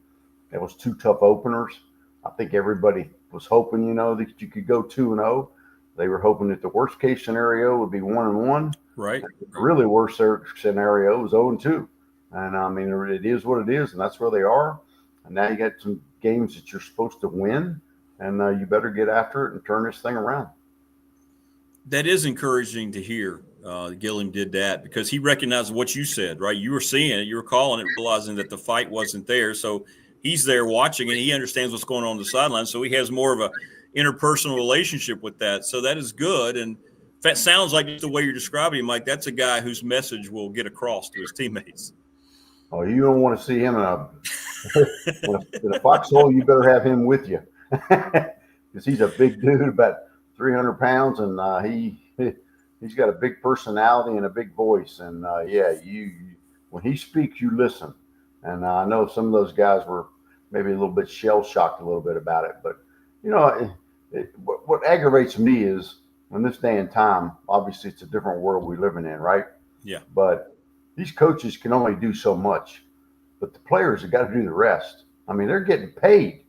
That was 2 tough openers. I think everybody was hoping, you know, that you could go 2-0. They were hoping that the worst case scenario would be 1-1. Right. The really worst scenario was 0-2. And I mean, it is what it is, and that's where they are. And now you got some games that you're supposed to win, and you better get after it and turn this thing around. That is encouraging to hear. Gilliam did that because he recognized what you said, right? You were seeing it, you were calling it, realizing that the fight wasn't there. So he's there watching, and he understands what's going on the sideline. So he has more of a interpersonal relationship with that. So that is good. And that sounds like the way you're describing him, Mike, that's a guy whose message will get across to his teammates. Oh, you don't want to see him in a foxhole. You better have him with you, because he's a big dude, about 300 pounds, and he's got a big personality and a big voice. And when he speaks, you listen. And I know some of those guys were maybe a little bit shell shocked a little bit about it, but you know, what aggravates me is, in this day and time, obviously it's a different world we're living in, right? Yeah. But these coaches can only do so much, but the players have got to do the rest. I mean, they're getting paid.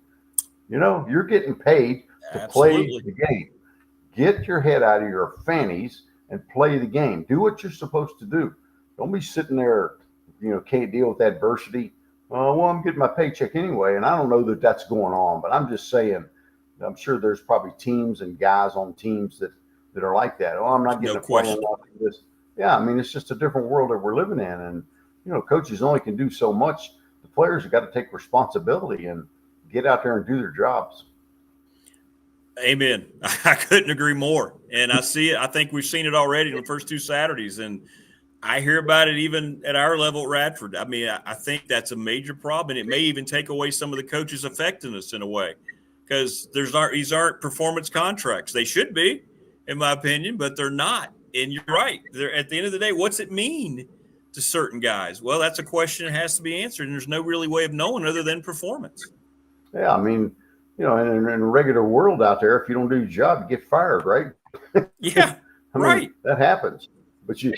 You know, you're getting paid to play the game. Get your head out of your fannies and play the game. Do what you're supposed to do. Don't be sitting there, can't deal with adversity. Well, I'm getting my paycheck anyway, and I don't know that that's going on, but I'm just saying, I'm sure there's probably teams and guys on teams that are like that. Oh, I'm not getting No a play question. this. Yeah, I mean, it's just a different world that we're living in, and coaches only can do so much. The players have got to take responsibility and get out there and do their jobs. Amen. I couldn't agree more. And I see it. I think we've seen it already in the first 2 Saturdays, and I hear about it even at our level at Radford. I mean, I think that's a major problem, and it may even take away some of the coaches' effectiveness in a way, because these aren't performance contracts. They should be, in my opinion, but they're not. And you're right. At the end of the day, what's it mean to certain guys? Well, that's a question that has to be answered, and there's no really way of knowing other than performance. Yeah, I mean, in a regular world out there, if you don't do your job, you get fired, right? Yeah, I mean, right. That happens. But you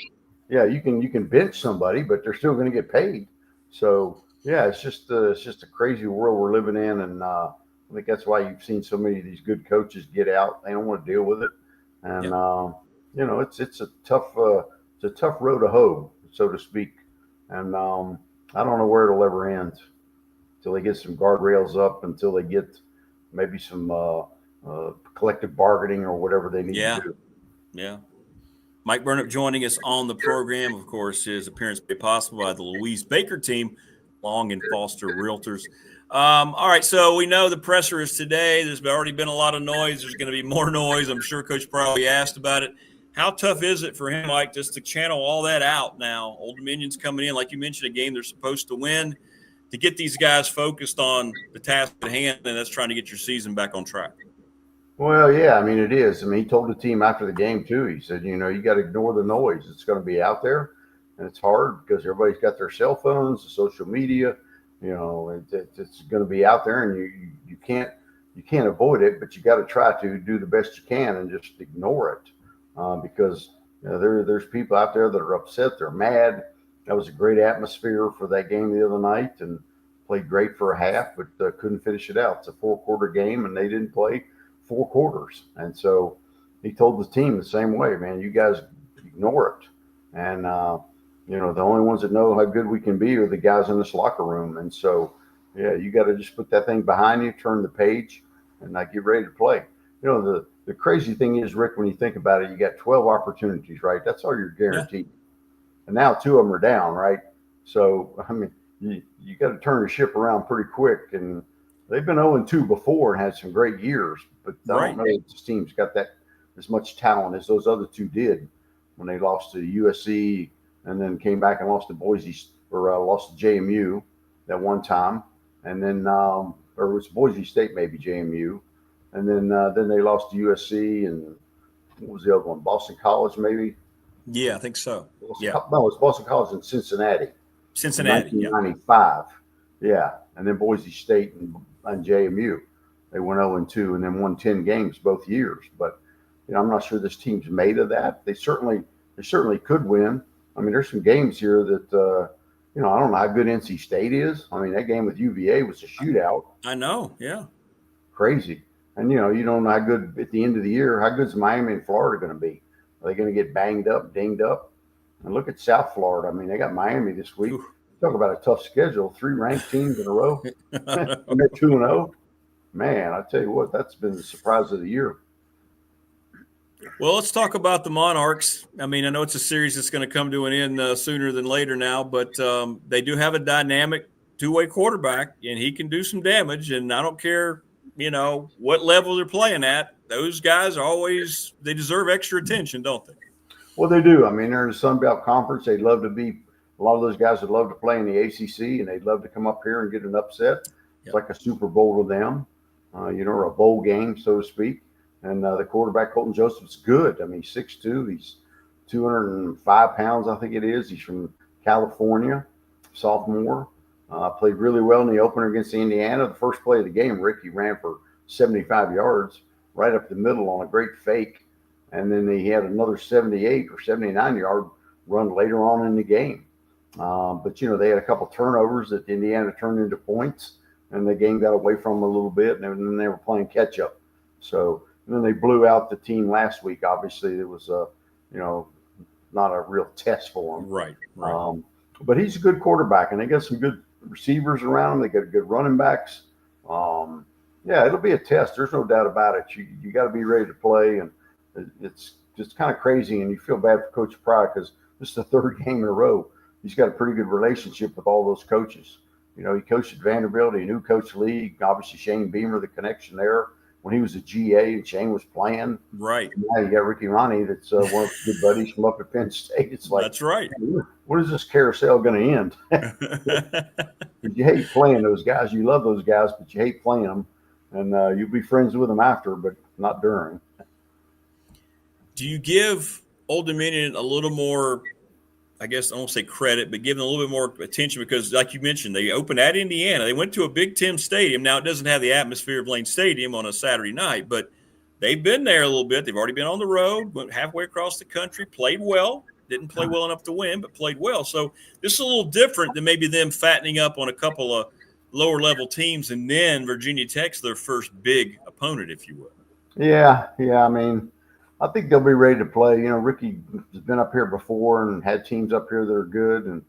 can bench somebody, but they're still going to get paid. So yeah, it's just a crazy world we're living in, and I think that's why you've seen so many of these good coaches get out. They don't want to deal with it, and it's a tough road to hoe, so to speak. And I don't know where it'll ever end until they get some guardrails up, until they get maybe some collective bargaining or whatever they need to do. Yeah. Mike Burnop joining us on the program. Of course, his appearance made possible by the Louise Baker team, Long and Foster Realtors. All right, so we know the presser is today. There's already been a lot of noise. There's going to be more noise. I'm sure Coach probably asked about it. How tough is it for him, Mike, just to channel all that out now? Old Dominion's coming in, like you mentioned, a game they're supposed to win, to get these guys focused on the task at hand, and that's trying to get your season back on track. Well, yeah, I mean, it is. I mean, he told the team after the game, too. He said, you got to ignore the noise. It's going to be out there, and it's hard because everybody's got their cell phones, the social media. It's going to be out there, and you can't avoid it, but you got to try to do the best you can and just ignore it because there's people out there that are upset. They're mad. That was a great atmosphere for that game the other night, and played great for a half, but couldn't finish it out. It's a 4-quarter game, and they didn't play 4 quarters. And so he told the team the same way, man, you guys ignore it. And, the only ones that know how good we can be are the guys in this locker room. And so, yeah, you got to just put that thing behind you, turn the page, and get ready to play. The crazy thing is, Rick, when you think about it, you got 12 opportunities, right? That's all you're guaranteed. Yeah. And now 2 of them are down, right? So, I mean, you got to turn the ship around pretty quick. And they've been 0-2 before and had some great years, but I don't know if this team's got as much talent as those other 2 did when they lost to USC and then came back and lost to Boise or lost to JMU that one time, and then or it was Boise State, maybe JMU, and then they lost to USC, and what was the other one? Boston College, maybe. Yeah, I think so. No, it's Boston College in Cincinnati. Cincinnati, 1995. Yeah, and then Boise State and JMU. They went 0-2 and then won 10 games both years. But I'm not sure this team's made of that. They certainly could win. I mean, there's some games here that I don't know how good NC State is. I mean, that game with UVA was a shootout. I know, yeah, crazy. And you don't know how good at the end of the year. How good is Miami and Florida going to be? Are they going to get banged up, dinged up? And look at South Florida. I mean, they got Miami this week. Talk about a tough schedule. 3 ranked teams in a row. And they're 2-0. Man, I tell you what, that's been the surprise of the year. Well, let's talk about the Monarchs. I mean, I know it's a series that's going to come to an end sooner than later now, but they do have a dynamic 2-way quarterback, and he can do some damage. And I don't care, what level they're playing at. Those guys they deserve extra attention, don't they? Well, they do. I mean, they're in the Sun Belt Conference. They'd love to be. A lot of those guys would love to play in the ACC, and they'd love to come up here and get an upset. It's like a Super Bowl to them, or a bowl game, so to speak. And the quarterback, Colton Joseph's good. I mean, 6'2". He's 205 pounds, I think it is. He's from California, sophomore. Played really well in the opener against Indiana. The first play of the game, Rick, he ran for 75 yards right up the middle on a great fake. And then he had another 78 or 79-yard run later on in the game. But, they had a couple turnovers that Indiana turned into points, and the game got away from them a little bit, and then they were playing catch-up. So and then they blew out the team last week. Obviously, it was not a real test for him. Right. But he's a good quarterback, and they got some good receivers around him. They got good running backs. It'll be a test. There's no doubt about it. You got to be ready to play, and it's just kind of crazy, and you feel bad for Coach Pryor because this is the third game in a row. He's got a pretty good relationship with all those coaches. He coached at Vanderbilt. He knew Coach Lee. Obviously, Shane Beamer, the connection there when he was a GA and Shane was playing. Right. Now you got Ricky Ronnie, that's one of his good buddies from up at Penn State. It's like, that's right. When is this carousel going to end? You hate playing those guys. You love those guys, but you hate playing them. And you'll be friends with them after, but not during. Do you give Old Dominion a little more, I guess I won't say credit, but give them a little bit more attention because, like you mentioned, they opened at Indiana. They went to a Big Ten stadium. Now, it doesn't have the atmosphere of Lane Stadium on a Saturday night, but they've been there a little bit. They've already been on the road, went halfway across the country, played well. Didn't play well enough to win, but played well. So this is a little different than maybe them fattening up on a couple of lower-level teams, and then Virginia Tech's their first big opponent, if you will. Yeah. I mean, I think they'll be ready to play. Ricky has been up here before and had teams up here that are good, and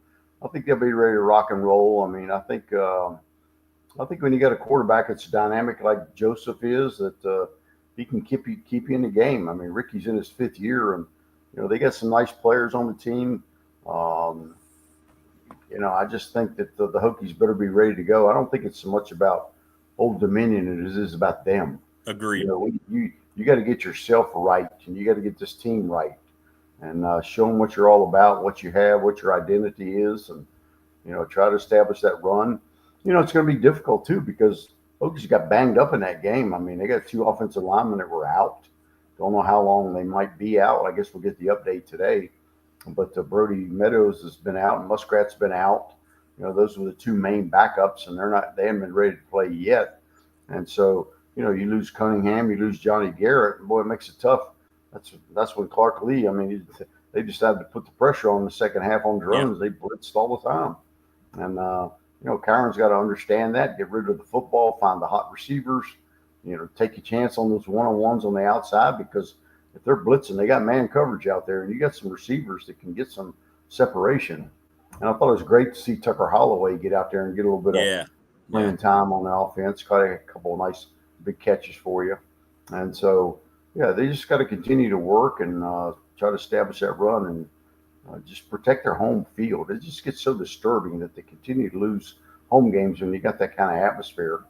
I think they'll be ready to rock and roll. I mean, I think when you got a quarterback that's dynamic like Joseph is, that he can keep you in the game. I mean, Ricky's in his 5th year, and they got some nice players on the team. I just think that the Hokies better be ready to go. I don't think it's so much about Old Dominion as it is about them. Agreed. You got to get yourself right, and you got to get this team right, and show them what you're all about, what you have, what your identity is, and try to establish that run. It's going to be difficult too because Hokies got banged up in that game. I mean, they got 2 offensive linemen that were out. Don't know how long they might be out. I guess we'll get the update today. But Brody Meadows has been out, and Muskrat's been out. Those were the 2 main backups, and they haven't been ready to play yet. And so, you lose Cunningham, you lose Johnny Garrett, and boy, it makes it tough. That's when Clark Lee, I mean, they decided to put the pressure on the second half on drones. Yeah. They blitzed all the time. And, Kyron's got to understand that, get rid of the football, find the hot receivers, take a chance on those one-on-ones on the outside because if they're blitzing, they got man coverage out there, and you got some receivers that can get some separation. And I thought it was great to see Tucker Holloway get out there and get a little bit of playing time on the offense. Caught a couple of nice big catches for you. And so, they just got to continue to work and try to establish that run and just protect their home field. It just gets so disturbing that they continue to lose home games when you got that kind of atmosphere.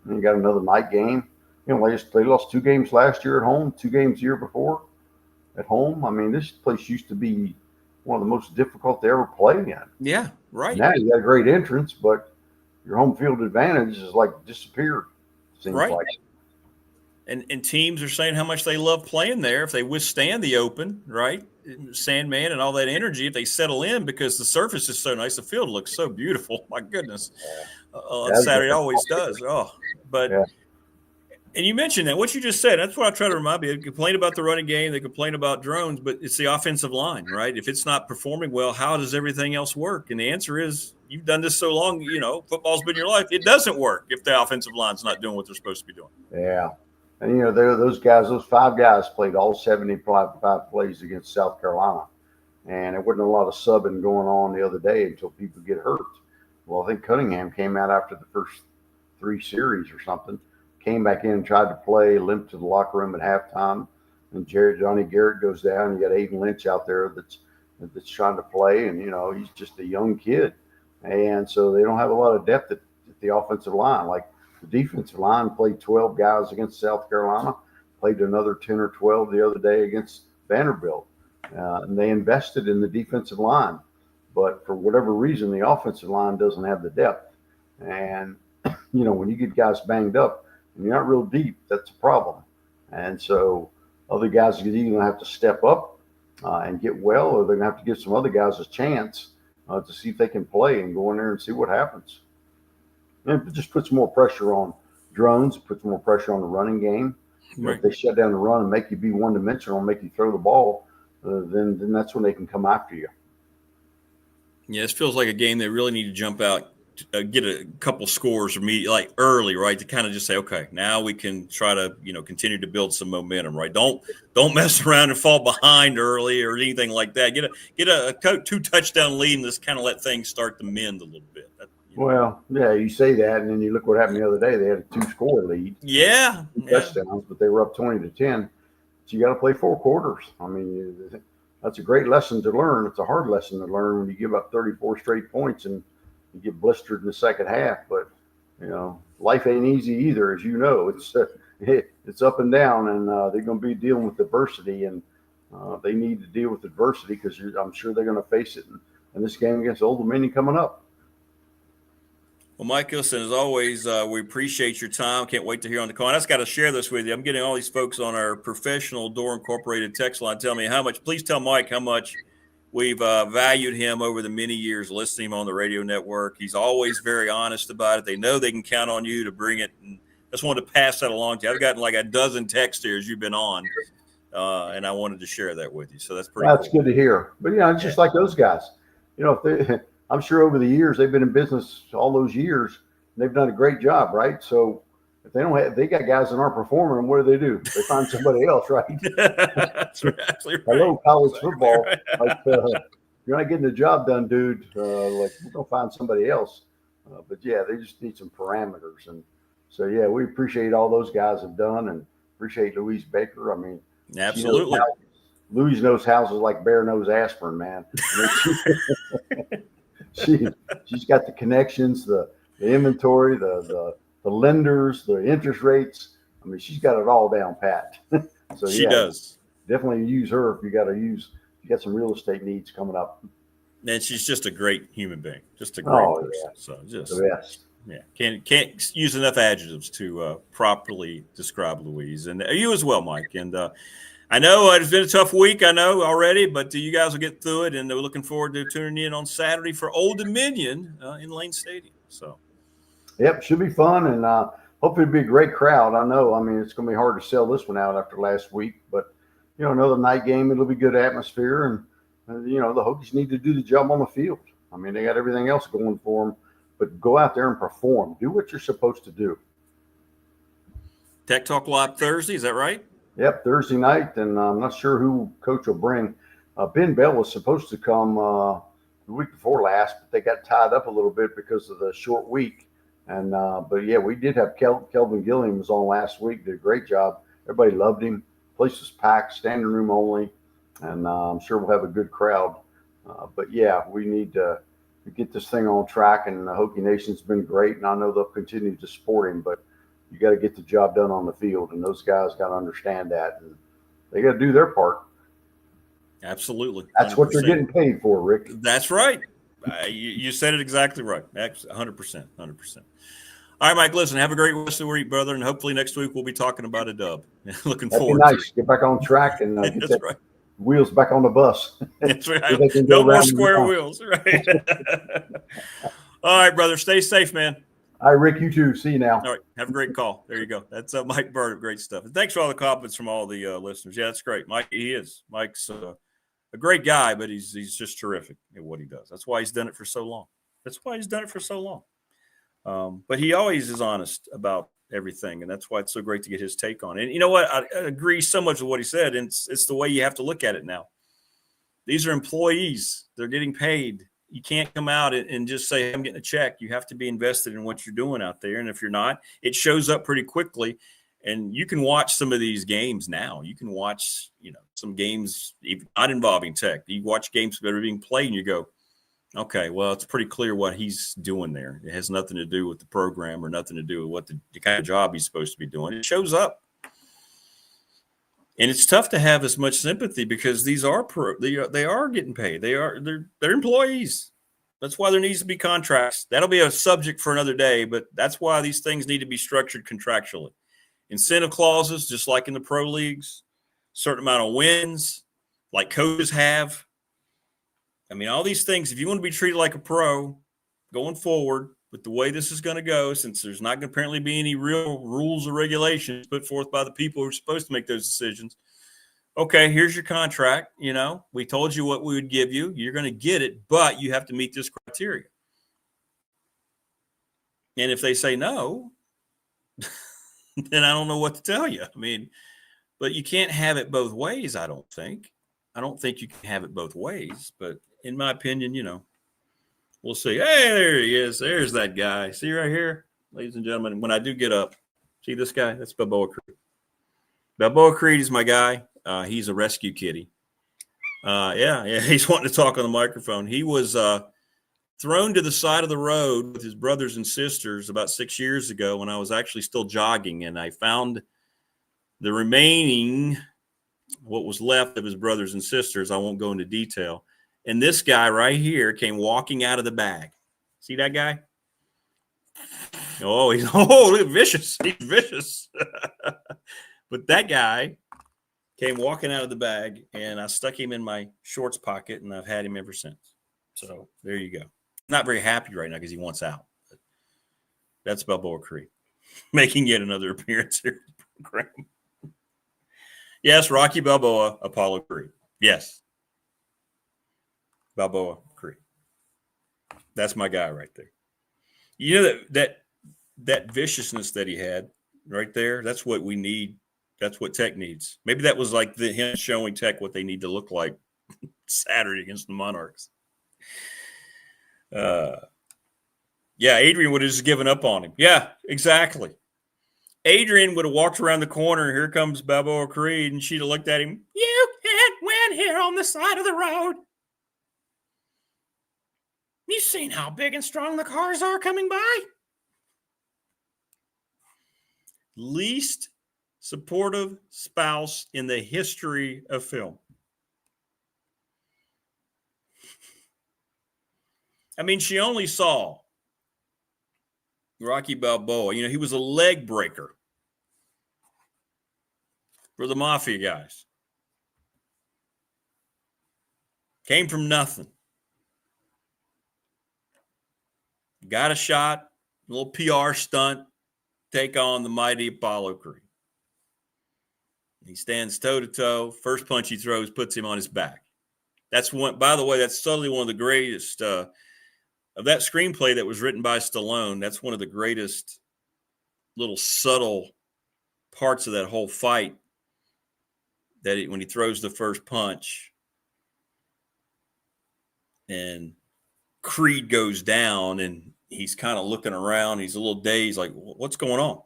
And you got another night game. They lost 2 games last year at home, 2 games the year before at home. I mean, this place used to be one of the most difficult to ever play in. Yeah, right. Now you got a great entrance, but your home field advantage is like disappeared. Seems right. Like. And teams are saying how much they love playing there if they withstand the open, right? Sandman and all that energy, if they settle in because the surface is so nice, the field looks so beautiful. My goodness. On Saturday, it always does. And you mentioned that, what you just said, that's what I try to remind you. They complain about the running game, they complain about drones, but it's the offensive line, right? If it's not performing well, how does everything else work? And the answer is, you've done this so long, football's been your life. It doesn't work if the offensive line's not doing what they're supposed to be doing. Yeah. And, those 5 guys played all 75 plays against South Carolina. And there wasn't a lot of subbing going on the other day until people get hurt. Well, I think Cunningham came out after the first 3 series or something, came back in and tried to play, limped to the locker room at halftime. And Johnny Garrett goes down. You got Aiden Lynch out there that's trying to play. And, he's just a young kid. And so they don't have a lot of depth at the offensive line. Like, the defensive line played 12 guys against South Carolina, played another 10 or 12 the other day against Vanderbilt. And they invested in the defensive line. But for whatever reason, the offensive line doesn't have the depth. And, when you get guys banged up and you're not real deep, that's a problem. And so other guys are either going to have to step up and get well, or they're going to have to give some other guys a chance to see if they can play and go in there and see what happens. And it just puts more pressure on drones, puts more pressure on the running game. Right. If they shut down the run and make you be one-dimensional and make you throw the ball, then that's when they can come after you. Yeah, this feels like a game they really need to jump out get a couple scores like early, right? To kind of just say, okay, now we can try to, continue to build some momentum, right? Don't mess around and fall behind early or anything like that. Get a 2 touchdown lead and just kind of let things start to mend a little bit. Well, yeah, you say that, and then you look what happened the other day. They had a 2-score lead. Yeah. Touchdowns, but they were up 20-10. So you got to play 4 quarters. I mean, that's a great lesson to learn. It's a hard lesson to learn when you give up 34 straight points and you get blistered in the second half. But, life ain't easy either, as you know. It's up and down, and they're going to be dealing with adversity, and they need to deal with adversity because I'm sure they're going to face it in this game against Old Dominion coming up. Well, Mike, listen, as always, we appreciate your time. Can't wait to hear on the call. And I just got to share this with you. I'm getting all these folks on our professional Door Incorporated text line tell me please tell Mike how much we've valued him over the many years listening to him on the radio network. He's always very honest about it. They know they can count on you to bring it. And I just wanted to pass that along to you. I've gotten like a dozen texts here as you've been on, and I wanted to share that with you. So that's pretty That's good to hear. But, it's just like those guys. I'm sure over the years they've been in business all those years, and they've done a great job, right? So if they got guys that aren't performing, what do? They find somebody else, right? That's right. Hello, college football. Right. Like, you're not getting the job done, dude. We're gonna find somebody else. But yeah, they just need some parameters, and so yeah, we appreciate all those guys have done, and appreciate Louise Baker. I mean, absolutely. Louise knows houses like bear knows aspirin, man. She's got the connections, the inventory, the lenders, the interest rates. I mean, she's got it all down pat. So she does. Definitely use her if you got some real estate needs coming up. And she's just a great human being, just a great person. Yeah. So just the best. Yeah, can't use enough adjectives to properly describe Louise, and you as well, Mike. And I know it's been a tough week, I know already, but you guys will get through it, and we're looking forward to tuning in on Saturday for Old Dominion in Lane Stadium. So, yep, should be fun, and hopefully it'll be a great crowd. I know. I mean, it's going to be hard to sell this one out after last week, but another night game, it'll be good atmosphere, and the Hokies need to do the job on the field. I mean, they got everything else going for them, but go out there and perform. Do what you're supposed to do. Tech Talk Live Thursday, is that right? Yep, Thursday night, and I'm not sure who Coach will bring. Ben Bell was supposed to come the week before last, but they got tied up a little bit because of the short week. And but yeah, we did have Kelvin Gilliam was on last week. Did a great job. Everybody loved him. Place was packed, standing room only, and I'm sure we'll have a good crowd. But yeah, we need to get this thing on track. And the Hokie Nation's been great, and I know they'll continue to support him, but you got to get the job done on the field, and those guys got to understand that, and they got to do their part. Absolutely. 100%. That's what they're getting paid for, Rick. That's right. You said it exactly right. 100%. All right, Mike, listen, have a great rest of the week, brother, and hopefully next week we'll be talking about a dub. Looking forward to it. Get back on track and get That's right. Wheels back on the bus. That's right. No more square wheels. Right. All right, brother. Stay safe, man. All right, Rick, you too. See you now. All right. Have a great call. There you go. That's Mike Burnop. Great stuff. And thanks for all the compliments from all the listeners. Yeah, that's great. Mike's a great guy, but he's just terrific at what he does. That's why he's done it for so long. But he always is honest about everything, and that's why it's so great to get his take on it. And you know what? I agree so much with what he said, and it's the way you have to look at it now. These are employees. They're getting paid. You can't come out and just say, I'm getting a check. You have to be invested in what you're doing out there. And if you're not, it shows up pretty quickly. And you can watch some of these games now. You can watch, some games even not involving tech. You watch games that are being played and you go, okay, well, it's pretty clear what he's doing there. It has nothing to do with the program or nothing to do with what the kind of job he's supposed to be doing. It shows up. And it's tough to have as much sympathy because these are they are getting paid. They're employees. That's why there needs to be contracts. That'll be a subject for another day, but that's why these things need to be structured contractually. Incentive clauses, just like in the pro leagues, certain amount of wins, like coaches have. I mean, all these things, if you want to be treated like a pro going forward with the way this is going to go, since there's not going to apparently be any real rules or regulations put forth by the people who are supposed to make those decisions. Okay, here's your contract. We told you what we would give you. You're going to get it, but you have to meet this criteria. And if they say no, then I don't know what to tell you. I mean, but you can't have it both ways, I don't think. I don't think you can have it both ways. But in my opinion, we'll see. Hey, there he is. There's that guy. See right here, ladies and gentlemen, when I do get up, see this guy? That's Balboa Creed. Balboa Creed is my guy. He's a rescue kitty. Yeah, he's wanting to talk on the microphone. He was thrown to the side of the road with his brothers and sisters about 6 years ago when I was actually still jogging, and I found the remaining, what was left of his brothers and sisters. I won't go into detail. And this guy right here came walking out of the bag. See that guy? Oh, look, vicious. He's vicious. But that guy came walking out of the bag, and I stuck him in my shorts pocket, and I've had him ever since. So there you go. Not very happy right now because he wants out. But that's Balboa Creed making yet another appearance here in the program. Yes, Rocky Balboa, Apollo Creed. Yes. Balboa Creed. That's my guy right there. You know that viciousness that he had right there, that's what we need. That's what Tech needs. Maybe that was like him showing Tech what they need to look like Saturday against the Monarchs. Yeah, Adrian would have just given up on him. Yeah, exactly. Adrian would have walked around the corner, and here comes Balboa Creed, and she'd have looked at him. You can't win here on the side of the road. You seen how big and strong the cars are coming by? Least supportive spouse in the history of film. I mean, she only saw Rocky Balboa. He was a leg breaker for the Mafia guys. Came from nothing. Got a shot, a little PR stunt, take on the mighty Apollo Creed. He stands toe-to-toe. First punch he throws puts him on his back. That's one. By the way, that's totally one of the greatest of that screenplay that was written by Stallone. That's one of the greatest little subtle parts of that whole fight. When he throws the first punch and Creed goes down and he's kind of looking around. He's a little dazed, like, what's going on?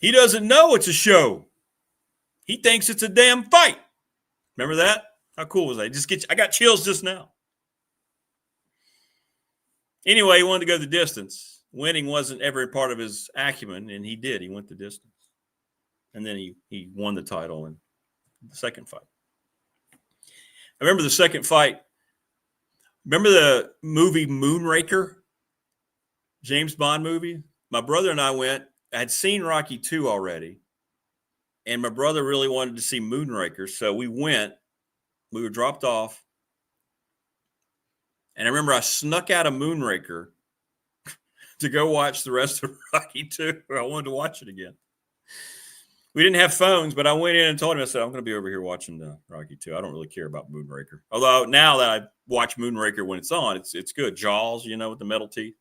He doesn't know it's a show. He thinks it's a damn fight. Remember that? How cool was that? I got chills just now. Anyway, he wanted to go the distance. Winning wasn't ever part of his acumen, and he did. He went the distance. And then he won the title in the second fight. I remember the second fight. Remember the movie Moonraker? James Bond movie? My brother and I went. I had seen Rocky 2 already, and my brother really wanted to see Moonraker, so we went. We were dropped off, and I remember I snuck out of Moonraker to go watch the rest of Rocky 2. I wanted to watch it again. We didn't have phones, but I went in and told him, I said, I'm going to be over here watching Rocky 2. I don't really care about Moonraker. Although now that I watch Moonraker when it's on, it's good. Jaws, with the metal teeth.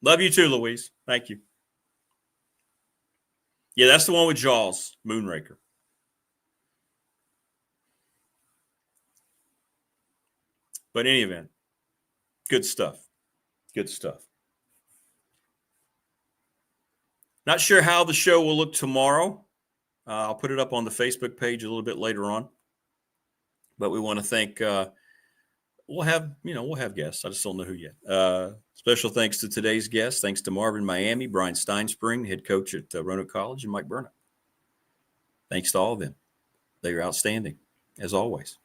Love you too, Louise. Thank you. Yeah, that's the one with Jaws, Moonraker. But in any event, good stuff. Good stuff. Not sure how the show will look tomorrow. I'll put it up on the Facebook page a little bit later on. But we want to thank we'll have guests. I just don't know who yet. Special thanks to today's guests. Thanks to Marva in Miami, Bryan Stinespring, head coach at Roanoke College, and Mike Burnop. Thanks to all of them. They are outstanding, as always.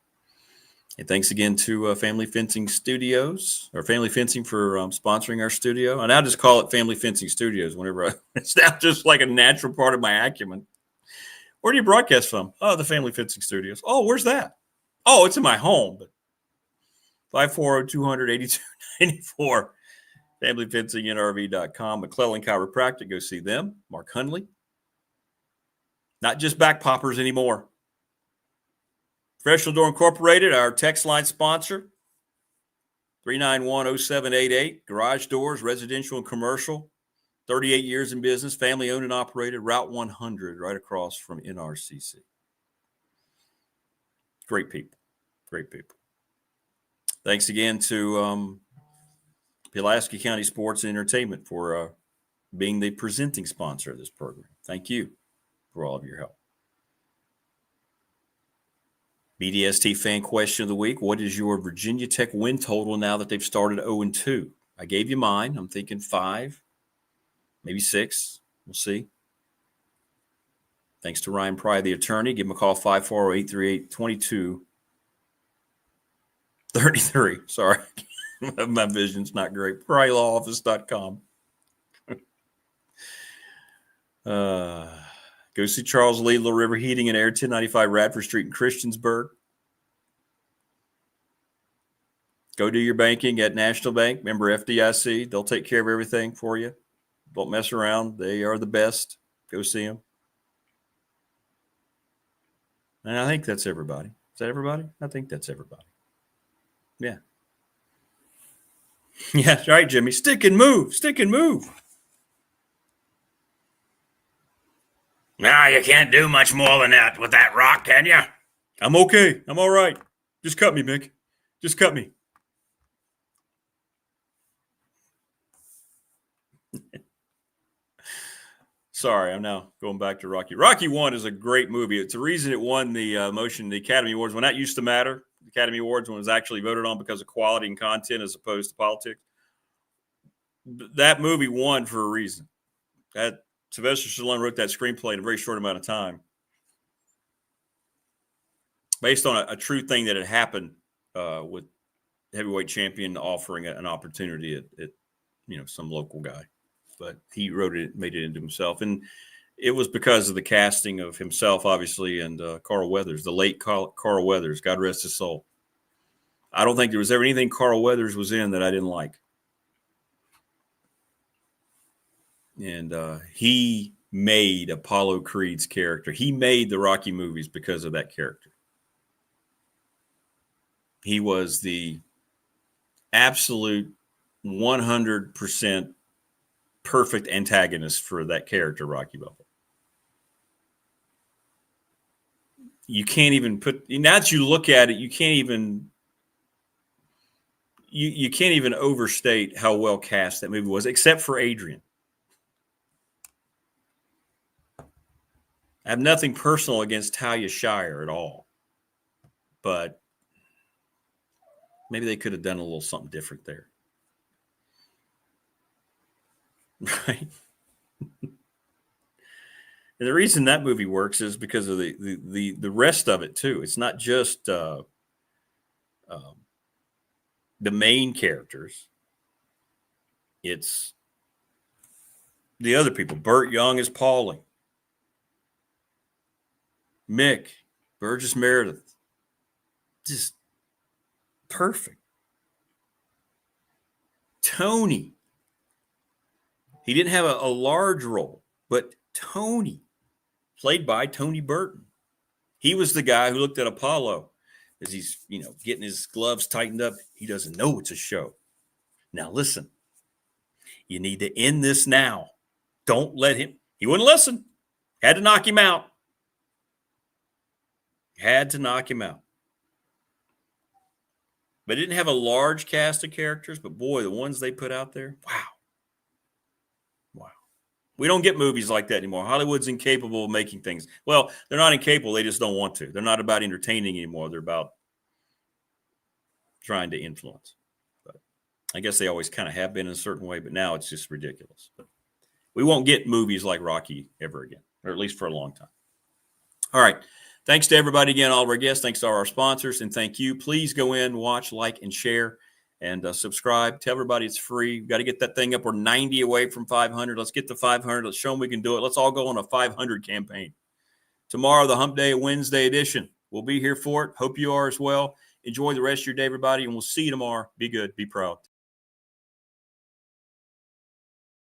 And thanks again to Family Fencing Studios, or Family Fencing for sponsoring our studio. And I'll just call it Family Fencing Studios whenever it's now just like a natural part of my acumen. Where do you broadcast from? Oh, the Family Fencing Studios. Oh, where's that? Oh, it's in my home. But 540-200-8294. FamilyFencingNRV.com. McClellan Chiropractic. Go see them. Mark Hundley. Not just back poppers anymore. Professional Door Incorporated, our text line sponsor, 391-0788. Garage doors, residential and commercial. 38 years in business, family owned and operated. Route 100, right across from NRCC. Great people. Great people. Thanks again to Pulaski County Sports and Entertainment for being the presenting sponsor of this program. Thank you for all of your help. BDST fan question of the week. What is your Virginia Tech win total now that they've started 0-2? I gave you mine. I'm thinking 5, maybe 6. We'll see. Thanks to Ryan Pry, the attorney. Give him a call, 540-838-2233. Sorry. My vision's not great. PryLawOffice.com. Go see Charles Lee, Little River Heating and Air, 1095 Radford Street in Christiansburg. Go do your banking at National Bank. Member FDIC. They'll take care of everything for you. Don't mess around. They are the best. Go see them. And I think that's everybody. Is that everybody? I think that's everybody. Yeah. Yeah, that's right, Jimmy. Stick and move. Stick and move. Nah, you can't do much more than that with that rock, can you? I'm okay. I'm all right. Just cut me, Mick. Just cut me. Sorry, I'm now going back to Rocky. Rocky 1 is a great movie. It's the reason it won the the Academy Awards. When that used to matter, the Academy Awards, when it was actually voted on because of quality and content as opposed to politics. That movie won for a reason. That Sylvester Stallone wrote that screenplay in a very short amount of time, based on a true thing that had happened with heavyweight champion offering an opportunity at some local guy. But he wrote it, made it into himself. And it was because of the casting of himself, obviously, and Carl Weathers, the late Carl Weathers, God rest his soul. I don't think there was ever anything Carl Weathers was in that I didn't like. And he made Apollo Creed's character. He made the Rocky movies because of that character. He was the absolute 100% perfect antagonist for that character, Rocky Balboa. You can't even now that you look at it, you can't even overstate how well cast that movie was, except for Adrian. I have nothing personal against Talia Shire at all, but maybe they could have done a little something different there. Right. And the reason that movie works is because of the rest of it too. It's not just the main characters. It's the other people. Burt Young is Paulie. Mick, Burgess Meredith. Just perfect. Tony. He didn't have a large role, but Tony, played by Tony Burton. He was the guy who looked at Apollo as he's, getting his gloves tightened up. He doesn't know it's a show. Now, listen, you need to end this now. Don't let him. He wouldn't listen. Had to knock him out. Had to knock him out. But didn't have a large cast of characters, but boy, the ones they put out there, wow. We don't get movies like that anymore. Hollywood's incapable of making things. Well, they're not incapable. They just don't want to. They're not about entertaining anymore. They're about trying to influence. But I guess they always kind of have been in a certain way, but now it's just ridiculous. But we won't get movies like Rocky ever again, or at least for a long time. All right. Thanks to everybody again, all of our guests. Thanks to all our sponsors, and thank you. Please go in, watch, like, and share. And subscribe. Tell everybody it's free. We've got to get that thing up. We're 90 away from 500. Let's get to 500. Let's show them we can do it. Let's all go on a 500 campaign. Tomorrow, the Hump Day Wednesday edition. We'll be here for it. Hope you are as well. Enjoy the rest of your day, everybody, and we'll see you tomorrow. Be good. Be proud.